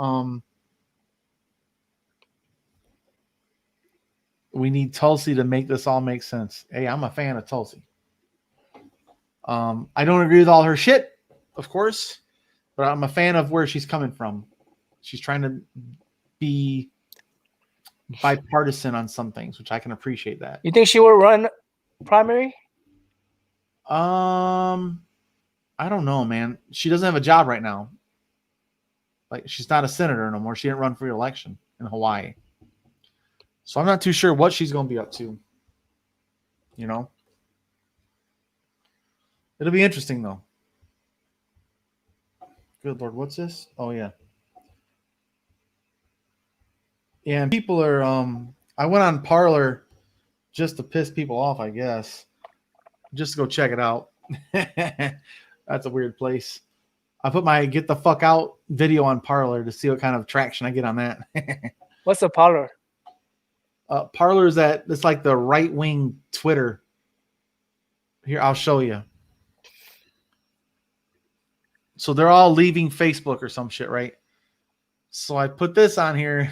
We need Tulsi to make this all make sense. Hey, I'm a fan of Tulsi. I don't agree with all her shit, of course, but I'm a fan of where she's coming from. She's trying to be bipartisan on some things, which I can appreciate that. You think she will run primary? I don't know, man. She doesn't have a job right now. Like, she's not a senator no more. She didn't run for re-election in Hawaii. So I'm not too sure what she's going to be up to. You know? It'll be interesting, though. Good Lord, what's this? Oh, yeah. Yeah, and people are, I went on Parler just to piss people off, I guess. Just to go check it out. That's a weird place. I put my get the fuck out video on Parler to see what kind of traction I get on that. What's a Parler? Parler is it's like the right wing Twitter. Here, I'll show you. So they're all leaving Facebook or some shit, right? So I put this on here.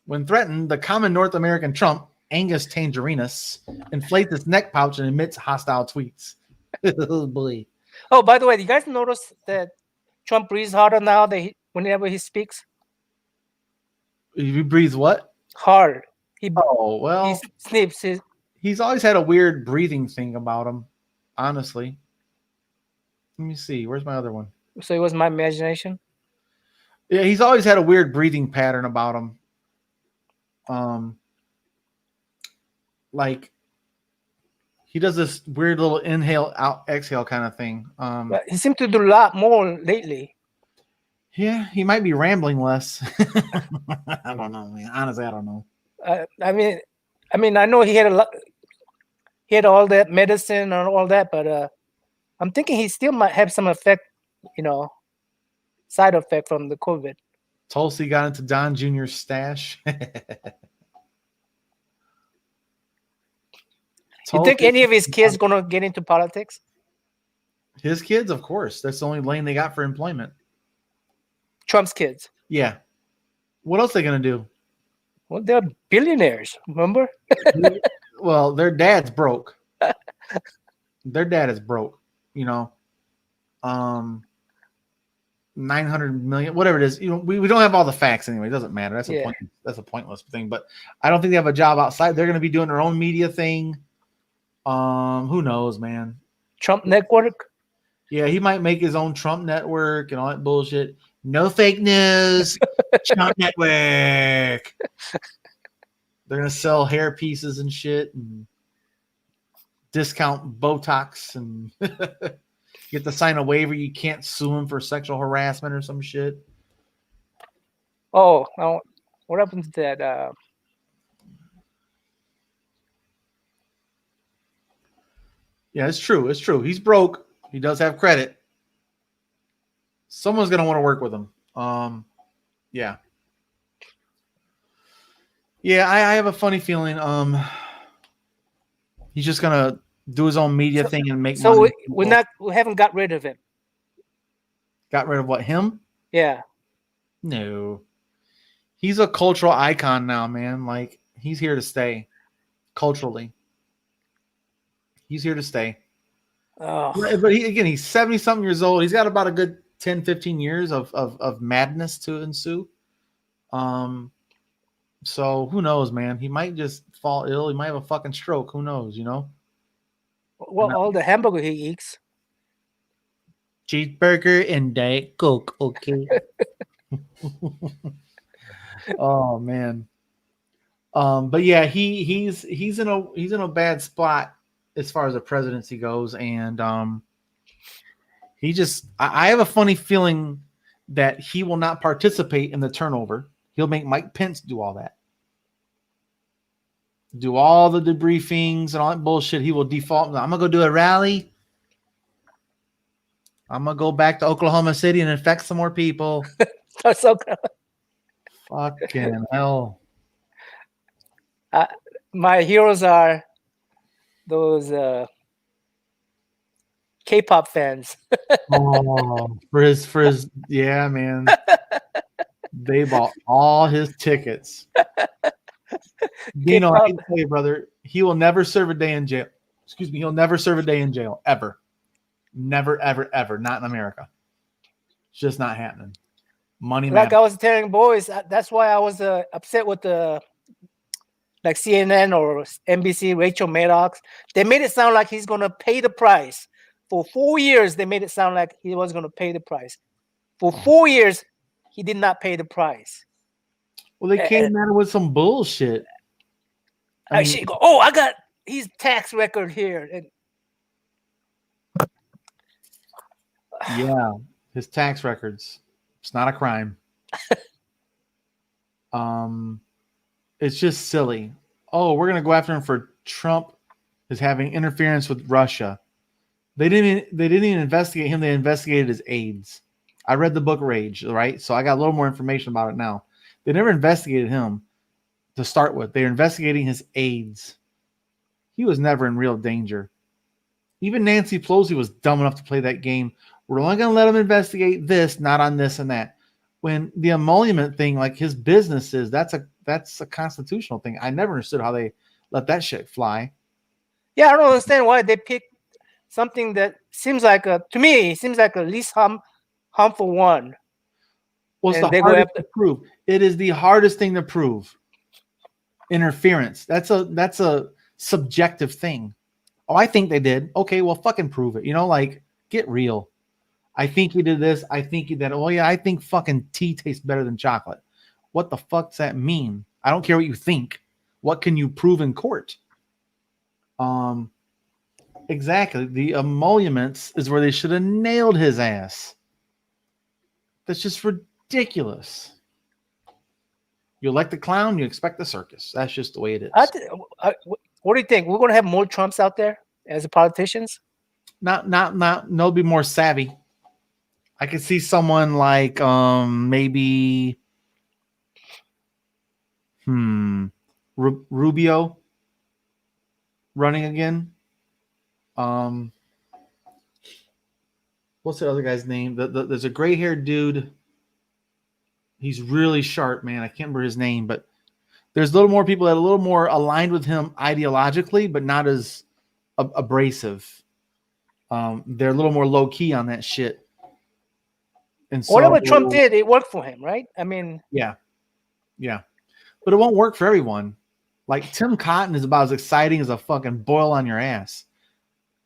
When threatened, the common North American Trump, Angus Tangerinus, inflates his neck pouch and emits hostile tweets. Oh, boy. Oh, by the way, you guys notice that Trump breathes harder now whenever he speaks? He breathes what? Hard. He snips his. He's always had a weird breathing thing about him, honestly. Let me see. Where's my other one? So it was my imagination? Yeah, he's always had a weird breathing pattern about him. Like he does this weird little inhale, out, exhale kind of thing. But he seems to do a lot more lately. Yeah, he might be rambling less. I don't know, man. Honestly, I don't know. I mean, I know he had he had all that medicine and all that, but I'm thinking he still might have some effect, side effect from the COVID. Tulsi got into Don Jr.'s stash. You think any of his kids gonna get into politics? His kids, of course. That's the only lane they got for employment. Trump's kids. Yeah. What else are they gonna do? Well, they're billionaires, remember? Well, their dad's broke. Their dad is broke, 900 million, whatever it is. We don't have all the facts anyway. It doesn't matter. That's a pointless thing. But I don't think they have a job outside. They're going to be doing their own media thing. Who knows, man? Trump Network. Yeah, he might make his own Trump Network and all that bullshit. No fake news. Trump Network. They're going to sell hair pieces and shit and discount Botox and you have to sign a waiver. You can't sue him for sexual harassment or some shit. Oh, what happened to that? Yeah, it's true. It's true. He's broke. He does have credit. Someone's gonna want to work with him. Yeah. Yeah, I have a funny feeling. He's just gonna do his own media thing and make So money. we haven't got rid of him. Got rid of what, him? Yeah. No. He's a cultural icon now, man. Like, he's here to stay culturally. He's here to stay. Oh. But he's 70-something years old. He's got about a good 10, 15 years of madness to ensue. So who knows, man? He might just fall ill. He might have a fucking stroke. Who knows, you know? Well, all the hamburger he eats. Cheeseburger and Diet Coke, okay. Oh man. But yeah, he's in a bad spot as far as the presidency goes, and I have a funny feeling that he will not participate in the turnover. He'll make Mike Pence do all that. Do all the debriefings and all that bullshit. He will default. I'm gonna go do a rally. I'm gonna go back to Oklahoma City and infect some more people. That's okay. Fucking hell. My heroes are those K-pop fans. Oh, for his yeah, man. They bought all his tickets. Dino, I can tell you, brother, he will never serve a day in jail. Excuse me, he'll never serve a day in jail ever. Never, ever, ever. Not in America. It's just not happening. Money, like I was telling boys, that's why I was upset with the like CNN or NBC, Rachel Maddow. They made it sound like he's going to pay the price. For 4 years, they made it sound like he was going to pay the price. For 4 years, he did not pay the price. Well, they came at it with some bullshit. I mean, I got his tax record here. And yeah, his tax records. It's not a crime. It's just silly. Oh, we're gonna go after him for Trump is having interference with Russia. They didn't even investigate him. They investigated his aides. I read the book Rage, right? So I got a little more information about it now. They never investigated him to start with. They're investigating his aides. He was never in real danger. Even Nancy Pelosi was dumb enough to play that game. We're only going to let him investigate this, not on this and that. When the emolument thing, like his businesses, that's a constitutional thing. I never understood how they let that shit fly. Yeah, I don't understand why they picked something that seems like to me, seems like a least harmful one. Well, it's the hardest to prove. It is the hardest thing to prove. Interference. That's a subjective thing. Oh, I think they did. Okay, well, fucking prove it. You know, like, get real. I think you did this. I think you did. Oh, yeah, I think fucking tea tastes better than chocolate. What the fuck does that mean? I don't care what you think. What can you prove in court? Exactly. The emoluments is where they should have nailed his ass. That's just ridiculous. You elect the clown, you expect the circus. That's just the way it is. What do you think? We're going to have more Trumps out there as politicians? They'll be more savvy. I could see someone like maybe Rubio running again. What's the other guy's name? There's a gray-haired dude. He's really sharp, man. I can't remember his name, but there's a little more people that are a little more aligned with him ideologically, but not as abrasive. They're a little more low-key on that shit. And so, whatever Trump did, it worked for him, right? I mean, yeah. But it won't work for everyone. Like Tim Cotton is about as exciting as a fucking boil on your ass.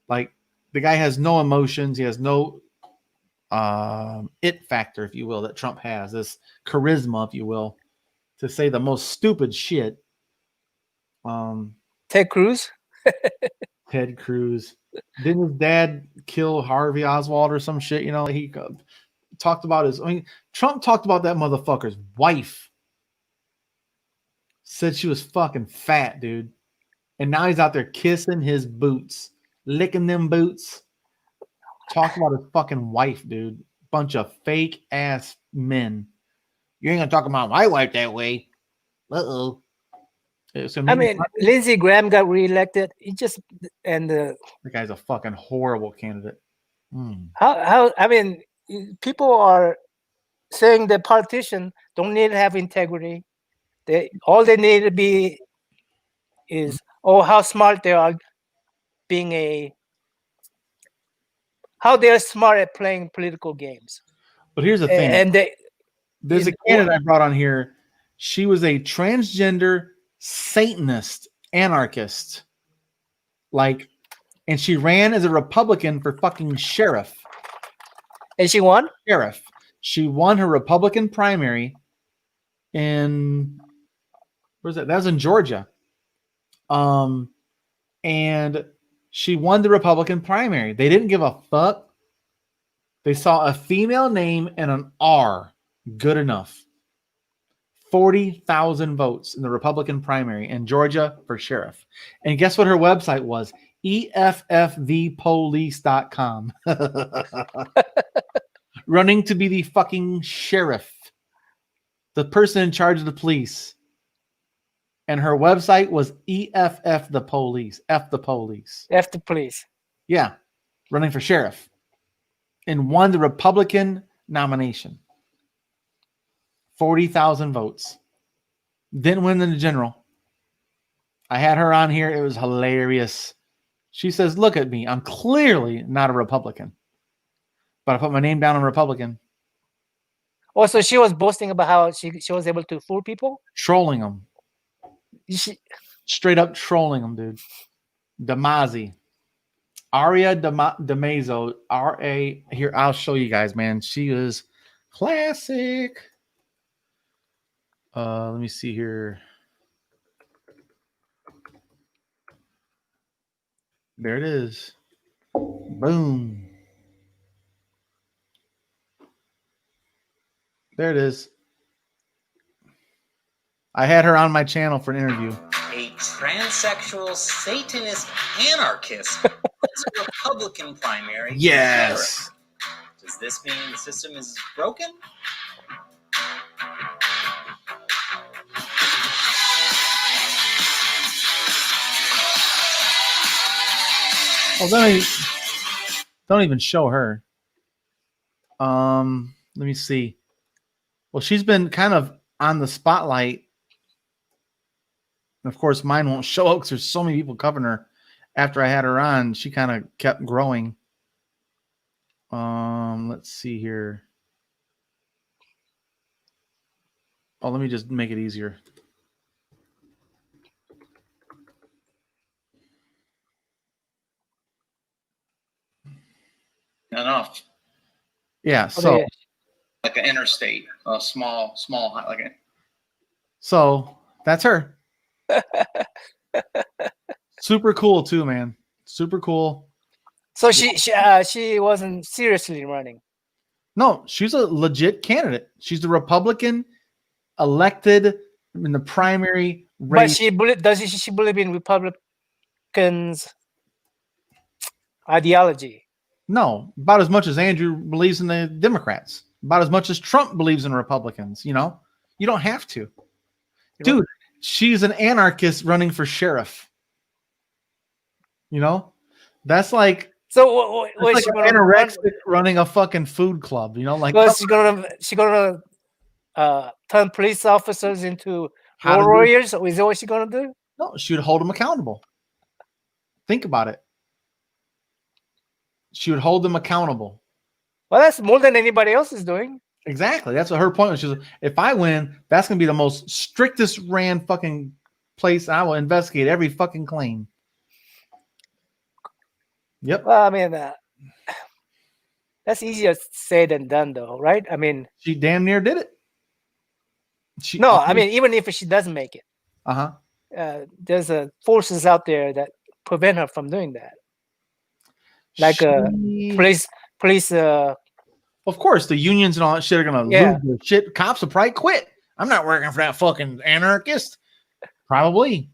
Like the guy has no emotions. He has no it factor, if you will, that Trump has. This charisma, if you will, to say the most stupid shit. Ted Cruz. Ted Cruz. Didn't his dad kill Harvey Oswald or some shit? You know, he talked about Trump talked about that motherfucker's wife. Said she was fucking fat, dude. And now he's out there kissing his boots. licking them boots. Talk about his fucking wife, dude. Bunch of fake ass men. You ain't gonna talk about my wife that way. Uh-oh. I mean, Lindsey Graham got reelected. The guy's a fucking horrible candidate. How I mean, people are saying that politicians don't need to have integrity. All they need to be is how smart they are how they're smart at playing political games. But here's the thing. And there's a candidate I brought on here. She was a transgender Satanist anarchist. And she ran as a Republican for fucking sheriff. And she won? Sheriff. She won her Republican primary in where's that? That was in Georgia. And she won the Republican primary. They didn't give a fuck. They saw a female name and an R. Good enough. 40,000 votes in the Republican primary in Georgia for sheriff. And guess what her website was? EFFThepolice.com. Running to be the fucking sheriff. The person in charge of the police. And her website was EFF the police. F the police. F the police. Yeah. Running for sheriff. And won the Republican nomination. 40,000 votes. Didn't win in the general. I had her on here. It was hilarious. She says, look at me. I'm clearly not a Republican. But I put my name down on Republican. Oh, so she was boasting about how she was able to fool people? Trolling them. Straight up trolling them, dude. Damazi. Aria Damazo. R-A. Here, I'll show you guys, man. She is classic. Let me see here. There it is. Boom. There it is. I had her on my channel for an interview. A transsexual Satanist anarchist is a Republican primary. Yes. Does this mean the system is broken? Well, don't even show her. Let me see. Well, she's been kind of on the spotlight. And of course, mine won't show up because there's so many people covering her. After I had her on, she kind of kept growing. Let's see here. Oh, let me just make it easier. Enough. Yeah, so like an interstate, a small, like a. So that's her. Super cool too, man. Super cool. So she wasn't seriously running. No, she's a legit candidate. She's the Republican elected in the primary race. But does she believe in Republicans' ideology? No, about as much as Andrew believes in the Democrats. About as much as Trump believes in Republicans. You know, you don't have to. Dude, she's an anarchist running for sheriff. You know, that's like so. What like an anorexic running a fucking food club. You know, like she gonna turn police officers into warriors. Is that what she's gonna do? No, she would hold them accountable. Think about it. She would hold them accountable. Well, that's more than anybody else is doing. Exactly. That's what her point was. She was like, if I win, that's going to be the most strictest ran fucking place. I will investigate every fucking claim. Yep. Well, I mean, that's easier said than done, though, right? I mean, she damn near did it. I mean, even if she doesn't make it, there's forces out there that prevent her from doing that. Like police. Of course, the unions and all that shit are gonna lose their shit. Cops will probably quit. I'm not working for that fucking anarchist. Probably,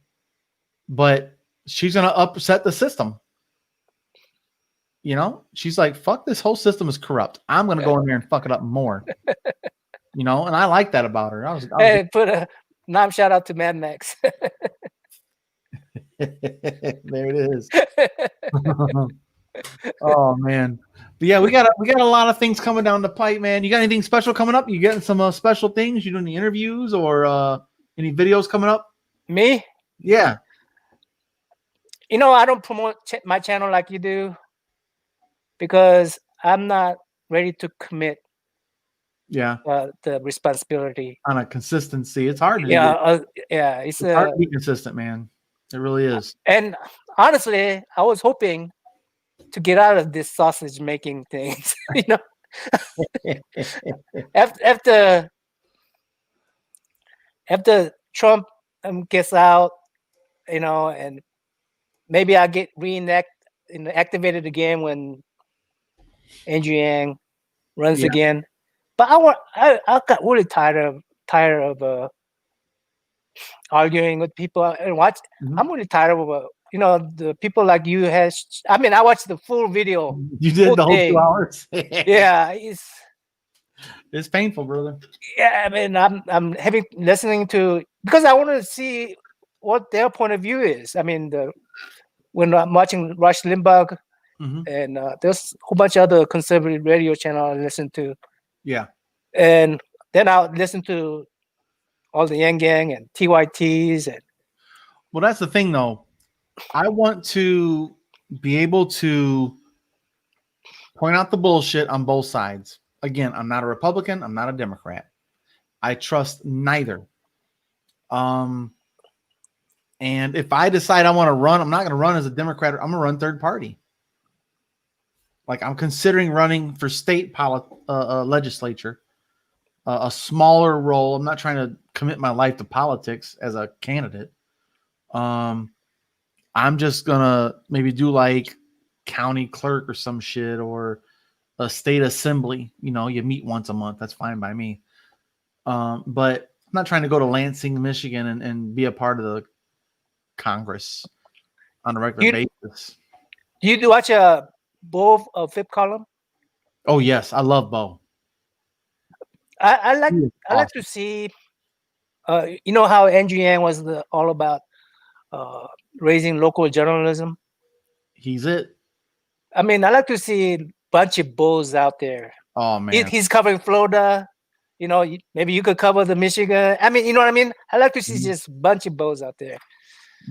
but she's gonna upset the system. You know, she's like, fuck, this whole system is corrupt. I'm going to go in there and fuck it up more. You know, and I like that about her. Hey, put a shout out to Mad Max. There it is. Oh man, but yeah, we got a lot of things coming down the pipe, man. You got anything special coming up? You getting some special things? You doing any interviews or any videos coming up? Me? Yeah. You know, I don't promote my channel like you do because I'm not ready to commit. Yeah. The responsibility On a consistency, it's hard. It's hard to be consistent, man. It really is. And honestly, I was hoping to get out of this sausage making things. You know, after Trump gets out, you know, and maybe I get activated again when Andrew Yang runs again. But I got really tired of arguing with people and watch. Mm-hmm. I'm really tired of the people like you has. I mean, I watched the full video. You did the whole 2 hours. Yeah, it's painful, brother. Yeah, I mean, I'm listening to because I want to see what their point of view is. I mean, when I'm watching Rush Limbaugh, mm-hmm. and there's a whole bunch of other conservative radio channels I listen to. Yeah, and then I'll listen to all the Yang Gang and TYTs and. Well, that's the thing, though. I want to be able to point out the bullshit on both sides. Again, I'm not a Republican. I'm not a Democrat. I trust neither. And if I decide I want to run, I'm not going to run as a Democrat. I'm going to run third party. Like I'm considering running for state legislature, a smaller role. I'm not trying to commit my life to politics as a candidate. I'm just gonna maybe do like county clerk or some shit or a state assembly. You know, you meet once a month. That's fine by me. But I'm not trying to go to Lansing, Michigan and be a part of the Congress on a regular basis. Do you watch Bo of Fifth Column? Oh yes, I love Bo. I like to see you know how Andrew Yang was all about raising local journalism. He's it. I mean, I like to see a bunch of Bo's out there. Oh man, he's covering Florida. You know, maybe you could cover the Michigan. I mean, you know what I mean? I like to see just a bunch of Bo's out there.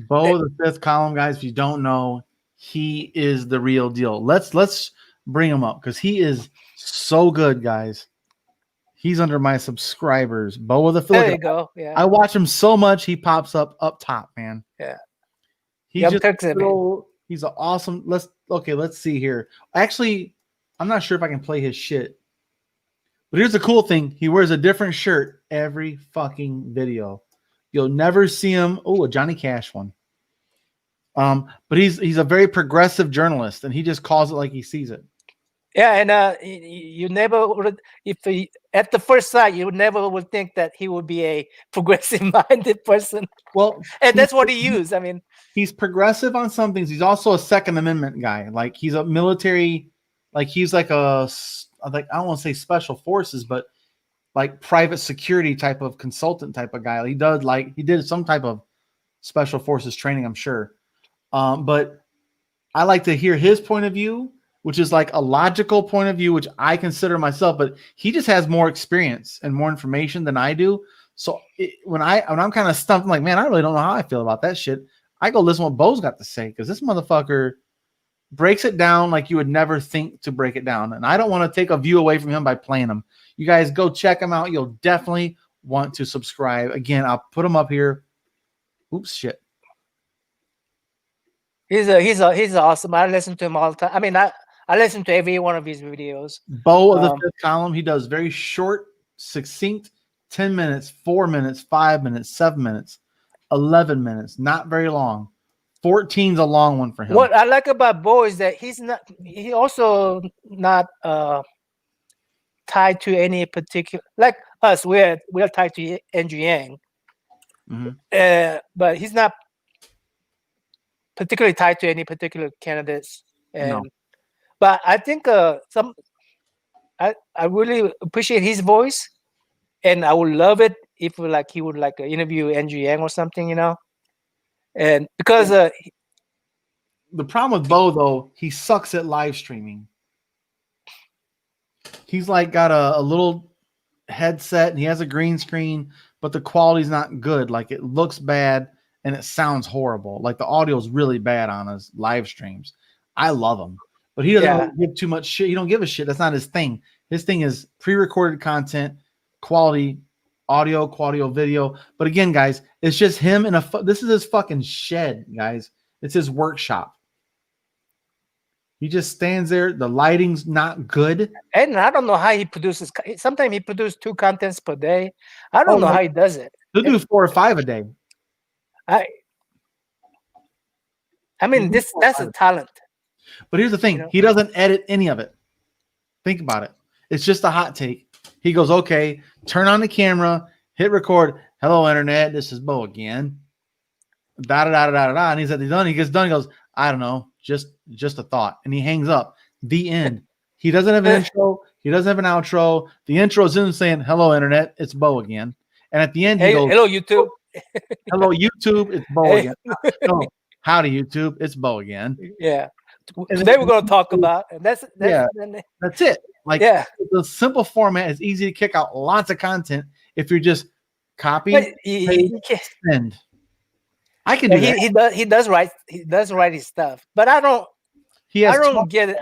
Bo, the Fifth Column, guys, if you don't know, he is the real deal. Let's bring him up because he is so good, guys. He's under my subscribers. Bo of the Field. There you go. Yeah. I watch him so much, he pops up top, man. Yeah. He's he's an awesome. Let's see here. Actually, I'm not sure if I can play his shit. But here's the cool thing. He wears a different shirt every fucking video. You'll never see him. Oh, a Johnny Cash one. But he's a very progressive journalist, and he just calls it like he sees it. Yeah, and you never would, at the first sight, you never would think that he would be a progressive-minded person. Well, and that's what he used. I mean, he's progressive on some things. He's also a Second Amendment guy. Like he's a military, like he's like I don't want to say special forces, but like private security type of consultant type of guy. He did some type of special forces training, I'm sure. But I like to hear his point of view, which is like a logical point of view, which I consider myself, but he just has more experience and more information than I do. So when I'm kind of stumped, I'm like, man, I really don't know how I feel about that shit. I go listen to what Bo's got to say because this motherfucker breaks it down like you would never think to break it down. And I don't want to take a view away from him by playing him. You guys go check him out. You'll definitely want to subscribe. Again, I'll put him up here. Oops, shit. He's awesome. I listen to him all the time. I mean, I listen to every one of his videos. Bo of the Fifth Column. He does very short, succinct, 10 minutes, 4 minutes, 5 minutes, 7 minutes, 11 minutes. Not very long. 14's a long one for him. What I like about Bo is that he's also not tied to any particular, like us, we're tied to Andrew Yang. Mm-hmm. But he's not particularly tied to any particular candidates. And But I think I really appreciate his voice, and I would love it if like he would like interview Andrew Yang or something, and because the problem with Bo though, he sucks at live streaming. He's like got a little headset and he has a green screen, but the quality's not good. Like it looks bad and it sounds horrible. Like the audio is really bad on his live streams. I love him, but he doesn't really give too much shit. He don't give a shit. That's not his thing. His thing is pre-recorded content, quality audio, quality of video. But again, guys, it's just him in this is his fucking shed, guys. It's his workshop. He just stands there. The lighting's not good. And I don't know how he produces. Sometimes he produces 2 contents per day. I don't know how he does it. He'll do 4 or 5 a day. I mean, that's a talent. But here's the thing. He doesn't edit any of it. Think about it. It's just a hot take. He goes, okay, turn on the camera, hit record. Hello, internet. This is Bo again. Da-da-da-da-da-da. And he's at the done. He gets done. He goes, I don't know. Just a thought. And he hangs up. The end. He doesn't have an intro. He doesn't have an outro. The intro is him saying, hello, internet. It's Bo again. And at the end, he goes, hello, YouTube. Hello, YouTube. It's Bo again. No, howdy, YouTube. It's Bo again. Yeah. Today we're going to talk about, and that's it. Like the simple format is easy to kick out lots of content if you're just copy, paste, send. I can do that. He does write his stuff, but I don't get it.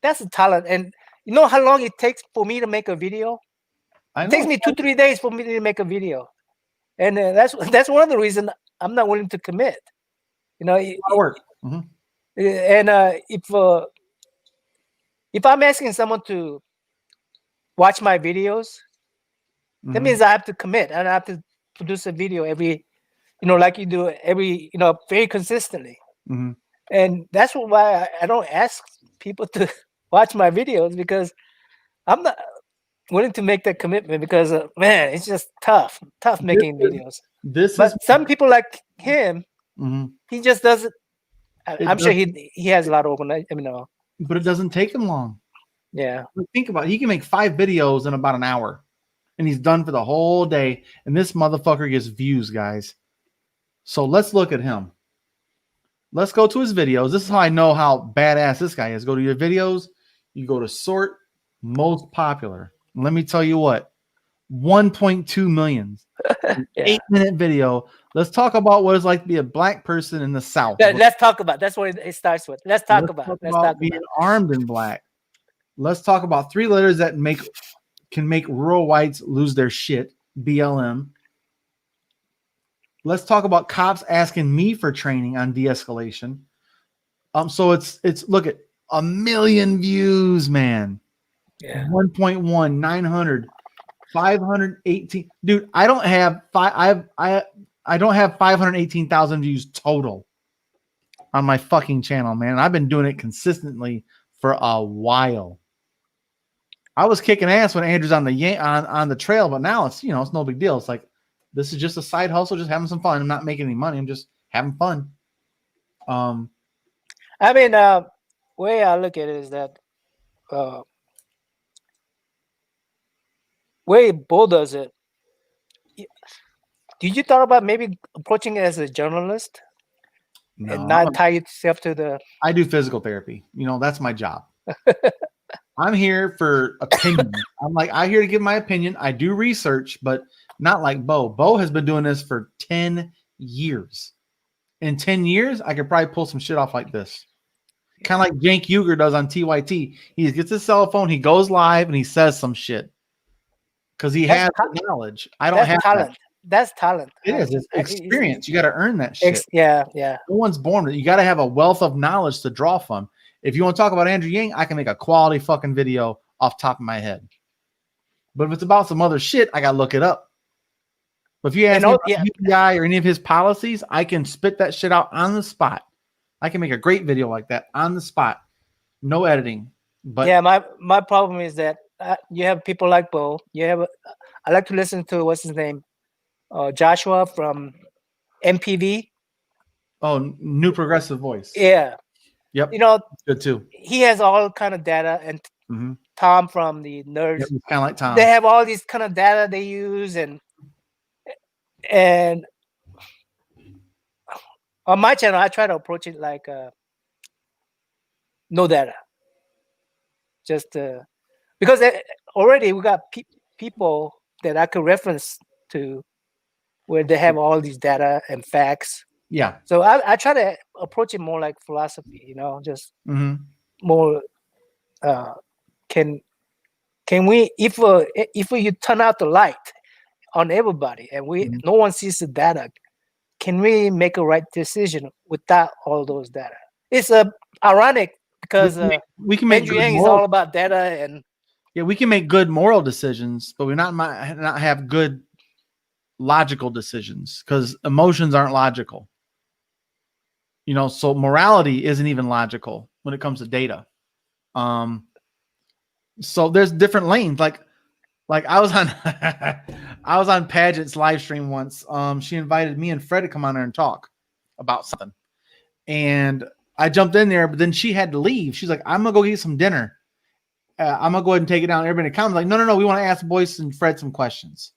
That's a talent. And you know how long it takes for me to make a video? It takes me 2-3 days for me to make a video. And that's one of the reasons I'm not willing to commit. Work. Mm-hmm. And if I'm asking someone to watch my videos, that means I have to commit and I have to produce a video every, like you do every, very consistently. Mm-hmm. And that's why I don't ask people to watch my videos, because I'm not willing to make that commitment, because man, it's just tough making videos. But some people like him, he just doesn't. I'm sure he has a lot of organization. But it doesn't take him long. Yeah. Think about it. He can make 5 videos in about an hour, and he's done for the whole day. And this motherfucker gets views, guys. So let's look at him. Let's go to his videos. This is how I know how badass this guy is. Go to your videos. You go to sort most popular. And let me tell you what, 1.2 million. 8-minute video. Let's talk about what it's like to be a black person in the South. Let's talk about. That's what it starts with. Let's talk about being armed and black. Let's talk about 3 letters that can make rural whites lose their shit. BLM. Let's talk about cops asking me for training on de-escalation. So it's look at 1 million views, man. Yeah. 1.1, 900, 518. Dude, I don't have I don't have 518,000 views total on my fucking channel, man. I've been doing it consistently for a while. I was kicking ass when Andrew's on the trail, but now it's it's no big deal. It's like this is just a side hustle, just having some fun. I'm not making any money. I'm just having fun. I mean, way I look at it is that way Bo does it. Did you thought about maybe approaching it as a journalist and not tie yourself to the? I do physical therapy. That's my job. I'm here for opinion. I'm here to give my opinion. I do research, but not like Bo. Bo has been doing this for 10 years. In 10 years, I could probably pull some shit off like this. Kind of like Cenk Uygur does on TYT. He gets his cell phone, he goes live, and he says some shit. Because he has the knowledge. I don't have talent. That. That's talent. It is. It's experience. You got to earn that shit. Yeah. No one's born with it. You got to have a wealth of knowledge to draw from. If you want to talk about Andrew Yang, I can make a quality fucking video off top of my head. But if it's about some other shit, I got to look it up. But if you ask me about UPI or any of his policies, I can spit that shit out on the spot. I can make a great video like that on the spot. No editing. But yeah, my problem is that you have people like Bo. I like to listen to what's his name, Joshua from MPV. Oh, New Progressive Voice. Yeah. Yep. You know, Good too. he has all kind of data, and Tom from the Nerds, Yep, kind of like Tom. they have all these kind of data they use, and on my channel, I try to approach it like no data, just because already we got people that I could reference to where they have all these data and facts. Yeah. So I try to approach it more like philosophy, you know, just more. Can we, if you turn out the light on everybody and no one sees the data, can we make a right decision without all those data? It's ironic because we can make Andrew Yang is all about data, and we can make good moral decisions, but we not have good logical decisions because emotions aren't logical. You know, so morality isn't even logical when it comes to data. So there's different lanes. Like I was on I was on Paget's live stream once. She invited me and Fred to come on there and talk about something. And I jumped in there, but then she had to leave. She's like, I'm gonna go get some dinner. I'm gonna go ahead and take it down. Everybody in the comments like, no, we want to ask Boyce and Fred some questions.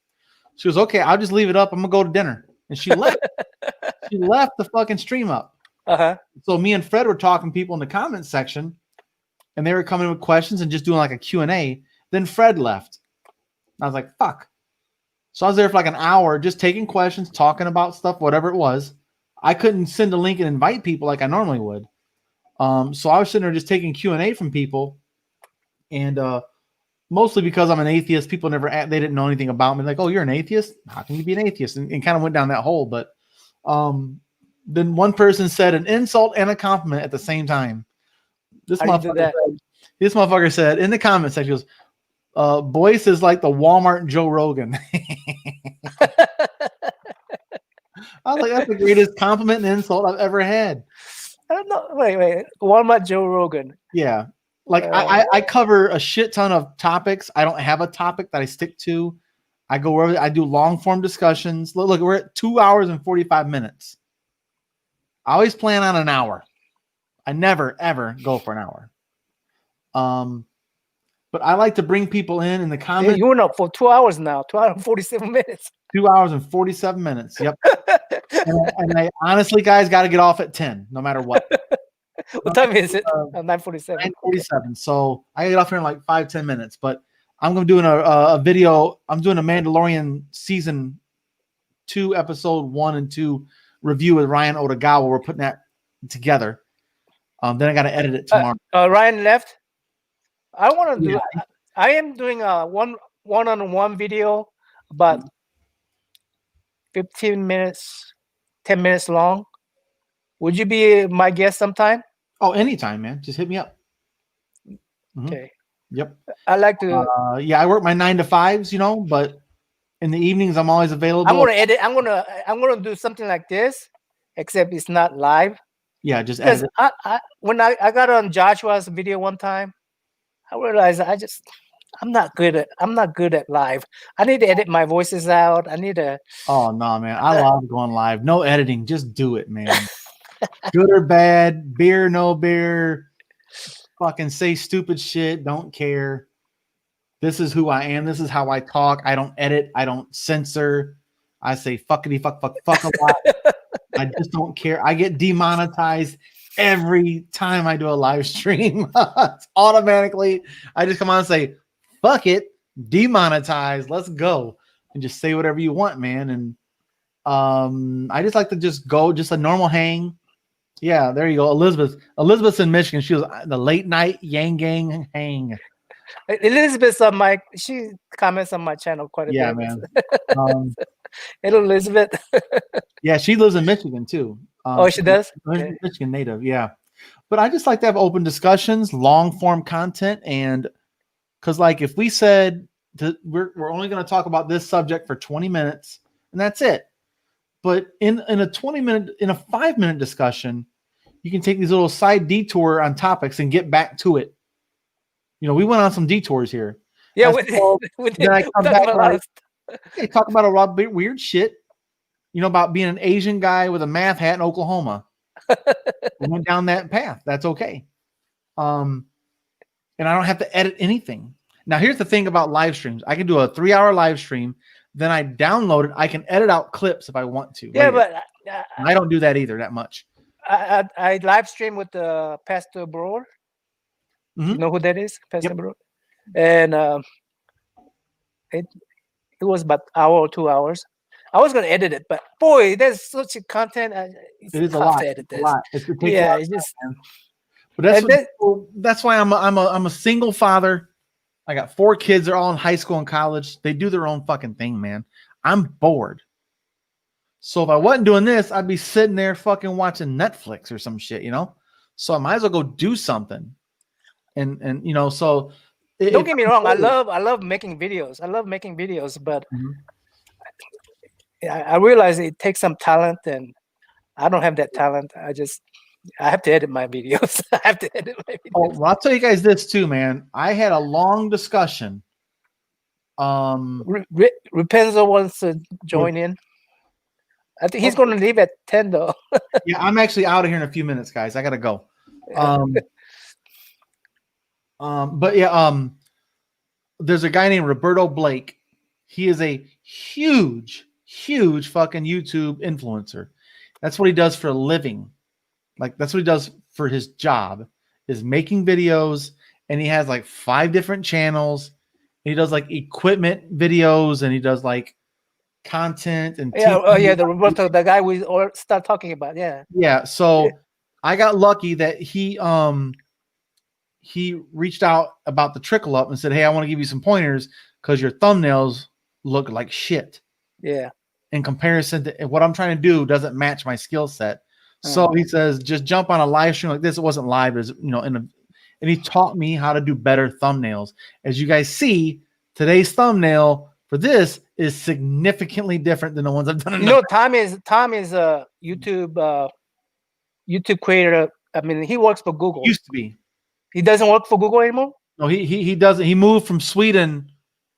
She goes, okay, I'll just leave it up. I'm gonna go to dinner. And she left. She left the fucking stream up. So me and Fred were talking to people in the comments section, and they were coming in with questions and just doing like a Q&A. Then Fred left. I was like, fuck. So I was there for like an hour just taking questions, talking about stuff, whatever it was. I couldn't send a link and invite people like I normally would. So I was sitting there just taking Q&A from people. And mostly because I'm an atheist, people they didn't know anything about me. Like, oh, you're an atheist? How can you be an atheist? And kind of went down that hole. But then one person said an insult and a compliment at the same time. This motherfucker said in the comment section, he goes, Boyce is like the Walmart Joe Rogan. I was like, that's the greatest compliment and insult I've ever had. I don't know. Wait. Walmart Joe Rogan. Yeah. Like I cover a shit ton of topics. I don't have a topic that I stick to. I go wherever I do long form discussions. Look, we're at 2 hours and 45 minutes. I always plan on an hour. I never, ever go for an hour. But I like to bring people in the comments. You went up for 2 hours now, 2 hours and 47 minutes. 2 hours and 47 minutes. Yep. and I honestly, guys, got to get off at 10, no matter what. What time is it? 9:47. 9:47. So I get off here in like 5-10 minutes. But I'm going to do a video. I'm doing a Mandalorian season 2, episode 1 and 2 review with Ryan Odagawa. We're putting that together. Then I got to edit it tomorrow. Ryan left. I want to do. I am doing a one-on-one video about 15 minutes, 10 minutes long. Would you be my guest sometime? Oh, anytime, man. Just hit me up. Okay. Yep. I like to. I work my 9 to 5s, you know, but in the evenings I'm always available. I'm gonna edit. I'm gonna do something like this, except it's not live. Yeah, just edit. When I got on Joshua's video one time, I realized I'm not good at live. I need to edit my voices out. I need to. Oh no, man! I love going live. No editing, just do it, man. Good or bad, beer, no beer, fucking say stupid shit. Don't care. This is who I am. This is how I talk. I don't edit. I don't censor. I say fuckity fuck a lot. I just don't care. I get demonetized every time I do a live stream. It's automatically, I just come on and say, fuck it, demonetized, let's go. And just say whatever you want, man. And I just like to just go, just a normal hang. Yeah, there you go. Elizabeth's in Michigan. She was the late night Yang Gang hang. Elizabeth's she comments on my channel quite a bit. Yeah, man. Hello, Elizabeth. Yeah, she lives in Michigan too. She does? Okay. Michigan native, yeah. But I just like to have open discussions, long form content, and because like if we said we're only going to talk about this subject for 20 minutes and that's it. But in a 5-minute discussion, you can take these little side detour on topics and get back to it. You know, we went on some detours here. Yeah, then I come back talk about a lot of weird shit. You know, about being an Asian guy with a math hat in Oklahoma. We went down that path. That's okay. And I don't have to edit anything. Now, here's the thing about live streams. I can do a 3-hour live stream. Then I download it. I can edit out clips if I want to. Yeah, later. but I don't do that either that much. I live stream with Pastor Brewer. Mhm. You know who that is, Pastor Yep. Brewer? And it was about an hour or 2 hours. I was gonna edit it, but boy, there's such a content. It's It is a tough lot. to edit It's a this. lot. It takes a Yeah, lot it's of time, just. man. But that's And that's why I'm a single father. I got 4 kids. They're all in high school and college. They do their own fucking thing, man. I'm bored. So if I wasn't doing this, I'd be sitting there fucking watching Netflix or some shit, you know? So I might as well go do something. And you know, so don't get me wrong, I love making videos. I love making videos, but I realize it takes some talent, and I don't have that talent. I have to edit my videos. I have to edit my videos. Oh, well, I'll tell you guys this too, man. I had a long discussion. Rapunzel wants to join in. I think he's going to leave at 10 though. Yeah, I'm actually out of here in a few minutes, guys. I gotta go. But yeah, there's a guy named Roberto Blake. He is a huge fucking YouTube influencer. That's what he does for a living. Like that's what he does for his job, is making videos, and he has like 5 different channels. He does like equipment videos, and he does like content and the Roberto, the guy we all start talking about. Yeah. So I got lucky that he reached out about the trickle up and said, "Hey, I want to give you some pointers because your thumbnails look like shit. Yeah. In comparison to what I'm trying to do doesn't match my skill set." So he says, just jump on a live stream like this. It wasn't live, it was, you know, and he taught me how to do better thumbnails. As you guys see, today's thumbnail for this is significantly different than the ones I've done. You know, Tom is a YouTube creator. I mean, he works for Google. Used to be. He doesn't work for Google anymore? No, he doesn't. He moved from Sweden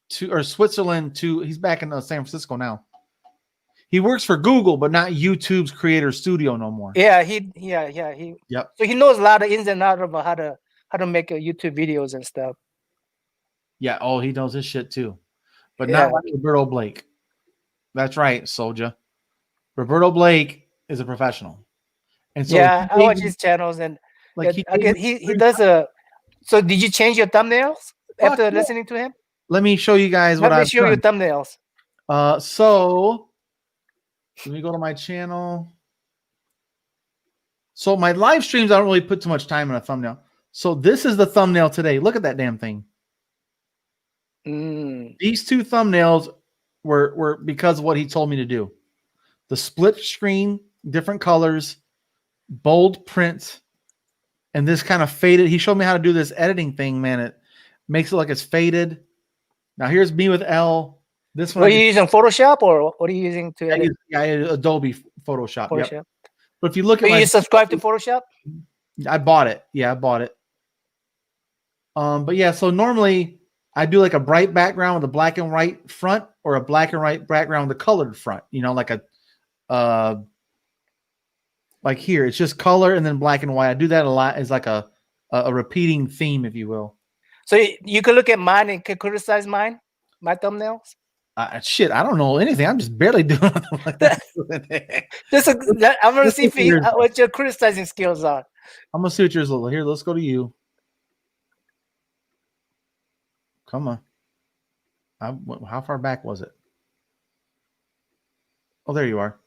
to Switzerland to, he's back in San Francisco now. He works for Google, but not YouTube's creator studio no more. Yeah. Yep. So he knows a lot of ins and outs of how to make YouTube videos and stuff. Yeah. Oh, he knows his shit too, but not like Roberto Blake. That's right, Soldier. Roberto Blake is a professional, and so I watch his channels, and like he does a. So did you change your thumbnails after listening to him? Let me show you guys what I've show done. you thumbnails. So let me go to my channel. So my live streams, I don't really put too much time in a thumbnail. So this is the thumbnail today. Look at that damn thing. These 2 thumbnails were because of what he told me to do. The split screen, different colors, bold print, and this kind of faded. He showed me how to do this editing thing, man. It makes it like it's faded. Now here's me with L. This one. Are you using Photoshop, or what are you using to edit? I use Adobe Photoshop. Photoshop. Yep. But if you look at you subscribe to Photoshop? I bought it. Yeah, I bought it. But yeah, so normally I do like a bright background with a black and white front, or a black and white background with a colored front. You know, like like here, it's just color and then black and white. I do that a lot as like a repeating theme, if you will. So you can look at mine and can criticize my thumbnails. Shit, I don't know anything. I'm just barely doing like that. I'm gonna see what your criticizing skills are. I'm gonna see what yours look like. Here, let's go to you. Come on. How far back was it? Oh, there you are.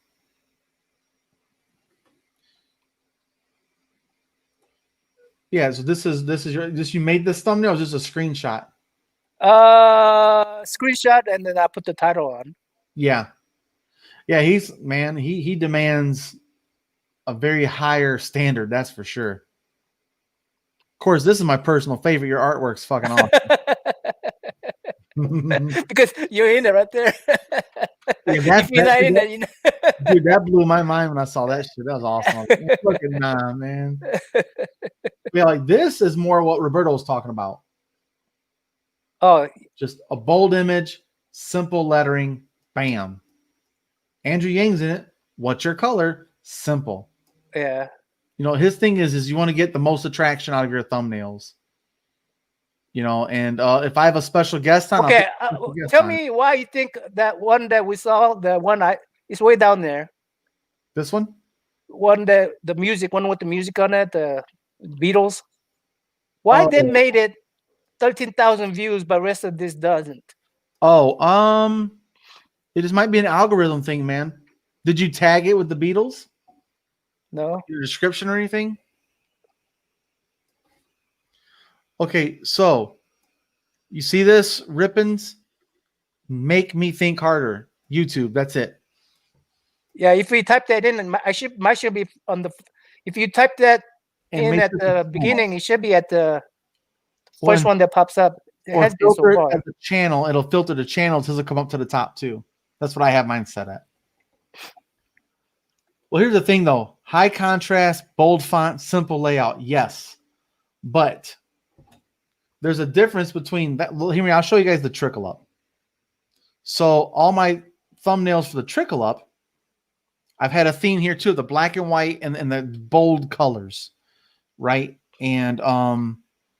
Yeah, so this is you made this thumbnail, or just a screenshot? Screenshot, and then I put the title on. Yeah. He demands a very higher standard, that's for sure. Of course, this is my personal favorite. Your artwork's fucking awesome. Because you're in it right there. Yeah, dude, that blew my mind when I saw that shit. That was awesome. Fucking nah, man. Yeah, like this is more what Roberto was talking about. Oh, just a bold image, simple lettering, bam. Andrew Yang's in it. What's your color? Simple. Yeah. his thing is you want to get the most attraction out of your thumbnails. And if I have a special guest on, Okay, tell me why you think that one that we saw, it's way down there. This one? One that the music, one with the music on it, the Beatles. Why they made it 13,000 views, but rest of this doesn't? It just might be an algorithm thing, man. Did you tag it with the Beatles? No. Your description or anything? Okay, so you see this? Rippins, make me think harder. YouTube, that's it. Yeah, if we type that in, mine should be on the. If you type that in at the beginning, it should be at the first one that pops up. It has been so far. At the channel, it'll filter the channel until it come up to the top too. That's what I have mine set at. Well, here's the thing though: high contrast, bold font, simple layout. Yes, but there's a difference between that. Hear me. I'll show you guys the trickle up. So all my thumbnails for the trickle up, I've had a theme here too: the black and white and the bold colors, right? And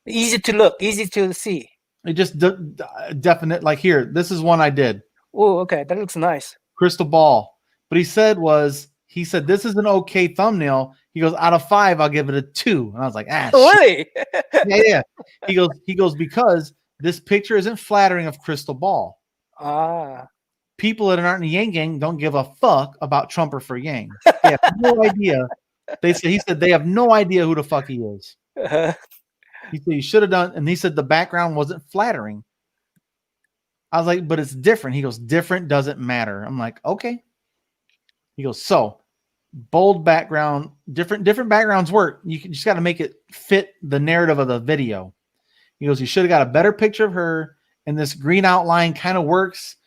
easy to look, easy to see. It just definite. Like here, this is one I did. Oh, okay, that looks nice. Crystal ball. But he said this is an okay thumbnail. He goes, out of 5, I'll give it a 2. And I was like, really? Yeah. He goes because this picture isn't flattering of crystal ball. People that aren't in the Yang Gang don't give a fuck about Trump or for Yang. They have no idea. He said they have no idea who the fuck he is. He said you should have done, and he said the background wasn't flattering. I was like, but it's different. He goes, different doesn't matter. I'm like, okay. He goes, so bold background, different backgrounds work. You just got to make it fit the narrative of the video. He goes, you should have got a better picture of her, and this green outline kind of works.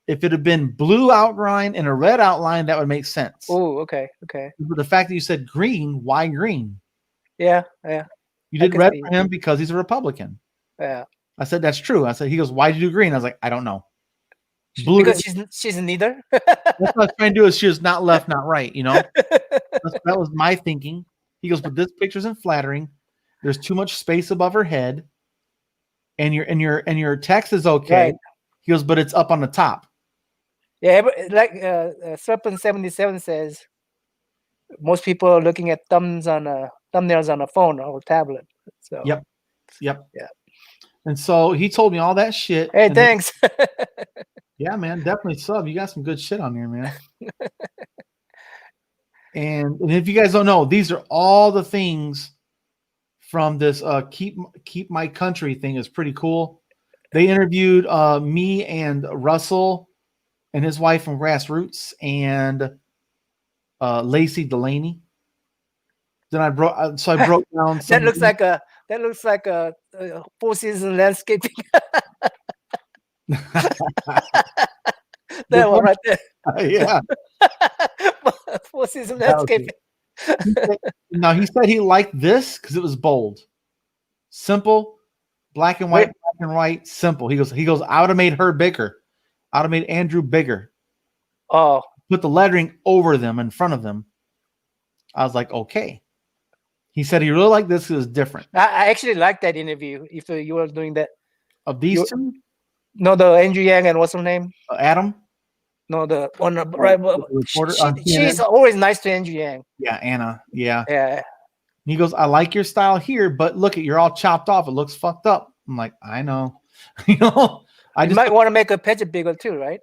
If it had been blue outline and a red outline, that would make sense. Oh, okay. But the fact that you said green, why green? Yeah. You did red for him because he's a Republican. Yeah. I said, that's true. I said, he goes, why'd you do green? I was like, I don't know. Blue, because she's neither. That's what I was trying to do is she was not left, not right, That was my thinking. He goes, but this picture isn't flattering. There's too much space above her head. And your text is okay. Right. He goes, but it's up on the top. Yeah, like Serpent 77 says, most people are looking at thumbnails on a phone or a tablet. So Yep. Yeah. And so he told me all that shit. Hey, thanks. Yeah, man, definitely sub. You got some good shit on here, man. and if you guys don't know, these are all the things from this keep my country thing. Is pretty cool. They interviewed me and Russell and his wife from Grassroots and Lacey Delaney. Then I broke down. That looks like a 4-season landscaping. That one right there. Yeah. 4-season landscaping. Now he said he liked this because it was bold, simple, black and white, simple. He goes, I would have made her bigger. I would have made Andrew bigger. Oh, put the lettering over them in front of them. I was like, okay. He said he really liked this because it's different. I actually liked that interview. If you were doing that of these two, no, the Andrew Yang and what's her name? Adam. No, the one right. She's always nice to Andrew Yang. Yeah, Anna. Yeah. Yeah. He goes, I like your style here, but look at you're all chopped off. It looks fucked up. I'm like, I know. You might want to make a picture bigger too, right?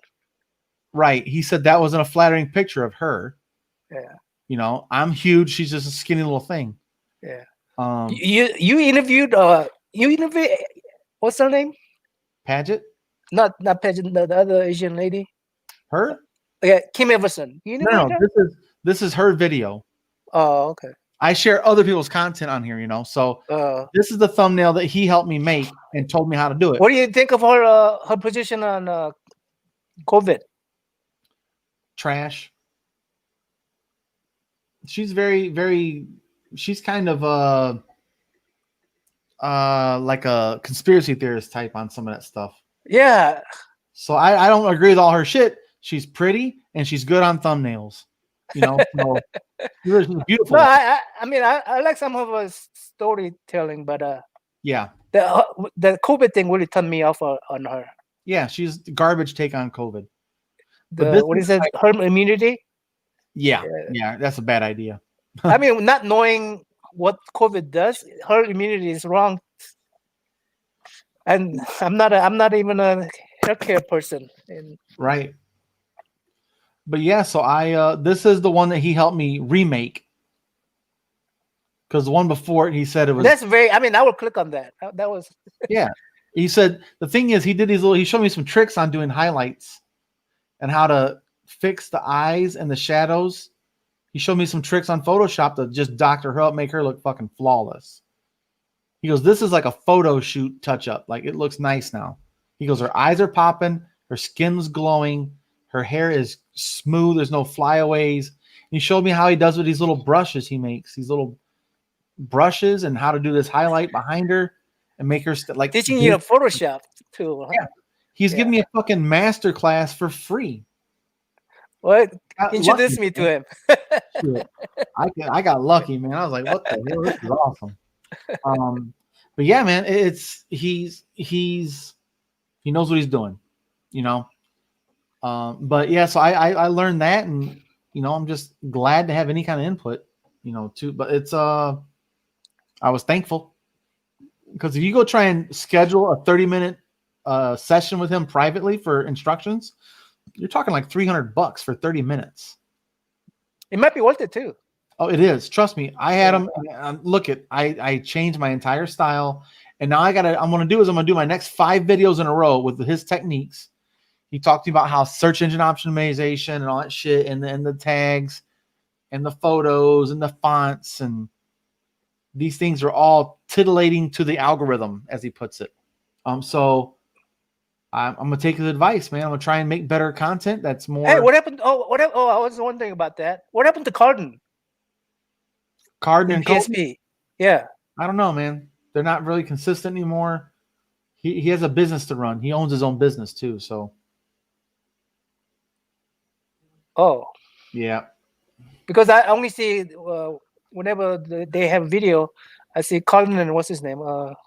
Right. He said that wasn't a flattering picture of her. Yeah. I'm huge. She's just a skinny little thing. Yeah. You interviewed what's her name? Paget? Not Paget, the other Asian lady. Her? Yeah, Kim Everson. No, this is her video. Oh, okay. I share other people's content on here, So this is the thumbnail that he helped me make and told me how to do it. What do you think of her position on COVID? Trash. She's very, very. She's kind of like a conspiracy theorist type on some of that stuff. Yeah. So I don't agree with all her shit. She's pretty and she's good on thumbnails. You know, so it was beautiful. No, I mean, I like some of her storytelling, but yeah, the COVID thing really turned me off on her. yeah, she's the garbage take on COVID. But What is it? Herd immunity? Yeah, that's a bad idea. I mean, not knowing what COVID does, herd immunity is wrong. And I'm not even a healthcare person. Right. But yeah, so this is the one that he helped me remake. Because the one before it, he said it was. That's very. I mean, I will click on that. That was. Yeah, he said the thing is he did these little. He showed me some tricks on doing highlights, and how to fix the eyes and the shadows. He showed me some tricks on Photoshop to just doctor her up, make her look fucking flawless. He goes, this is like a photo shoot touch up. Like, it looks nice now. He goes, her eyes are popping, her skin's glowing, her hair is smooth, there's no flyaways. And he showed me how he does with these little brushes he makes, these little brushes, and how to do this highlight behind her and make her like teaching you Photoshop too. Huh? Yeah. He's giving me a fucking master class for free. What? Introduce me to him. I got lucky, man. I was like, what the hell? This is awesome. But yeah, man, he knows what he's doing, you know. But yeah, so I learned that, and you know, I'm just glad to have any kind of input, you know, too. But it's I was thankful, because if you go try and schedule a 30-minute session with him privately for instructions, you're talking like $300 for 30 minutes. It might be worth it too. Oh, it is. Trust me. I had him. Look at. I changed my entire style, and now I'm gonna do my next 5 videos in a row with his techniques. He talked to me about how search engine optimization and all that shit, and the tags, and the photos, and the fonts, and these things are all titillating to the algorithm, as he puts it. So I'm gonna take his advice, man. I'm gonna try and make better content. That's more. Hey, what happened? Oh, I was wondering about that. What happened to Carden and PSP? Yeah, I don't know, man. They're not really consistent anymore. He has a business to run. He owns his own business too. So. Oh. Yeah. Because I only see whenever they have video, I see Carden and what's his name?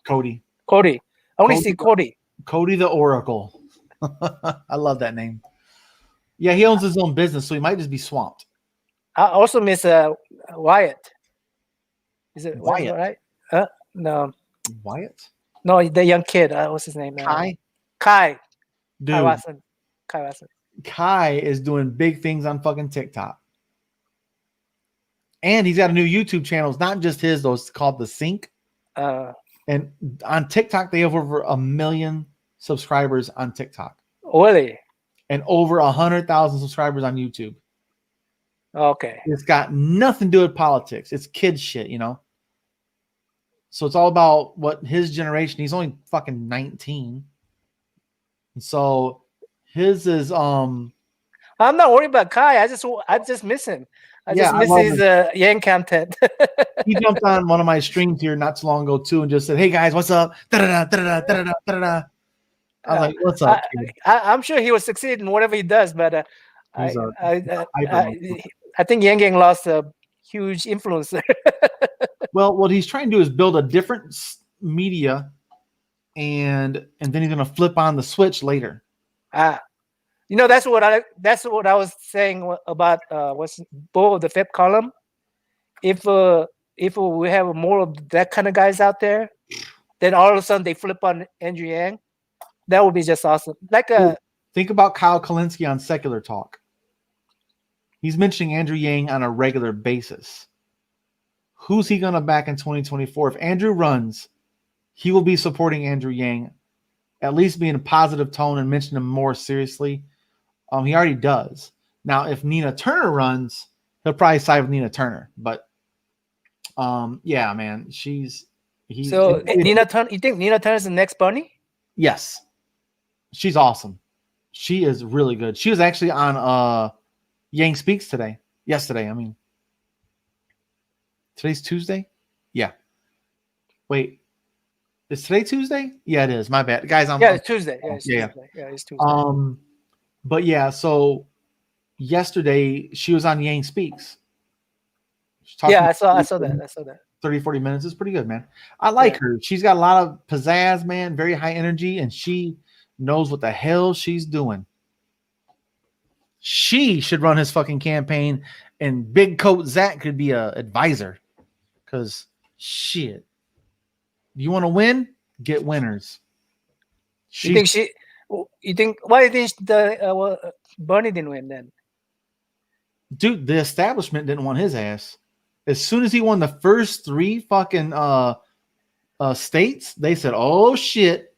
Cody. I only see Cody. Cody the Oracle. I love that name. Yeah, he owns his own business, so he might just be swamped. I also miss Wyatt. Is it Wyatt? Right? No. Wyatt? No, the young kid. What's his name? Kai. Dude. Kai Watson. Kai is doing big things on fucking TikTok. And he's got a new YouTube channel. It's not just his, though. It's called The Sync. And on TikTok, they have over 1 million subscribers on TikTok. Really? And over 100,000 subscribers on YouTube. Okay. It's got nothing to do with politics. It's kid shit, you know? So it's all about what his generation, he's only fucking 19. And so his is I'm not worried about Kai. I just miss him. I just miss his Yang content. He jumped on one of my streams here not too long ago too and just said, "Hey guys, what's up?" Da-da-da, da-da-da, da-da-da, da-da-da. I was like, "What's up?" I'm sure he will succeed in whatever he does, but I think Yang Gang lost a huge influencer. Well, what he's trying to do is build a different media, and then he's gonna flip on the switch later. You know, that's what I was saying about what's Bo of the Fifth Column. If we have more of that kind of guys out there, then all of a sudden they flip on Andrew Yang. That would be just awesome. Think about Kyle Kalinske on Secular Talk. He's mentioning Andrew Yang on a regular basis. Who's he gonna back in 2024? If Andrew runs, he will be supporting Andrew Yang, at least be in a positive tone and mention him more seriously. He already does. Now, if Nina Turner runs, he'll probably side with Nina Turner. But yeah, man, Nina Turner. You think Nina Turner is the next Bunny? Yes, she's awesome. She is really good. She was actually on Yang Speaks yesterday. I mean, today's Tuesday. Yeah. Wait, is today Tuesday? Yeah, it is. My bad, guys. It's Tuesday. Yeah, it's Tuesday. But yeah, so yesterday she was on Yang Speaks. Yeah, I saw that. 30, 40 minutes is pretty good, man. I like her. She's got a lot of pizzazz, man, very high energy, and she knows what the hell she's doing. She should run his fucking campaign, and Big Coat Zach could be a advisor. Because shit, you want to win? Get winners. You think why do you think Bernie didn't win then? Dude, the establishment didn't want his ass. As soon as he won the first 3 fucking states, they said, "Oh shit,"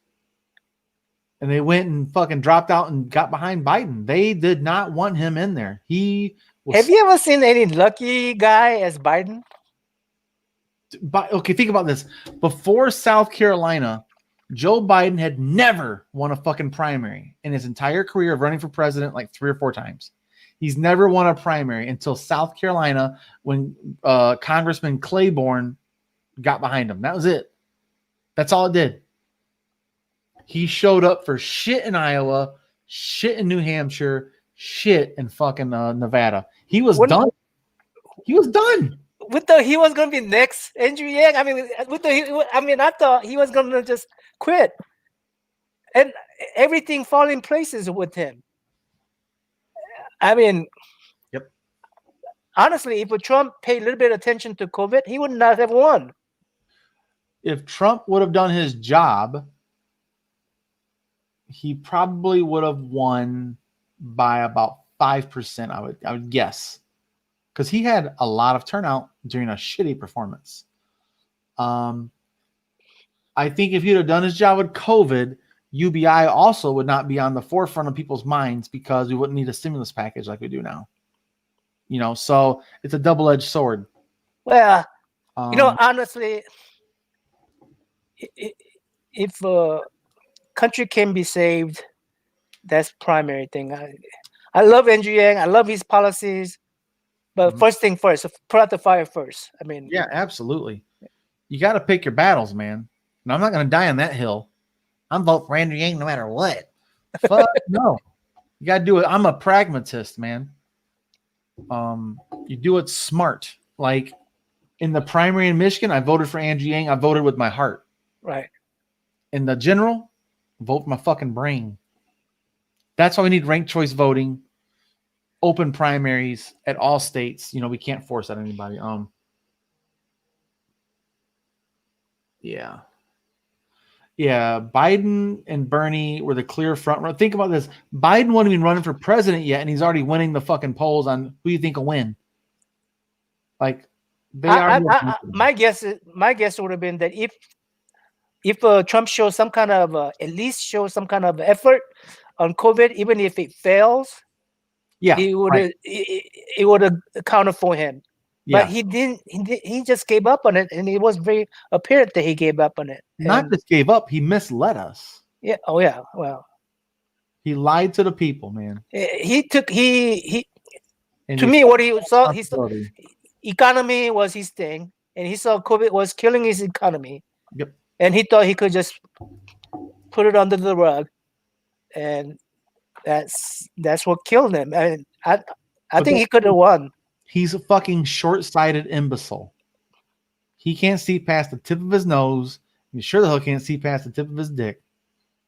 and they went and fucking dropped out and got behind Biden. They did not want him in there. Have you ever seen any lucky guy as Biden? But okay, think about this. Before South Carolina, Joe Biden had never won a fucking primary in his entire career of running for president, like 3 or 4 times. He's never won a primary until South Carolina when Congressman Claiborne got behind him. That was it. That's all it did. He showed up for shit in Iowa, shit in New Hampshire, shit in fucking Nevada. He was done. He was done. He was gonna be next Andrew Yang. I thought he was gonna just quit, and everything fall in places with him. Yep. Honestly, if Trump paid a little bit of attention to COVID, he would not have won. If Trump would have done his job, he probably would have won by about 5%. I would guess, because he had a lot of turnout during a shitty performance. I think if he'd have done his job with COVID, UBI also would not be on the forefront of people's minds because we wouldn't need a stimulus package like we do now. So it's a double-edged sword. Well, honestly, if a country can be saved, that's primary thing. I love Andrew Yang. I love his policies. But first thing first, put out the fire first. Yeah, absolutely. You got to pick your battles, man. And I'm not going to die on that hill. I'm voting for Andrew Yang no matter what. Fuck no. You got to do it. I'm a pragmatist, man. You do it smart. Like in the primary in Michigan, I voted for Andrew Yang. I voted with my heart. Right. In the general, vote with my fucking brain. That's why we need ranked choice voting, open primaries at all states. We can't force that on anybody. Yeah, Biden and Bernie were the clear front runner. Think about this. Biden wasn't even running for president yet, and he's already winning the fucking polls on who you think will win. Like, my guess would have been that if Trump shows some kind of at least show some kind of effort on COVID, even if it fails, it would have accounted for him. Yeah. But he didn't. He just gave up on it, and it was very apparent that he gave up on it. Not just gave up; he misled us. Yeah. Oh yeah. Well, he lied to the people, man. To me, what he saw, economy was his thing, and he saw COVID was killing his economy. Yep. And he thought he could just put it under the rug, and that's what killed him. And I think he could have won. He's a fucking short-sighted imbecile. He can't see past the tip of his nose. He sure the hell can't see past the tip of his dick.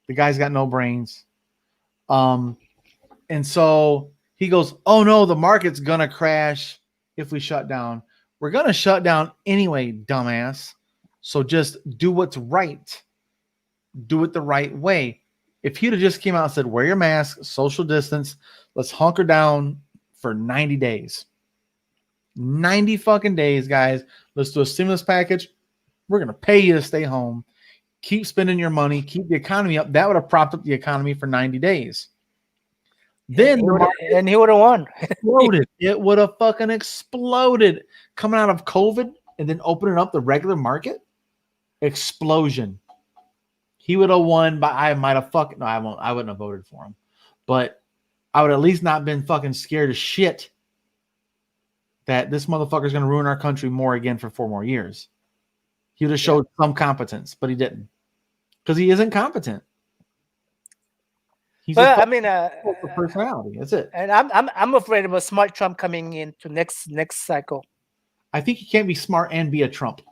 The guy's got no brains. And so he goes, "Oh no, the market's gonna crash if we shut down. We're gonna shut down anyway, dumbass. So just do what's right. Do it the right way." If he'd have just came out and said, "Wear your mask, social distance, let's hunker down for 90 days. 90 fucking days, guys. Let's do a stimulus package. We're going to pay you to stay home. Keep spending your money. Keep the economy up." That would have propped up the economy for 90 days. Then he would have won. Exploded. It would have fucking exploded. Coming out of COVID and then opening up the regular market. Explosion. He would have won, but I might have fucking... No, I wouldn't have voted for him. But I would at least not been fucking scared as shit that this motherfucker is going to ruin our country more again for 4 more years. He would have showed some competence, but he didn't. Because he isn't competent. He's But a I mean, personality. That's it. and I'm afraid of a smart Trump coming into next cycle. I think he can't be smart and be a Trump.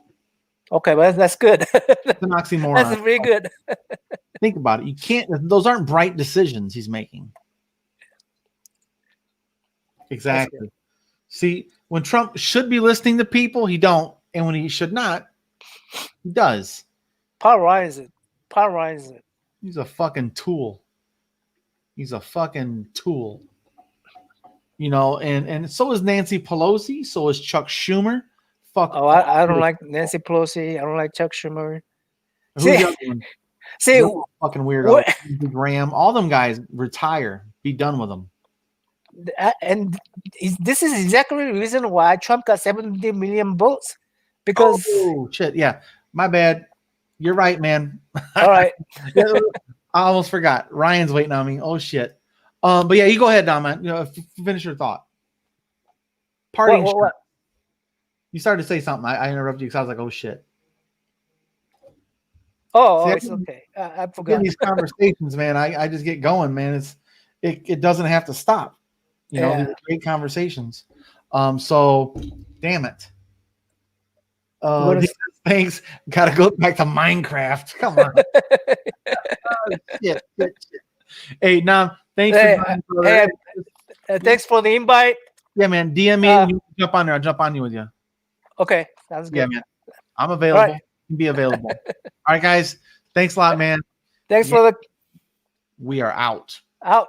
Okay, well that's good. It's an oxymoron. That's very good. Think about it. You can't. Those aren't bright decisions he's making. Exactly. See, when Trump should be listening to people, he don't, and when he should not, he does. Polarize it. He's a fucking tool. He's a fucking tool. You know, and so is Nancy Pelosi. So is Chuck Schumer. Fuck. Oh, I don't like Nancy Pelosi. I don't like Chuck Schumer. Who's the other one? See, fucking weirdo. Graham. All them guys retire. Be done with them. And this is exactly the reason why Trump got 70 million votes. Because shit, yeah, my bad. You're right, man. All right. I almost forgot. Ryan's waiting on me. Oh shit. But yeah, you go ahead, Namman. You know, finish your thought. Parting. What? You started to say something. I interrupted you because I was like, oh shit. Oh, it's okay. I forgot. These conversations, man. I just get going, man. It doesn't have to stop. You know, these are great conversations. So damn it. Thanks. Got to go back to Minecraft. Come on. Shit. Hey, Nam, thanks thanks for the invite. Yeah, man. DM me and you jump on there. I'll jump on you with you. Okay, sounds good. Yeah, man. I'm available. Right. You can be available. All right, guys. Thanks a lot, man. Thanks for We are out. Out.